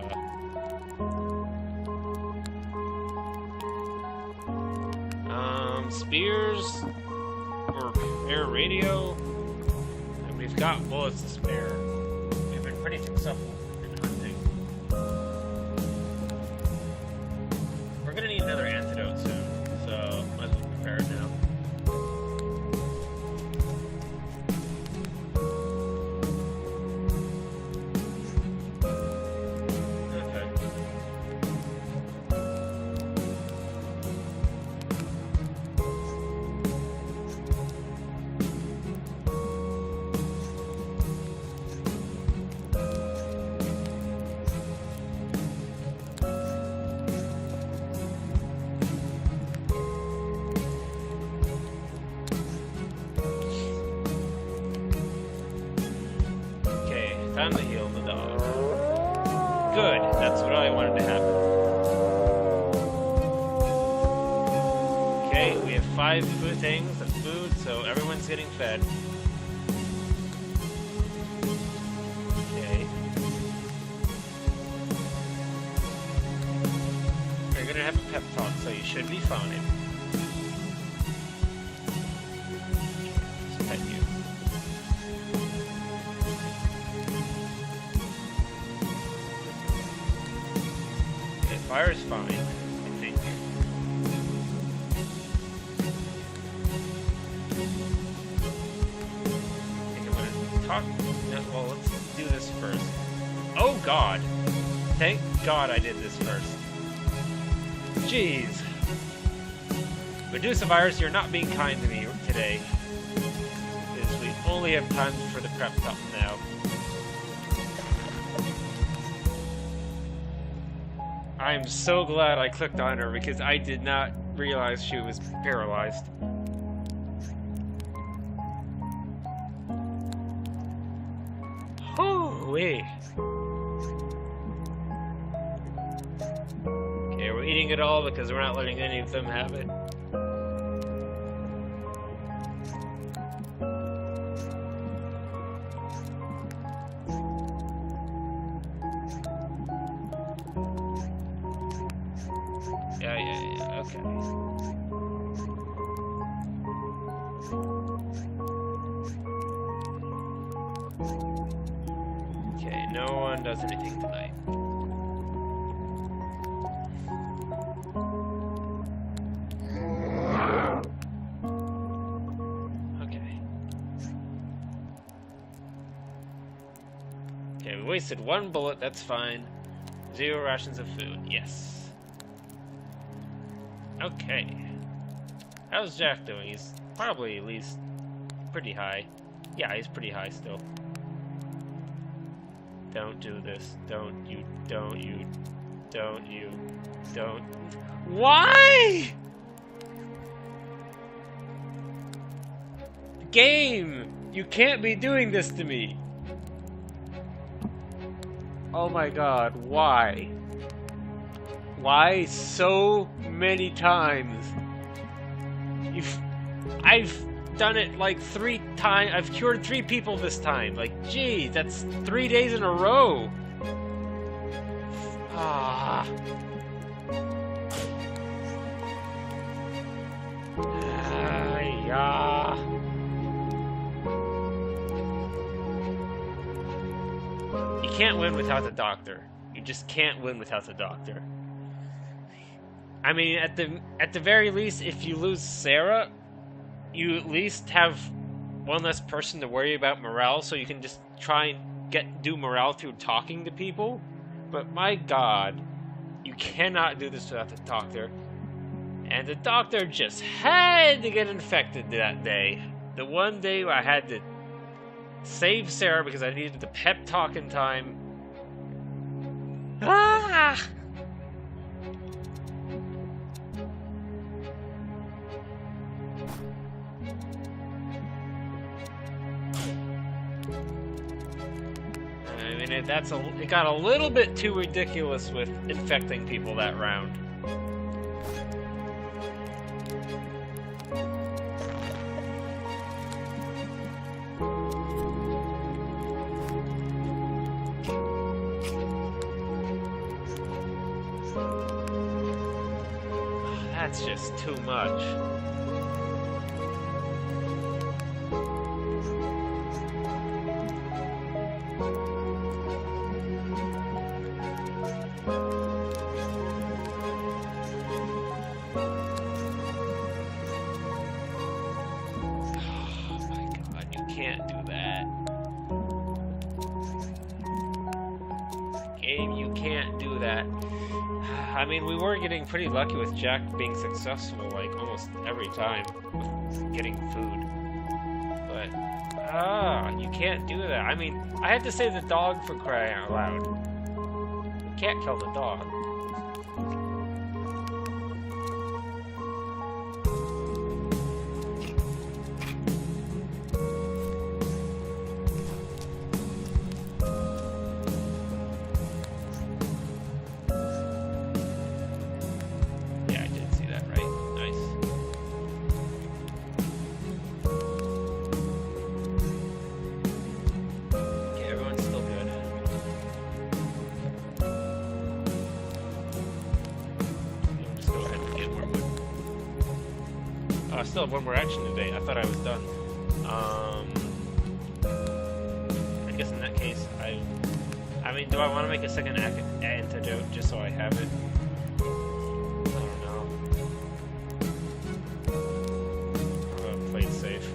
spears or air radio, and we've got bullets to spare. We've been pretty successful in hunting. We're gonna need another antidote soon, so might as well prepare it now. Time to heal the dog. Good, that's what I wanted to happen. Okay, we have 5 food things of food, so everyone's getting fed. Okay. We're gonna have a pep talk, so you should be fine. Just pet you. Fire is fine, I think. I think I'm gonna talk. No, well, let's do this first. Oh God! Thank God I did this first. Jeez. Medusa Virus, you're not being kind to me today. Because we only have time for the prep talk now. I'm so glad I clicked on her because I did not realize she was paralyzed. Hoo-wee. Okay, we're eating it all because we're not letting any of them have it. Yeah, okay. Okay, no one does anything tonight. Okay. Okay, we wasted 1 bullet, that's fine. 0 rations of food, yes. Okay. How's Jack doing? He's probably at least pretty high. Yeah, he's pretty high still. Don't do this. Don't you. Why? Game! You can't be doing this to me! Oh my god, why? Why so many times? I've done it like 3 times. I've cured 3 people this time. Like, geez, that's 3 days in a row. Ah. Yeah. You can't win without the doctor. You just can't win without the doctor. I mean, at the very least, if you lose Sarah, you at least have one less person to worry about morale, so you can just try and do morale through talking to people. But my god, you cannot do this without the doctor. And the doctor just had to get infected that day. The one day where I had to save Sarah because I needed the pep talk in time. Ah! I mean, it got a little bit too ridiculous with infecting people that round. That's just too much. Can't do that. Game, you can't do that. I mean, we were getting pretty lucky with Jack being successful, like, almost every time with getting food. But, you can't do that. I mean, I had to save the dog for crying out loud. You can't kill the dog. I still have 1 more action today. I thought I was done. I guess in that case, I mean, do I want to make a second antidote just so I have it? I don't know. I'm gonna play it safe.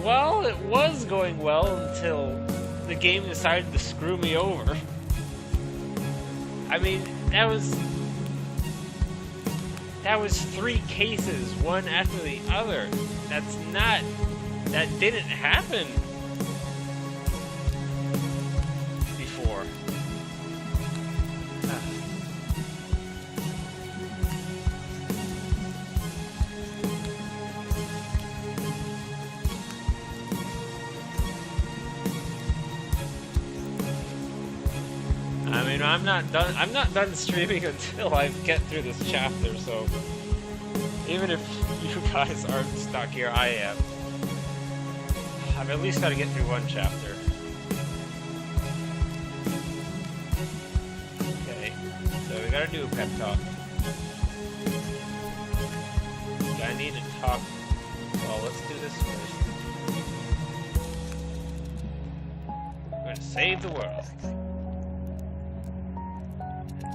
Well, it was going well until the game decided to screw me over. I mean, that was 3 cases, one after the other. That didn't happen before. know, I'm not done streaming until I get through this chapter, so even if you guys aren't stuck here, I am. I've at least got to get through one chapter. Okay, so we gotta do a pep talk. I need to talk. Well, let's do this first. I'm going to save the world.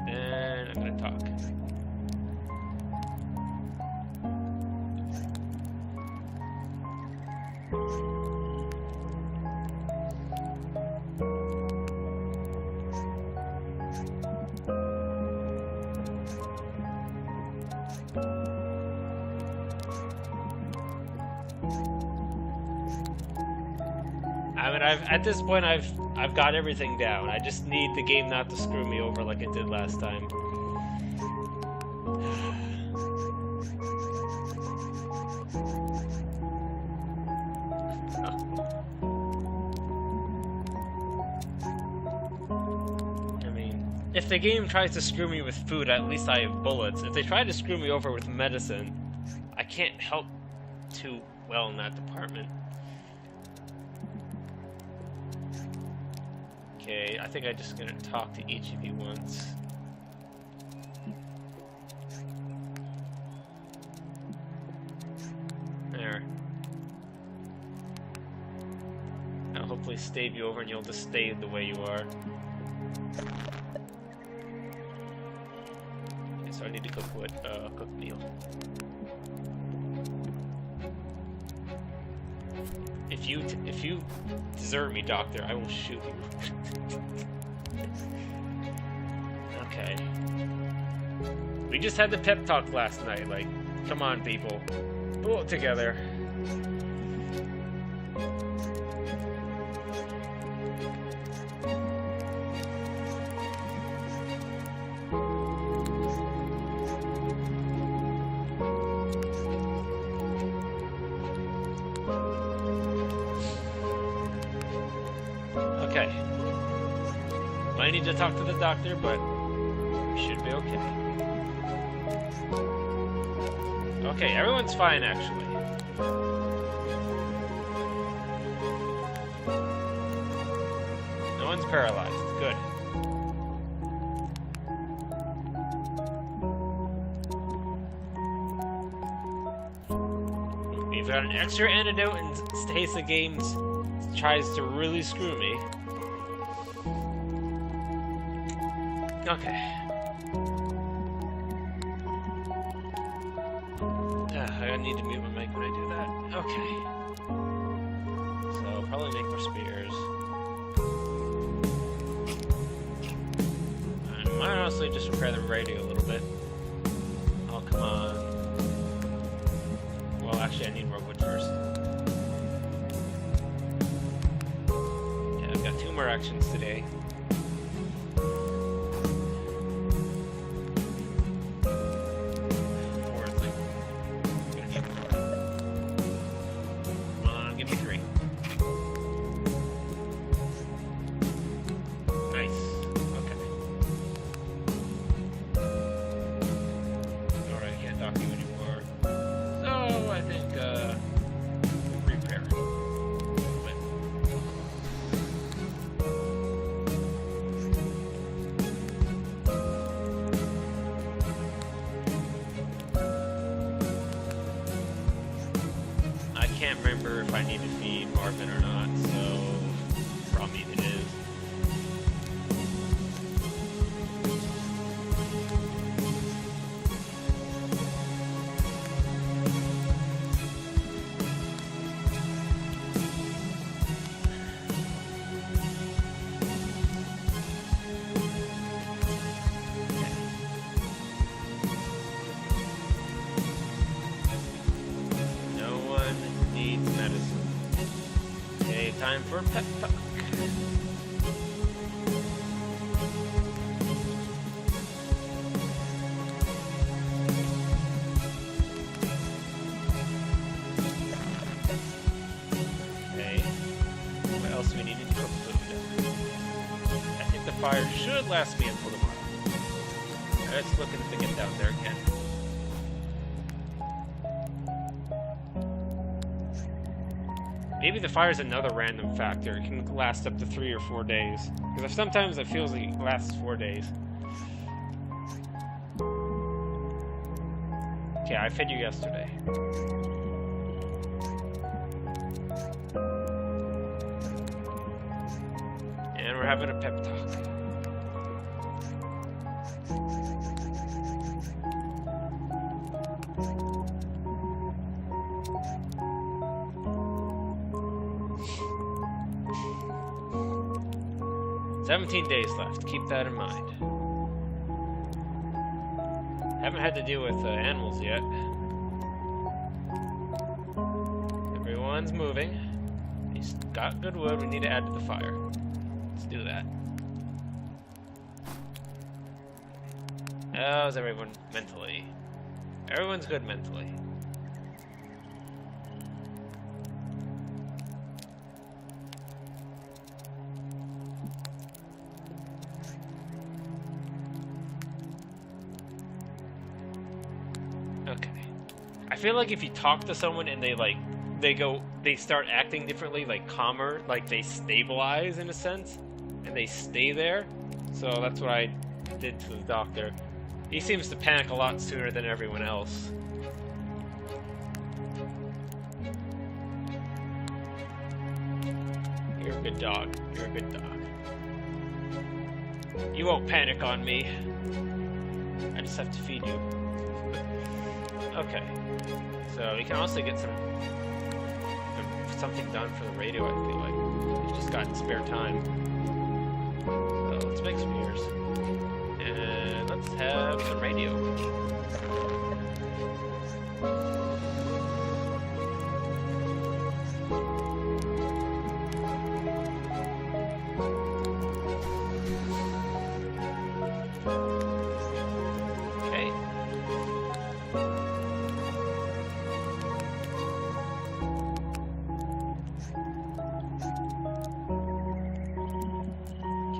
And then I'm going to talk. I mean, at this point, I've got everything down. I just need the game not to screw me over like it did last time. I mean, if the game tries to screw me with food, at least I have bullets. If they try to screw me over with medicine, I can't help too well in that department. Okay, I think I'm just gonna talk to each of you once. There. I'll hopefully stave you over and you'll just stay the way you are. Okay, so I need to cook what? Cook meal. If you desert me, Doctor, I will shoot you. Okay. We just had the pep talk last night. Like, come on, people, pull it together. Okay. Might need to talk to the doctor, but we should be okay. Okay, everyone's fine, actually. No one's paralyzed. Good. We've got an extra antidote in case the game tries to really screw me. Okay. I need to mute my mic when I do that. Okay. So I'll probably make more spears. I might honestly just repair the radio a little bit. Oh, come on. Well, actually, I need more wood first. Yeah, I've got 2 more actions today. I can't remember if I need to feed Marvin or not, so probably it is. Time for pep talk. Okay. What else do we need to cook food? I think the fire should last me a Let's look to get down there again. Maybe the fire is another random factor. It can last up to 3 or 4 days. Because sometimes it feels like it lasts 4 days. Okay, I fed you yesterday. And we're having a pep talk. "17 days left. Keep that in mind." Haven't had to deal with animals yet. Everyone's moving. He's got good wood. We need to add to the fire. Let's do that. How's everyone mentally? Everyone's good mentally. Okay. I feel like if you talk to someone and they start acting differently, like calmer, like they stabilize in a sense, and they stay there. So that's what I did to the doctor. He seems to panic a lot sooner than everyone else. You're a good dog. You're a good dog. You won't panic on me. I just have to feed you. Okay. So we can also get something done for the radio, I feel like. We've just got spare time. So let's make spears. And let's have the radio. Okay.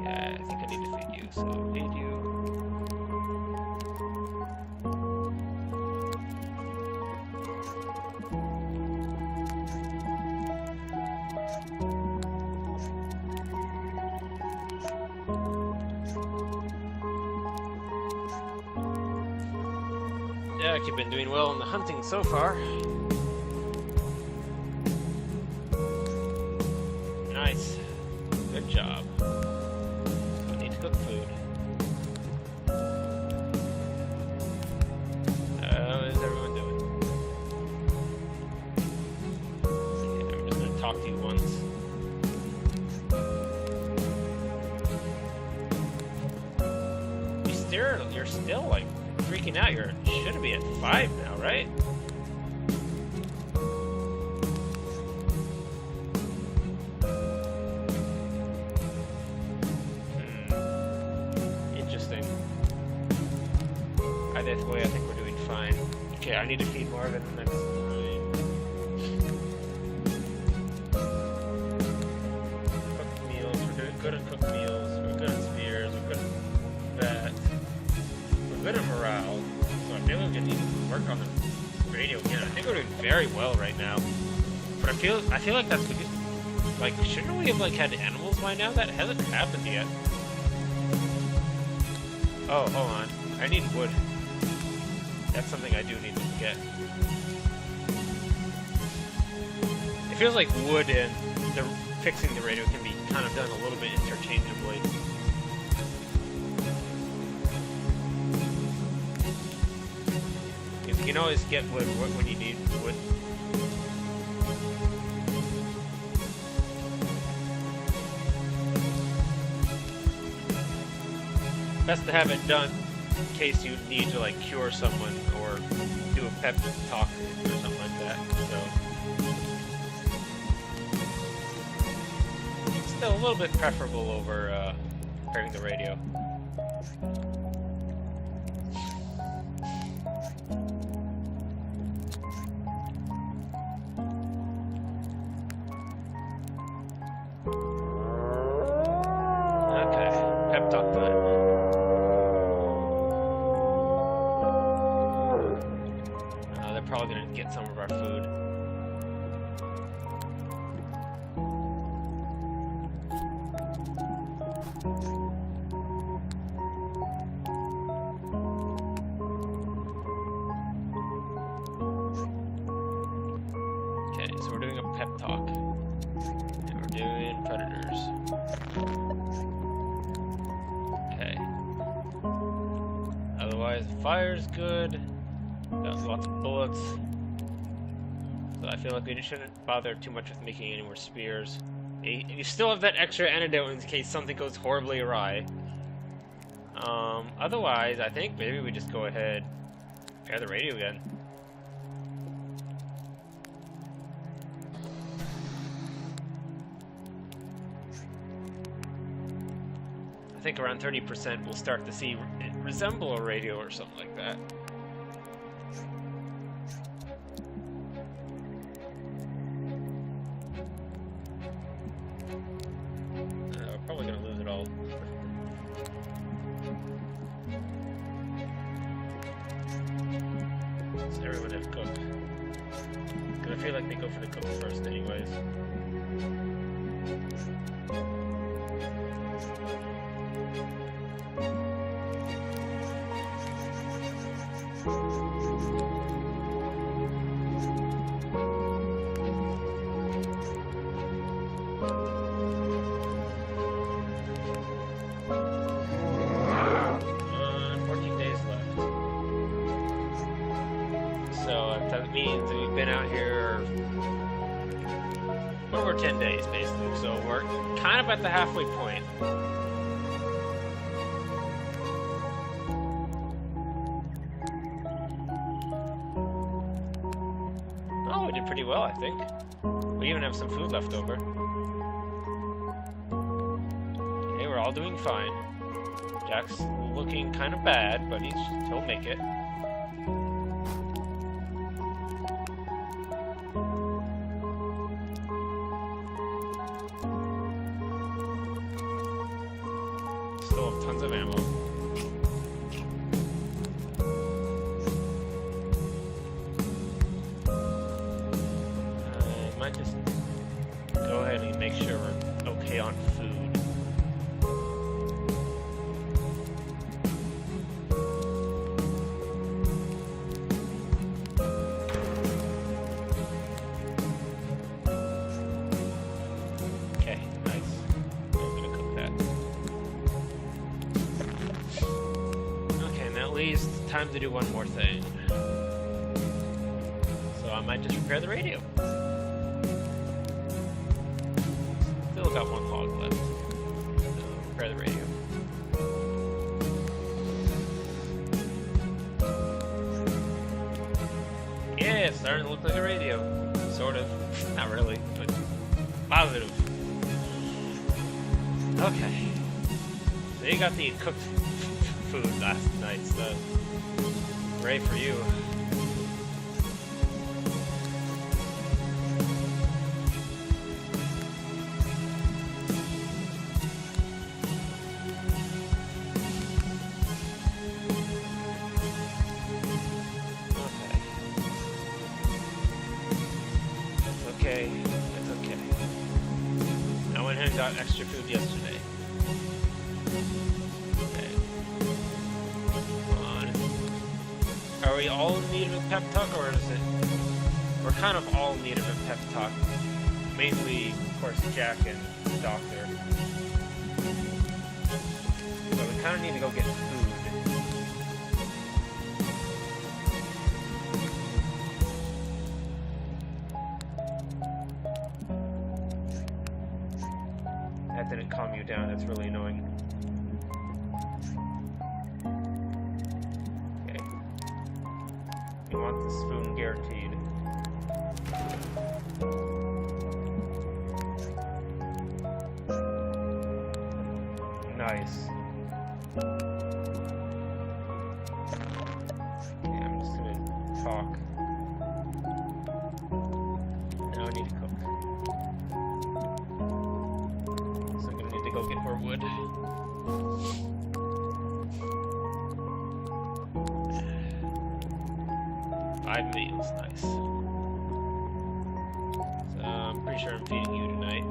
Yeah, I think I need to feed you, so feed you. Yeah, you've been doing well in the hunting so far. Nice. Good job. I need to cook food. How is everyone doing? Okay, I'm just gonna talk to you once. You're still like freaking out. You should be at 5 now, right? Interesting. Either way, I think we're doing fine. Okay, I need to feed Marvin next time. Cooked meals. We're doing good at cooked meals. We're good at spears. We're good at that. We're good at morale. So I feel like we need to work on the radio again. I think we're doing very well right now. But I feel like that's because, like, shouldn't we have like had animals by now? That hasn't happened yet. Oh, hold on. I need wood. That's something I do need to get. It feels like wood and fixing the radio can be kind of done a little bit interchangeably. You can always get wood when you need wood. Best to have it done in case you need to like cure someone or do a pep talk or something like that. So it's still a little bit preferable over repairing the radio. Okay, pep talk time. probably gonna get some of our food. Okay, so we're doing a pep talk. And we're doing predators. Okay. Otherwise, fire's good. Got lots of bullets. So I feel like we shouldn't bother too much with making any more spears. And you still have that extra antidote in case something goes horribly awry. Otherwise, I think maybe we just go ahead and repair the radio again. I think around 30% we'll start to see it resemble a radio or something like that. We're probably gonna lose it all. So everyone have cooked. Cause I feel like they go for the cook first anyways. That means that we've been out here over 10 days, basically. So we're kind of at the halfway point. Oh, we did pretty well, I think. We even have some food left over. Okay, we're all doing fine. Jack's looking kind of bad, but he'll make it. Still have tons of ammo. I might just go ahead and make sure we're okay on food. Okay, nice. I'm gonna cook that. Okay, and that leaves time to do one more thing. So I might just repair the radio. Still got one hog left. So repair the radio. Yeah, it's starting to look like a radio. Sort of. Not really, but positive. Okay. So you got the cooked food last night, so great for you. Okay, it's okay. I went ahead and got extra food yesterday. Okay. Come on. Are we all in need of a pep talk, or is it... We're kind of all in need of a pep talk. Mainly, of course, Jack and the doctor. But we kind of need to go get food. That didn't calm you down, that's really annoying. Okay. You want the spoon guaranteed. Nice. Okay, I'm just gonna talk. Now I need to cook. Go get more wood. I 5 meals, nice. So I'm pretty sure I'm feeding you tonight.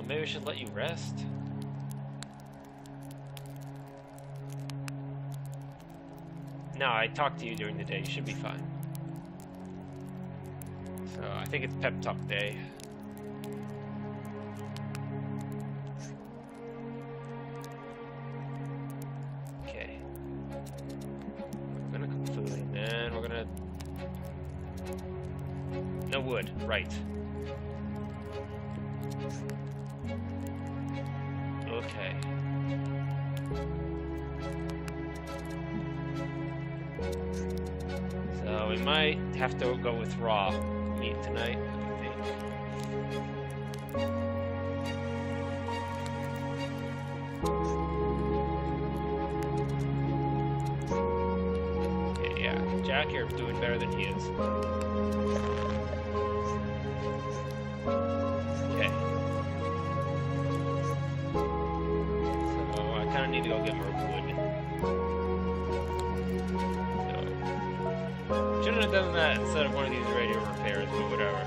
Maybe I should let you rest. No, I talked to you during the day. You should be fine. So I think it's pep talk day. Okay. We're gonna cook food and then we're gonna... No wood, right. Okay. So we might have to go with raw meat tonight, I think. Okay, yeah. Jack, you're doing better than he is. Okay. So I kind of need to go get more wood. Shouldn't have done that instead of one of these radio repairs, but whatever.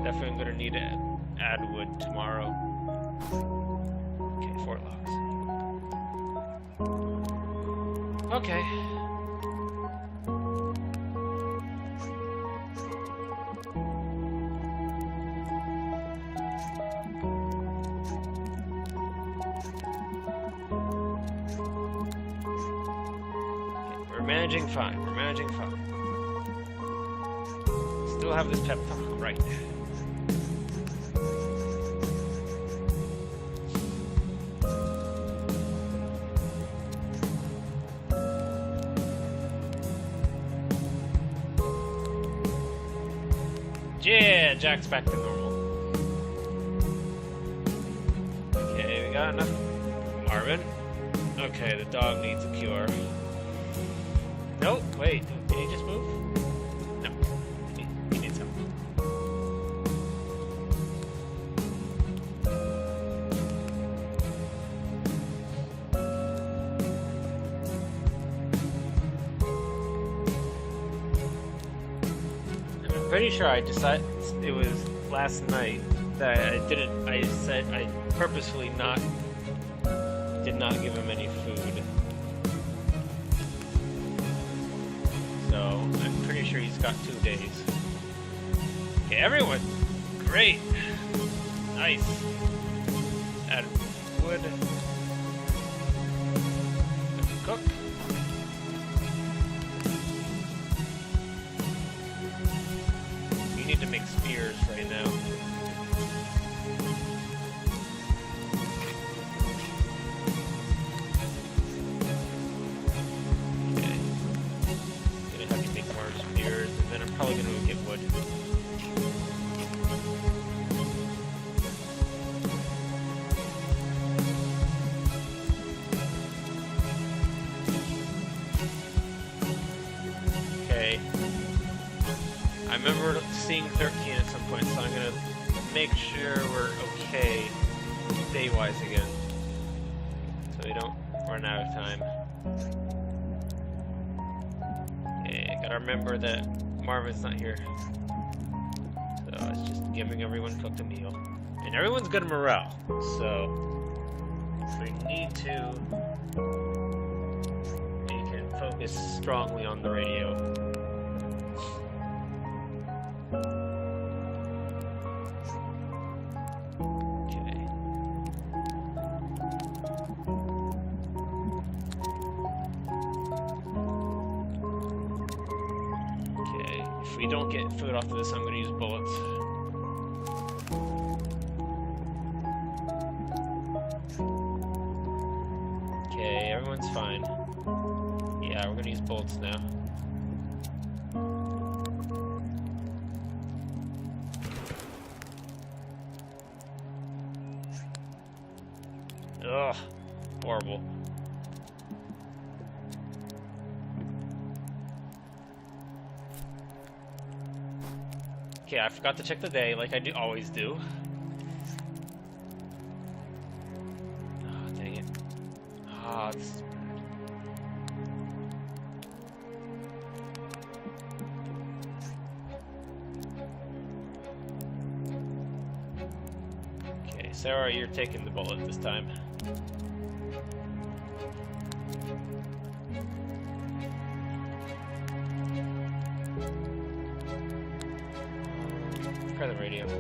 Definitely gonna need to add wood tomorrow. Okay, 4 logs. Okay. We're managing fine. We're managing fine. Still have this pep talk, right? Yeah, Jack's back to normal. Okay, we got enough. Marvin. Okay, the dog needs a cure. Nope, wait, did he just move? No, he needs help. I'm pretty sure I decided it was last night that I said I purposefully did not give him any food. So I'm pretty sure he's got 2 days. Okay, everyone, great, nice. Add wood. Cook. You need to make spears right now. Probably gonna get wood. Okay. I remember seeing 13 at some point, so I'm gonna make sure we're okay day-wise again. So we don't run out of time. Okay, gotta remember that Marvin's not here. So it's just giving everyone cooked a meal. And everyone's good morale. So we need to we can focus strongly on the radio. Okay. If we don't get food off of this, I'm going to use bullets. Okay, everyone's fine. Yeah, we're going to use bullets now. Ugh, horrible. Okay, I forgot to check the day, like I always do. Oh, dang it. Ah, this is bad. Okay, Sarah, you're taking the bullet this time. Try the radio. Try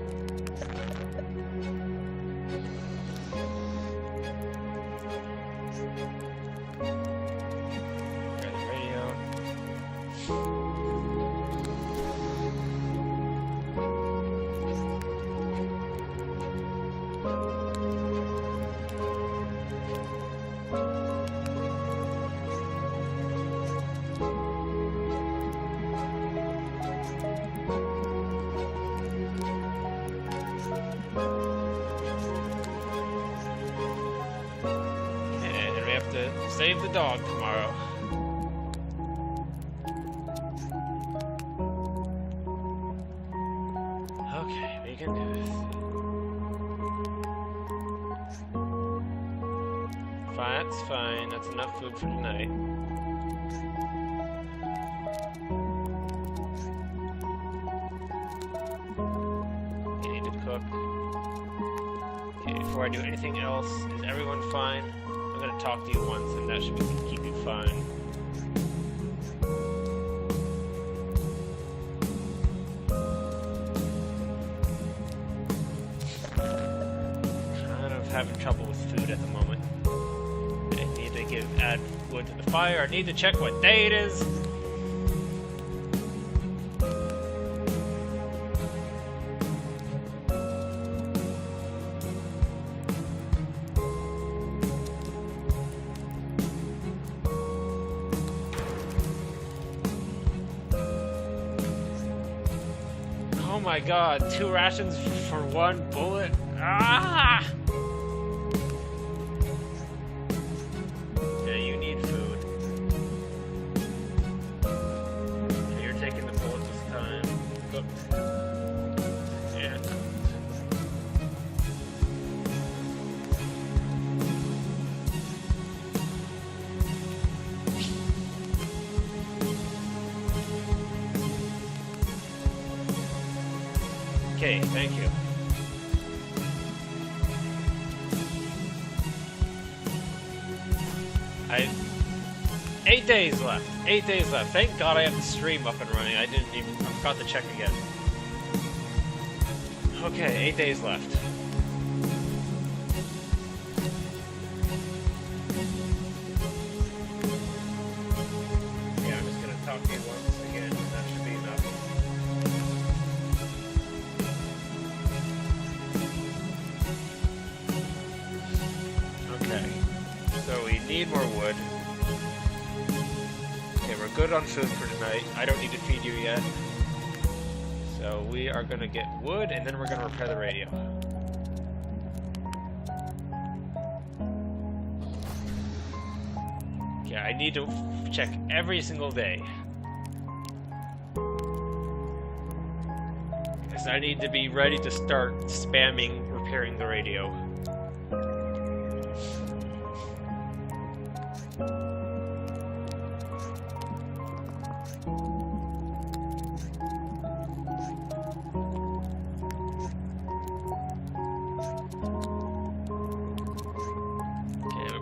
the radio. And we have to save the dog tomorrow. Okay, we can do this. Fine, that's fine. That's enough food for tonight. You need to cook. Okay, before I do anything else, is everyone fine? I'm gonna talk to you once, and that should keep you fine. Kind of having trouble with food at the moment. I need to add wood to the fire. I need to check what day it is. Oh my god, 2 rations for 1 bullet. Ah! Yeah, you need food. You're taking the bullet this time. Cooked. Yeah, cooked. Okay, thank you. I 8 days left. 8 days left. Thank God I have the stream up and running. I forgot to check again. Okay, 8 days left. Yeah, I'm just gonna talk to you once again. That should be enough. Okay, so we need more wood. Okay, we're good on food for tonight. I don't need to feed you yet. So we are gonna get wood, and then we're gonna repair the radio. Okay, I need to check every single day. Because I need to be ready to start spamming repairing the radio.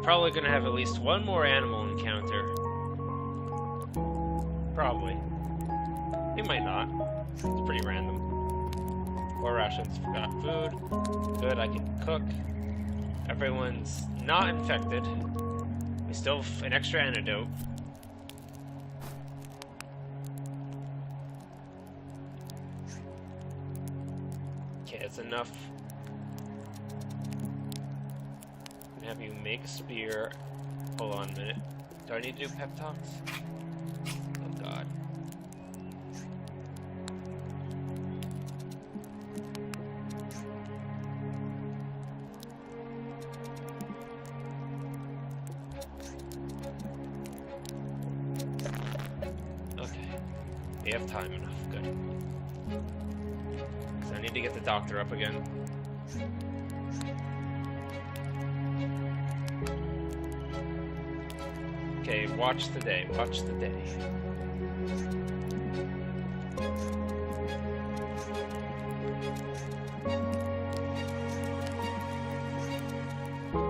Probably gonna have at least one more animal encounter. Probably. It might not. It's pretty random. 4 rations, forgot food. Good, I can cook. Everyone's not infected. We still have an extra antidote. Okay, it's enough. Have you make a spear. Hold on a minute. Do I need to do pep talks? Oh god. Okay. We have time enough. Good. need to get the doctor up again. Okay, watch the day, watch the day. I'm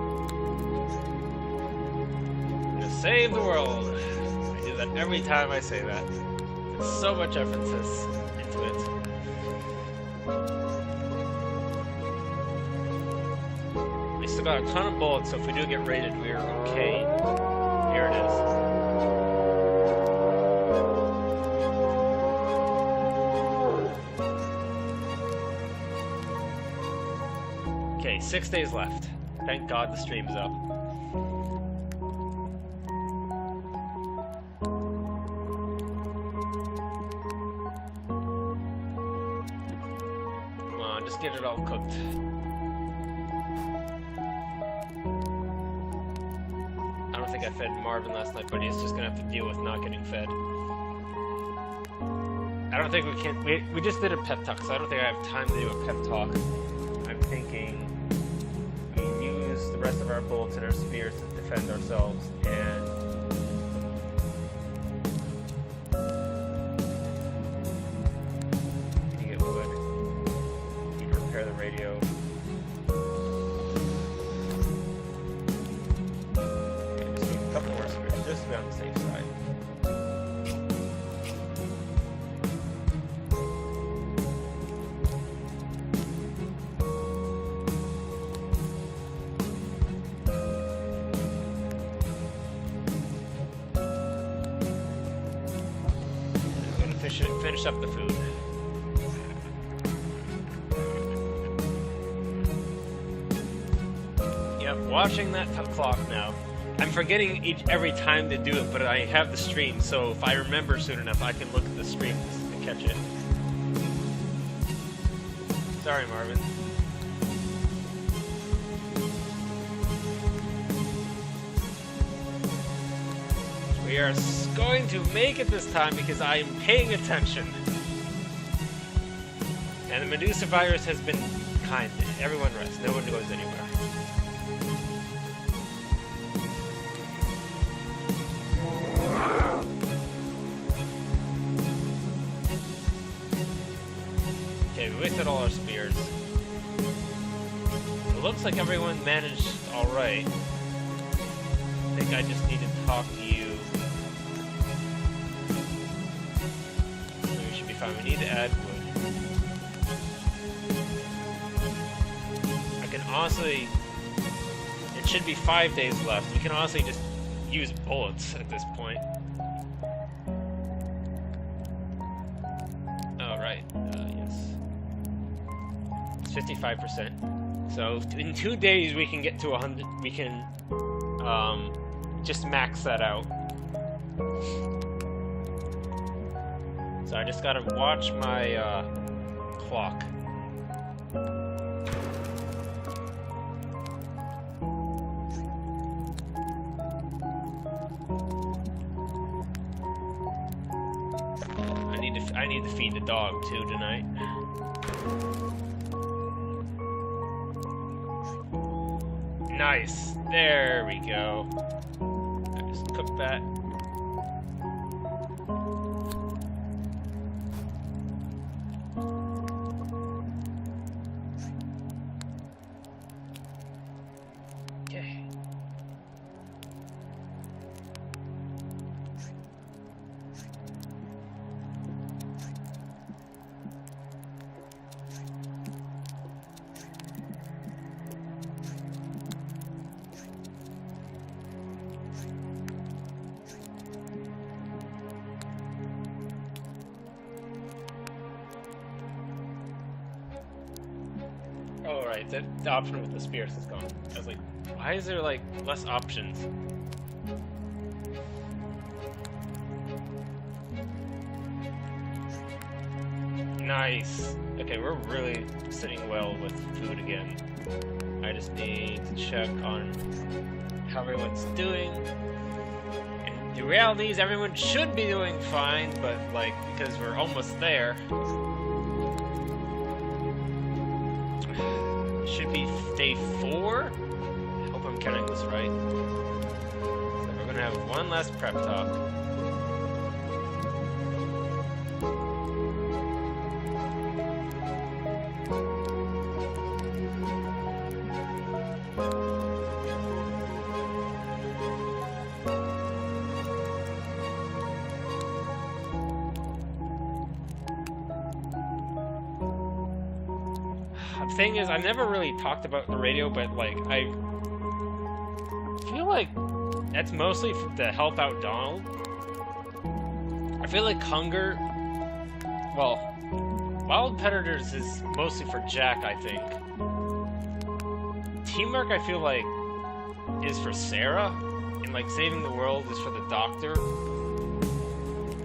gonna save the world. I do that every time I say that. There's so much emphasis into it. We still got a ton of bullets, so if we do get raided, we are okay. Here it is. Okay, 6 days left. Thank God the stream's up. Come on, just get it all cooked. I don't think I fed Marvin last night, but he's just gonna have to deal with not getting fed. I don't think we can. We just did a pep talk, so I don't think I have time to do a pep talk. I'm thinking we use the rest of our bullets and our spears to defend ourselves, and need to get wood. Need to repair the radio. Couple more spears, just to be on the safe side. I'm gonna finish up the food. Yep, watching that clock now. I'm forgetting every time to do it, but I have the stream, so if I remember soon enough, I can look at the stream to catch it. Sorry, Marvin. We are going to make it this time because I am paying attention. And the Medusa virus has been kind. Everyone rests. No one goes anywhere. Okay, we wasted all our spears. It looks like everyone managed alright. I think I just need to talk to you. We should be fine. We need to add wood. I can honestly... It should be 5 days left. We can honestly just use bullets at this point. Oh, right. Yes. It's 55%. So in 2 days we can get to 100. We can just max that out. So I just gotta watch my clock. I need to feed the dog too tonight. Nice. There we go. I just cooked that. Okay. Oh, right, the option with the spears is gone. I was like, why is there, like, less options? Nice. Okay, we're really sitting well with food again. I just need to check on how everyone's doing. And the reality is everyone should be doing fine, but, like, because we're almost there. should be day 4. I hope I'm counting this right. So we're gonna have one last prep talk. The thing is, I've never really talked about the radio, but like I feel like that's mostly to help out Donald. I feel like hunger, well, Wild Predators is mostly for Jack, I think. Teamwork, I feel like, is for Sarah, and like saving the world is for the Doctor.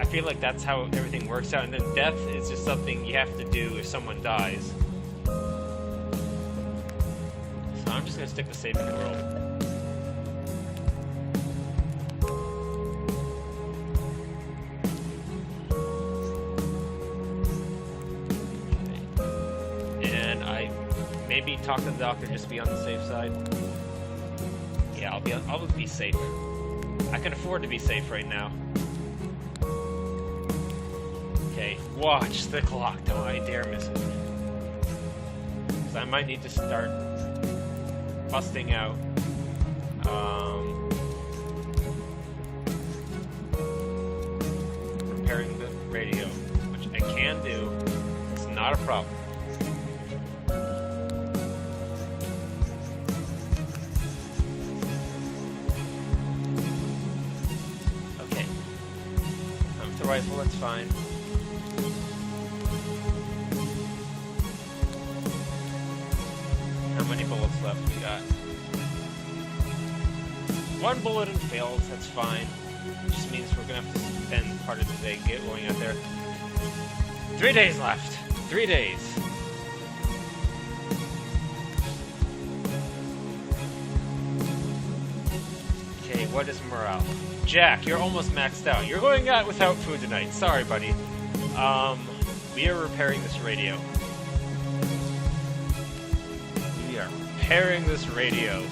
I feel like that's how everything works out, and then death is just something you have to do if someone dies. So I'm just gonna stick to saving the world. Maybe talk to the Doctor just to be on the safe side. Yeah, I'll be safe. I can afford to be safe right now. Okay, watch the clock. Don't I dare miss it. Because I might need to start busting out repairing the radio, which I can do. It's not a problem. Rifle, that's fine. How many bullets left we got? 1 bullet and fails, that's fine. It just means we're gonna have to spend part of the day going out there. 3 days left! 3 days. Okay, what is morale? Jack, you're almost maxed out. You're going out without food tonight. Sorry, buddy. We are repairing this radio. We are repairing this radio.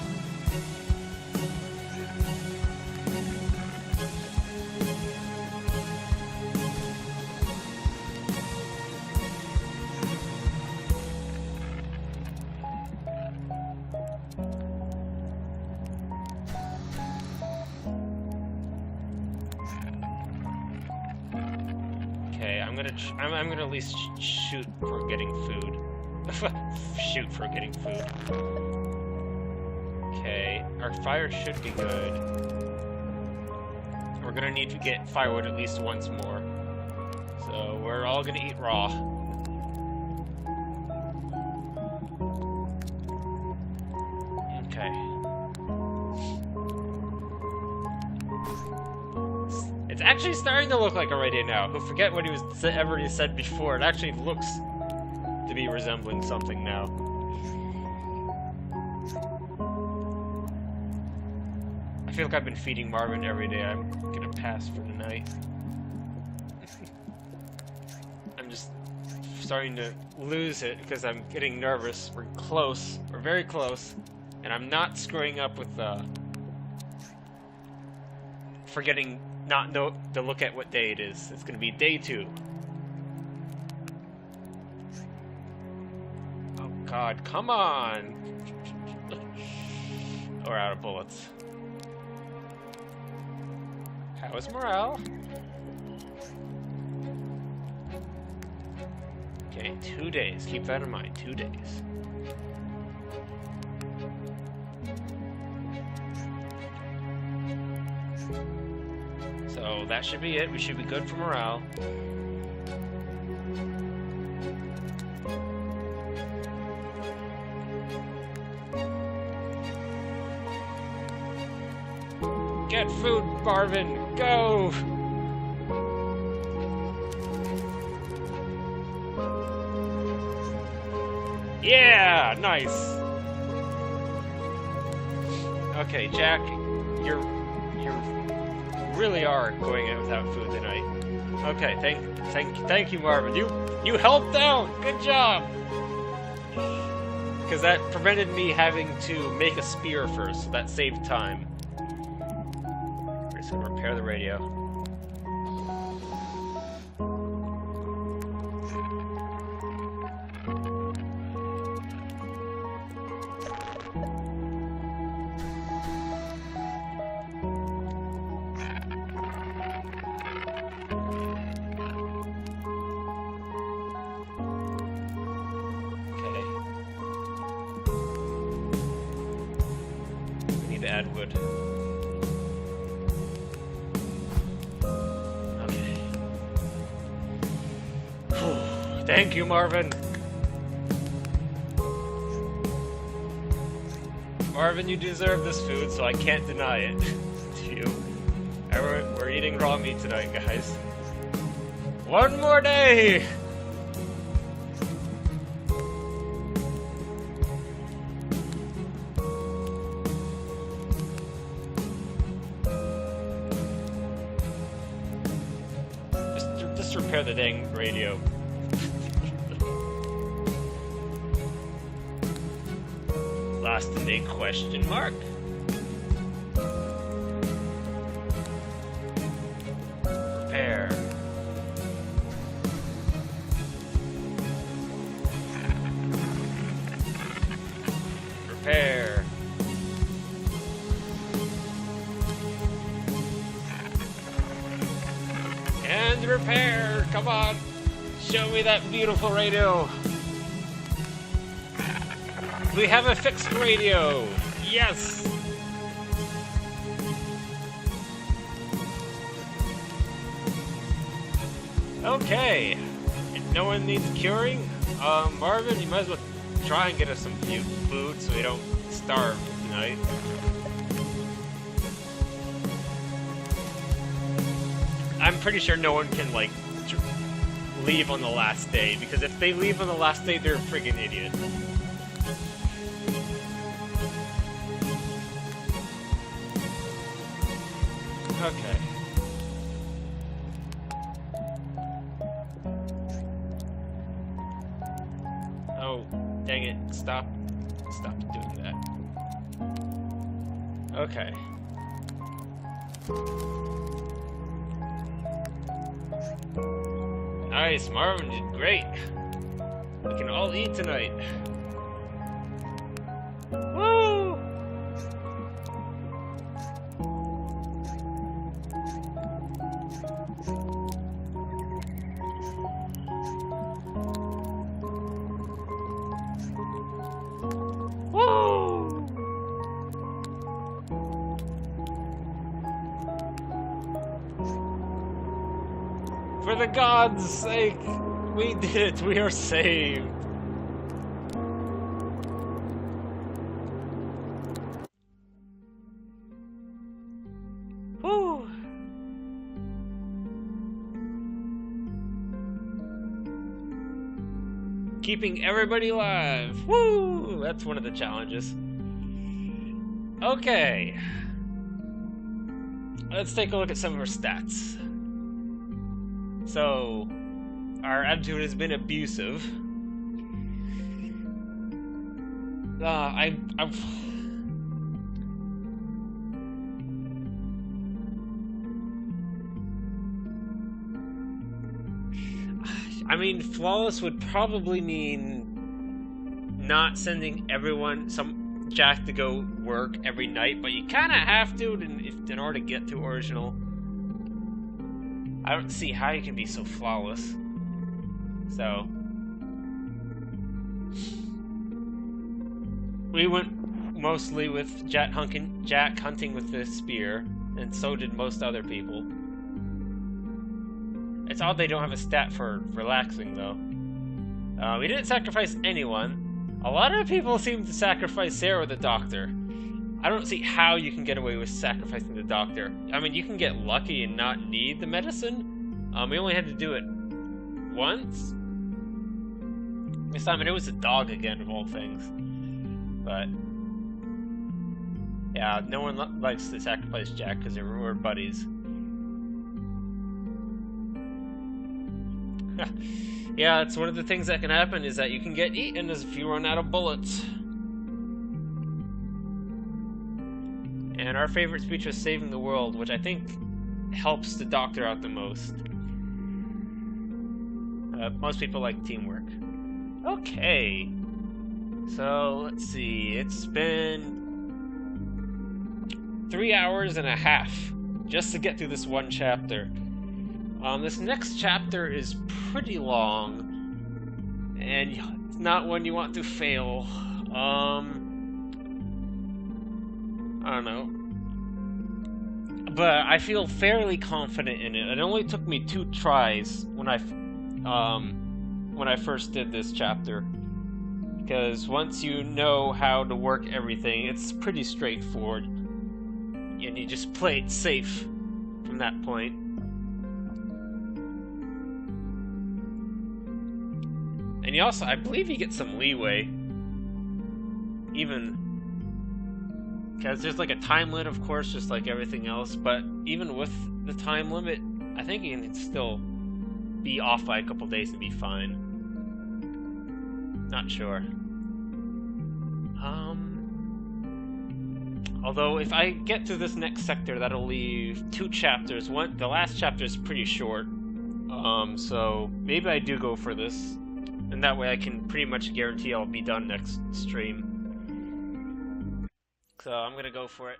I'm gonna at least shoot for getting food. Shoot for getting food. Okay, our fire should be good. We're gonna need to get firewood at least once more. So we're all gonna eat raw. Okay. It's actually starting to look like a radio now. Who forget what he ever said before. It actually looks to be resembling something now. I feel like I've been feeding Marvin every day. I'm gonna pass for the night. I'm just starting to lose it because I'm getting nervous. We're close. We're very close. And I'm not screwing up with forgetting not to look at what day it is. It's gonna be day 2. Oh God, come on! We're out of bullets. How is morale? Okay, 2 days. Keep that in mind. 2 days. So that should be it. We should be good for morale. Get food, Marvin! Go! Yeah! Nice! Okay, Jack, you're really are going out without food tonight. Okay, thank you, Marvin. You helped out. Good job. because that prevented me having to make a spear first, so that saved time. We're just gonna repair the radio. Add wood. Okay. Thank you, Marvin. Marvin, you deserve this food, so I can't deny it to you. We're eating raw meat tonight, guys. One more day! Repair the dang radio. Lost a big question mark. Repair. Repair. And repair! Come on! Show me that beautiful radio! We have a fixed radio! Yes! Okay. If no one needs curing, Marvin, you might as well try and get us some food so we don't starve tonight. I'm pretty sure no one can, like, leave on the last day, because if they leave on the last day, they're a friggin' idiot. Okay. Oh, dang it. Stop doing that. Okay. Nice, Marvin did great. We can all eat tonight. Woo! Woo! For the gods' sake, we did it. We are saved. Whew. Keeping everybody alive. Woo! That's one of the challenges. Okay. Let's take a look at some of our stats. So, our attitude has been abusive. I mean, flawless would probably mean not sending Jack to go work every night, but you kind of have to in order to get to original. I don't see how you can be so flawless. So we went mostly with Jack hunting with the spear, and so did most other people. It's odd they don't have a stat for relaxing, though. We didn't sacrifice anyone. A lot of people seem to sacrifice Sarah the doctor. I don't see how you can get away with sacrificing the doctor. I mean, you can get lucky and not need the medicine. We only had to do it once. This time it was a dog again, of all things. But yeah, no one likes to sacrifice Jack because we're buddies. Yeah, it's one of the things that can happen is that you can get eaten if you run out of bullets. And our favorite speech was saving the world, which I think helps the Doctor out the most. Most people like teamwork. Okay. So, let's see. It's been 3 hours and a half just to get through this one chapter. This next chapter is pretty long, and it's not one you want to fail. I don't know. But I feel fairly confident in it. It only took me 2 tries when I first did this chapter. Because once you know how to work everything, it's pretty straightforward. And you just play it safe from that point. And you also, I believe you get some leeway. Even... because there's like a time limit, of course, just like everything else. But even with the time limit, I think you can still be off by a couple days and be fine. Not sure. Although, if I get to this next sector, that'll leave 2 chapters. The last chapter is pretty short. So maybe I do go for this. And that way I can pretty much guarantee I'll be done next stream. So I'm gonna go for it.